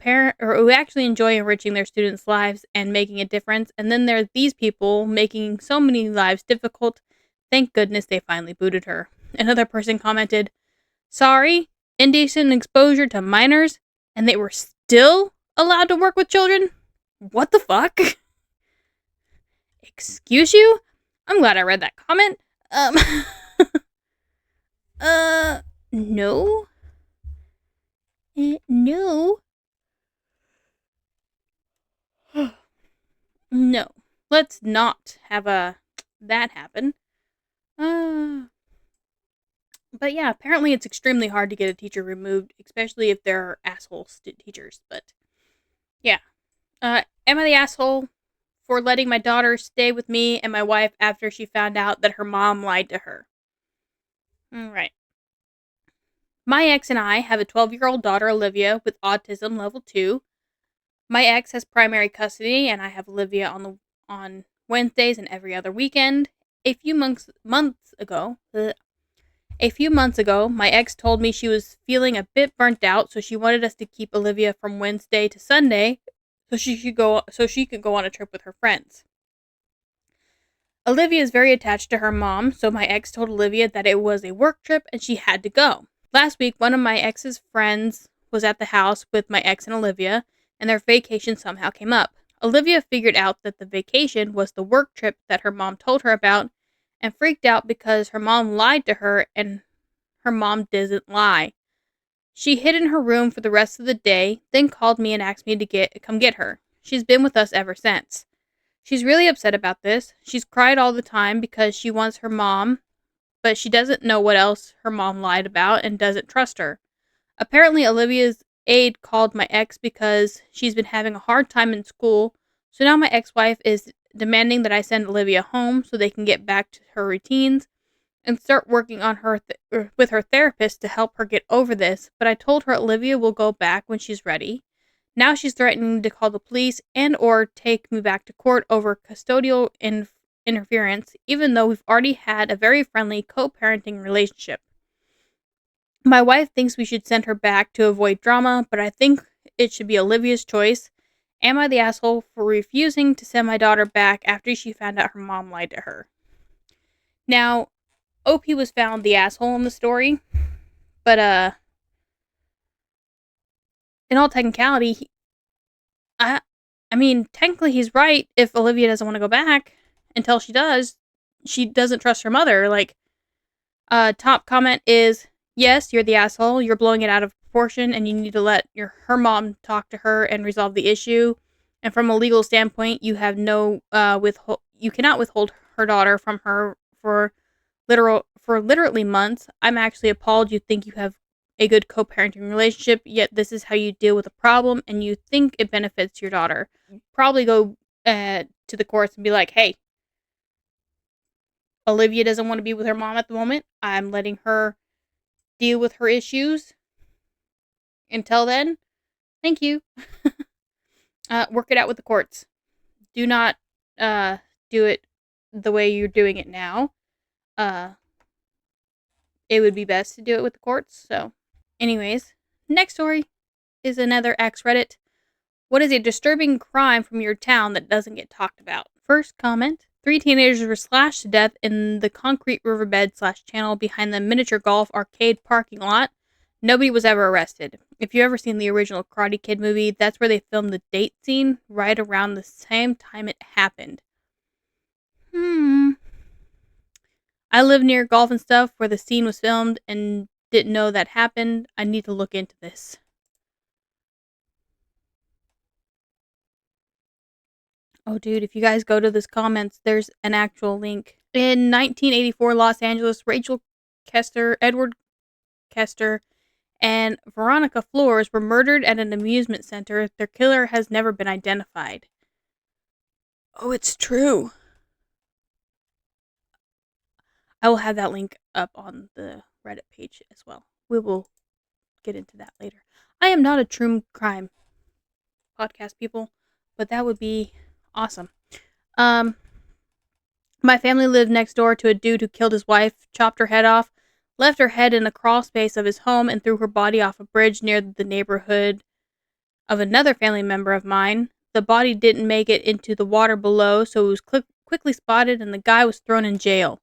actually enjoy enriching their students' lives and making a difference, and then there are these people making so many lives difficult. Thank goodness they finally booted her." Another person commented, "Sorry, indecent exposure to minors, and they were still allowed to work with children? What the fuck?" Excuse you? I'm glad I read that comment. No. No. No. Let's not have that happen. But yeah, apparently it's extremely hard to get a teacher removed, especially if they're asshole teachers. But yeah. Am I the asshole for letting my daughter stay with me and my wife after she found out that her mom lied to her? Alright. My ex and I have a 12-year-old daughter, Olivia, with autism level 2. My ex has primary custody, and I have Olivia on Wednesdays and every other weekend. A few months ago, my ex told me she was feeling a bit burnt out, so she wanted us to keep Olivia from Wednesday to Sunday, so she could go on a trip with her friends. Olivia is very attached to her mom, so my ex told Olivia that it was a work trip and she had to go. Last week, one of my ex's friends was at the house with my ex and Olivia, and their vacation somehow came up. Olivia figured out that the vacation was the work trip that her mom told her about, and freaked out because her mom lied to her, and her mom doesn't lie. She hid in her room for the rest of the day, then called me and asked me to come get her. She's been with us ever since. She's really upset about this. She's cried all the time because she wants her mom, but she doesn't know what else her mom lied about and doesn't trust her. Apparently, Olivia's aide called my ex because she's been having a hard time in school, so now my ex-wife is demanding that I send Olivia home so they can get back to her routines and start working on her with her therapist to help her get over this, but I told her Olivia will go back when she's ready. Now she's threatening to call the police and or take me back to court over custodial interference, even though we've already had a very friendly co-parenting relationship. My wife thinks we should send her back to avoid drama, but I think it should be Olivia's choice. Am I the asshole for refusing to send my daughter back after she found out her mom lied to her? Now, OP was found the asshole in the story, but in all technicality, I mean, technically he's right if Olivia doesn't want to go back until she does. She doesn't trust her mother. Like, top comment is, yes, you're the asshole. You're blowing it out of proportion, and you need to let her mom talk to her and resolve the issue. And from a legal standpoint, you have no you cannot withhold her daughter from her for literally months. I'm actually appalled you think you have a good co-parenting relationship, yet this is how you deal with a problem, and you think it benefits your daughter. Probably go to the courts and be like, hey, Olivia doesn't want to be with her mom at the moment. I'm letting her deal with her issues. Until then, thank you. Work it out with the courts. Do not do it the way you're doing it now. It would be best to do it with the courts. So, anyways, next story is another AskReddit. What is a disturbing crime from your town that doesn't get talked about? First comment. 3 teenagers were slashed to death in the concrete riverbed/channel behind the miniature golf arcade parking lot. Nobody was ever arrested. If you've ever seen the original Karate Kid movie, that's where they filmed the date scene right around the same time it happened. I live near Golf and Stuff where the scene was filmed and didn't know that happened. I need to look into this. Oh, dude, if you guys go to this comments, there's an actual link. In 1984 Los Angeles, Rachel Kester, Edward Kester, and Veronica Flores were murdered at an amusement center. Their killer has never been identified. Oh, it's true. I will have that link up on the Reddit page as well. We will get into that later. I am not a true crime podcast, people, but that would be awesome. My family lived next door to a dude who killed his wife, chopped her head off, left her head in a crawl space of his home, and threw her body off a bridge near the neighborhood of another family member of mine. The body didn't make it into the water below, so it was quickly spotted, and the guy was thrown in jail.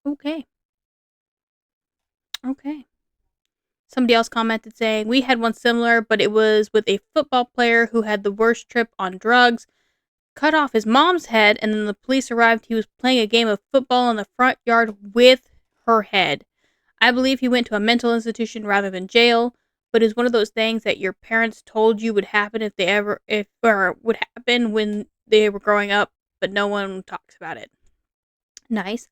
Okay. Somebody else commented saying, we had one similar, but it was with a football player who had the worst trip on drugs, cut off his mom's head, and then the police arrived. He was playing a game of football in the front yard with her head. I believe he went to a mental institution rather than jail, but it's one of those things that your parents told you would happen would happen when they were growing up, but no one talks about it. Nice,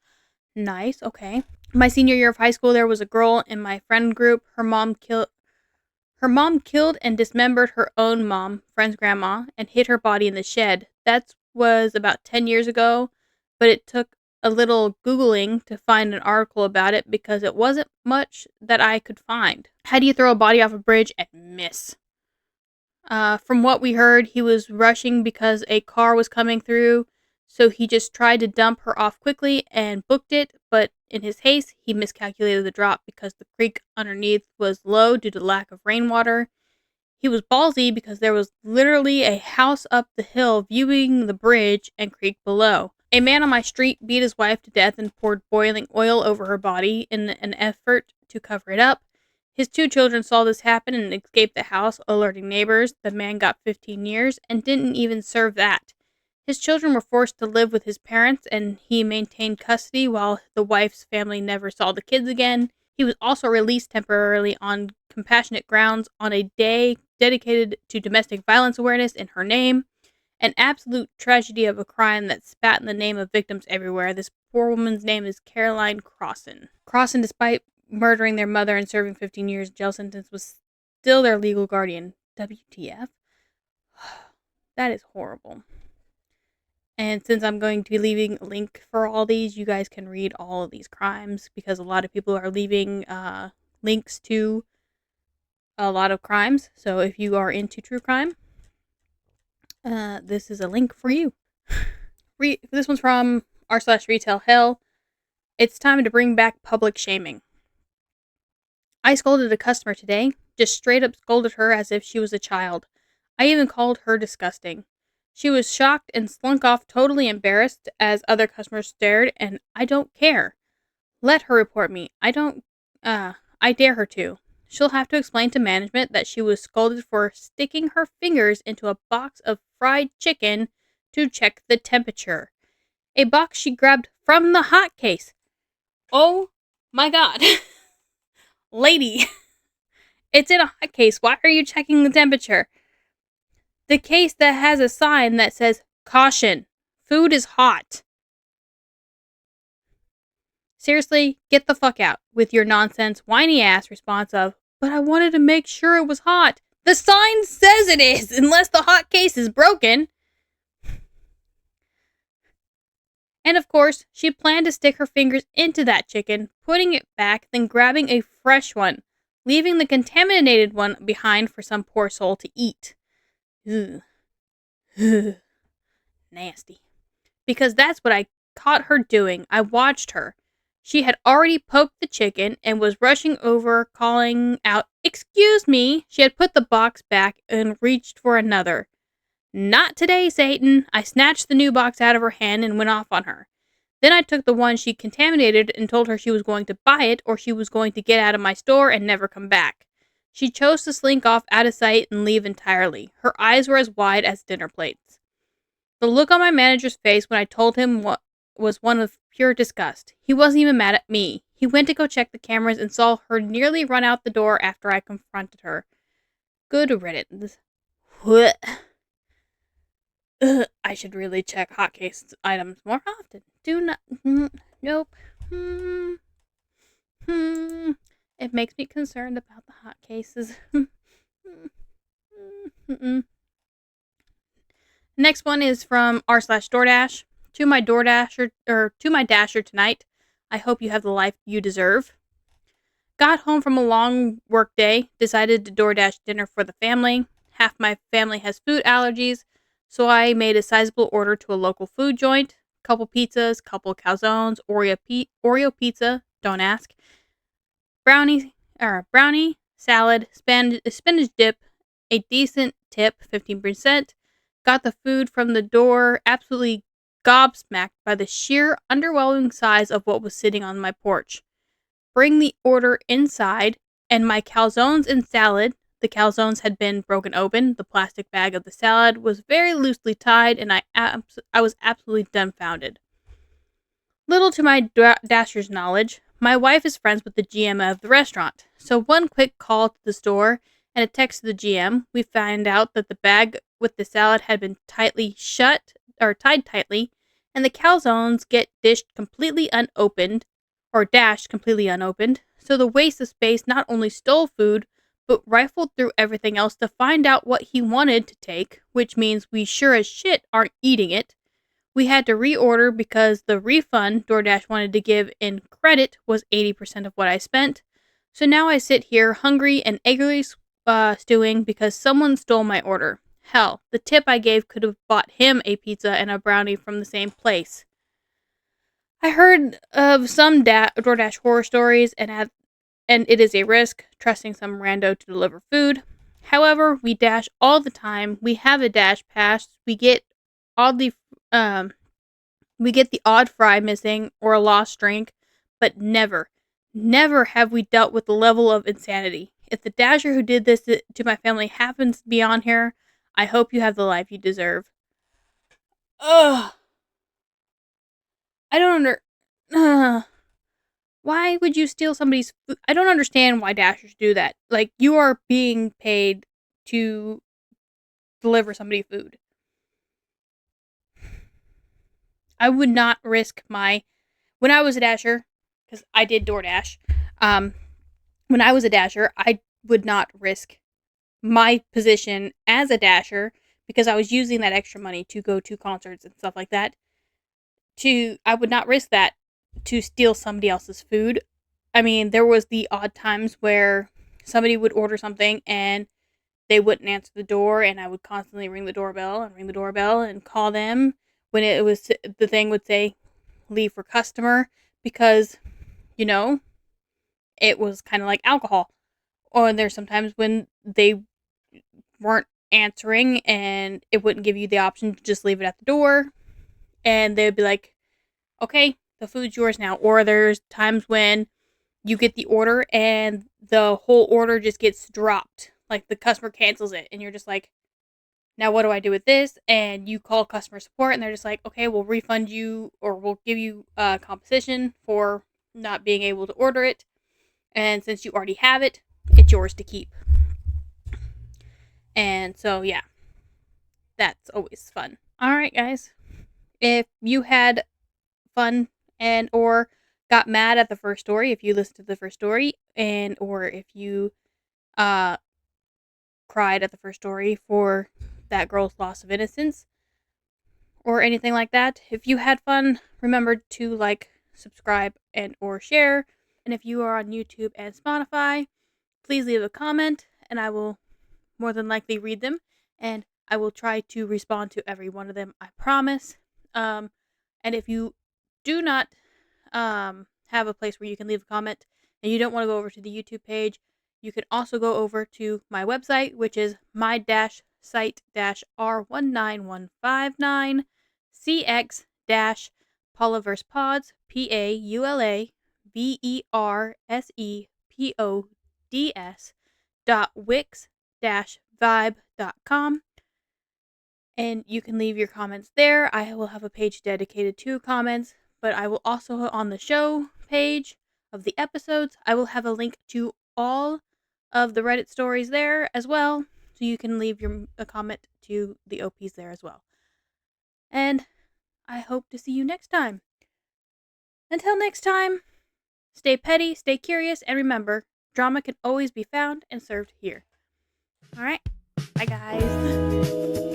okay. My senior year of high school, there was a girl in my friend group. Her mom killed and dismembered her own mom, friend's grandma, and hid her body in the shed. That was about 10 years ago, but it took a little Googling to find an article about it because it wasn't much that I could find. How do you throw a body off a bridge and miss? From what we heard, he was rushing because a car was coming through, so he just tried to dump her off quickly and booked it, but in his haste, he miscalculated the drop because the creek underneath was low due to lack of rainwater. He was ballsy because there was literally a house up the hill viewing the bridge and creek below. A man on my street beat his wife to death and poured boiling oil over her body in an effort to cover it up. His 2 children saw this happen and escaped the house, alerting neighbors. The man got 15 years and didn't even serve that. His children were forced to live with his parents, and he maintained custody while the wife's family never saw the kids again. He was also released temporarily on compassionate grounds on a day dedicated to domestic violence awareness in her name. An absolute tragedy of a crime that spat in the name of victims everywhere. This poor woman's name is Caroline Crossan. Crossan, despite murdering their mother and serving 15 years jail sentence, was still their legal guardian. WTF? That is horrible. And since I'm going to be leaving a link for all these, you guys can read all of these crimes because a lot of people are leaving links to a lot of crimes. So if you are into true crime, this is a link for you. This one's from r/retail hell. It's time to bring back public shaming. I scolded a customer today. Just straight up scolded her as if she was a child. I even called her disgusting. She was shocked and slunk off totally embarrassed as other customers stared, and I don't care. Let her report me. I dare her to. She'll have to explain to management that she was scolded for sticking her fingers into a box of fried chicken to check the temperature. A box she grabbed from the hot case. Oh my god. Lady, it's in a hot case. Why are you checking the temperature? The case that has a sign that says, "Caution, food is hot." Seriously, get the fuck out with your nonsense, whiny ass response of, "But I wanted to make sure it was hot." The sign says it is, unless the hot case is broken. And of course, she planned to stick her fingers into that chicken, putting it back, then grabbing a fresh one, leaving the contaminated one behind for some poor soul to eat. Ugh. Nasty. Because that's what I caught her doing. I watched her. She had already poked the chicken and was rushing over, calling out, "Excuse me." She had put the box back and reached for another. "Not today, Satan." I snatched the new box out of her hand and went off on her. Then I took the one she contaminated and told her she was going to buy it or she was going to get out of my store and never come back. She chose to slink off out of sight and leave entirely. Her eyes were as wide as dinner plates. The look on my manager's face when I told him what was one of pure disgust. He wasn't even mad at me. He went to go check the cameras and saw her nearly run out the door after I confronted her. Good Reddit. I should really check hot case items more often. Do not. Nope. It makes me concerned about the hot cases. Next one is from r/DoorDash. To my Dasher tonight. I hope you have the life you deserve. Got home from a long work day. Decided to DoorDash dinner for the family. Half my family has food allergies, so I made a sizable order to a local food joint. Couple pizzas, couple calzones, Oreo pizza. Don't ask. Brownie, salad, spinach dip, a decent tip, 15%. Got the food from the door, absolutely gobsmacked by the sheer underwhelming size of what was sitting on my porch. Bring the order inside, and my calzones and salad. The calzones had been broken open. The plastic bag of the salad was very loosely tied, and I was absolutely dumbfounded. Little to my Dasher's knowledge, my wife is friends with the GM of the restaurant. So one quick call to the store and a text to the GM, we find out that the bag with the salad had been tied tightly, and the calzones get dashed completely unopened. So the waste of space not only stole food, but rifled through everything else to find out what he wanted to take, which means we sure as shit aren't eating it. We had to reorder because the refund DoorDash wanted to give in credit was 80% of what I spent. So now I sit here hungry and eagerly stewing because someone stole my order. Hell, the tip I gave could have bought him a pizza and a brownie from the same place. I heard of some DoorDash horror stories and it is a risk trusting some rando to deliver food. However, we dash all the time. We have a dash pass. We get oddly we get the odd fry missing or a lost drink, but never have we dealt with the level of insanity. If the dasher who did this to my family happens to be on here, I hope you have the life you deserve. Ugh. I don't why would you steal somebody's food? I don't understand why dashers do that. Like, you are being paid to deliver somebody food. I would not risk when I was a dasher, because I did DoorDash. When I was a dasher, I would not risk my position as a dasher because I was using that extra money to go to concerts and stuff like that. I would not risk that to steal somebody else's food. I mean, there was the odd times where somebody would order something and they wouldn't answer the door, and I would constantly ring the doorbell and call them when the thing would say leave for customer because, it was kind of like alcohol. Or there's sometimes when they weren't answering and it wouldn't give you the option to just leave it at the door, and they'd be like, okay, the food's yours now. Or there's times when you get the order and the whole order just gets dropped. Like, the customer cancels it and you're just like, now what do I do with this? And you call customer support and they're just like, okay, we'll refund you or we'll give you compensation for not being able to order it. And since you already have it, it's yours to keep. And so, yeah, that's always fun. All right, guys. If you had fun and or got mad at the first story, if you listened to the first story, and or if you cried at the first story for that girl's loss of innocence or anything like that, if you had fun, remember to like, subscribe, and or share. And if you are on YouTube and Spotify, please leave a comment and I will more than likely read them, and I will try to respond to every one of them, I promise. And if you do not have a place where you can leave a comment and you don't want to go over to the YouTube page, you can also go over to my website, which is my-site-r19159 cx-paulaversepods pauleversepods.wix-vibe.com. And you can leave your comments there. I will have a page dedicated to comments, but I will also, on the show page of the episodes, I will have a link to all of the Reddit stories there as well. So you can leave a comment to the OPs there as well. And I hope to see you next time. Until next time, stay petty, stay curious, and remember, drama can always be found and served here. Alright, bye guys.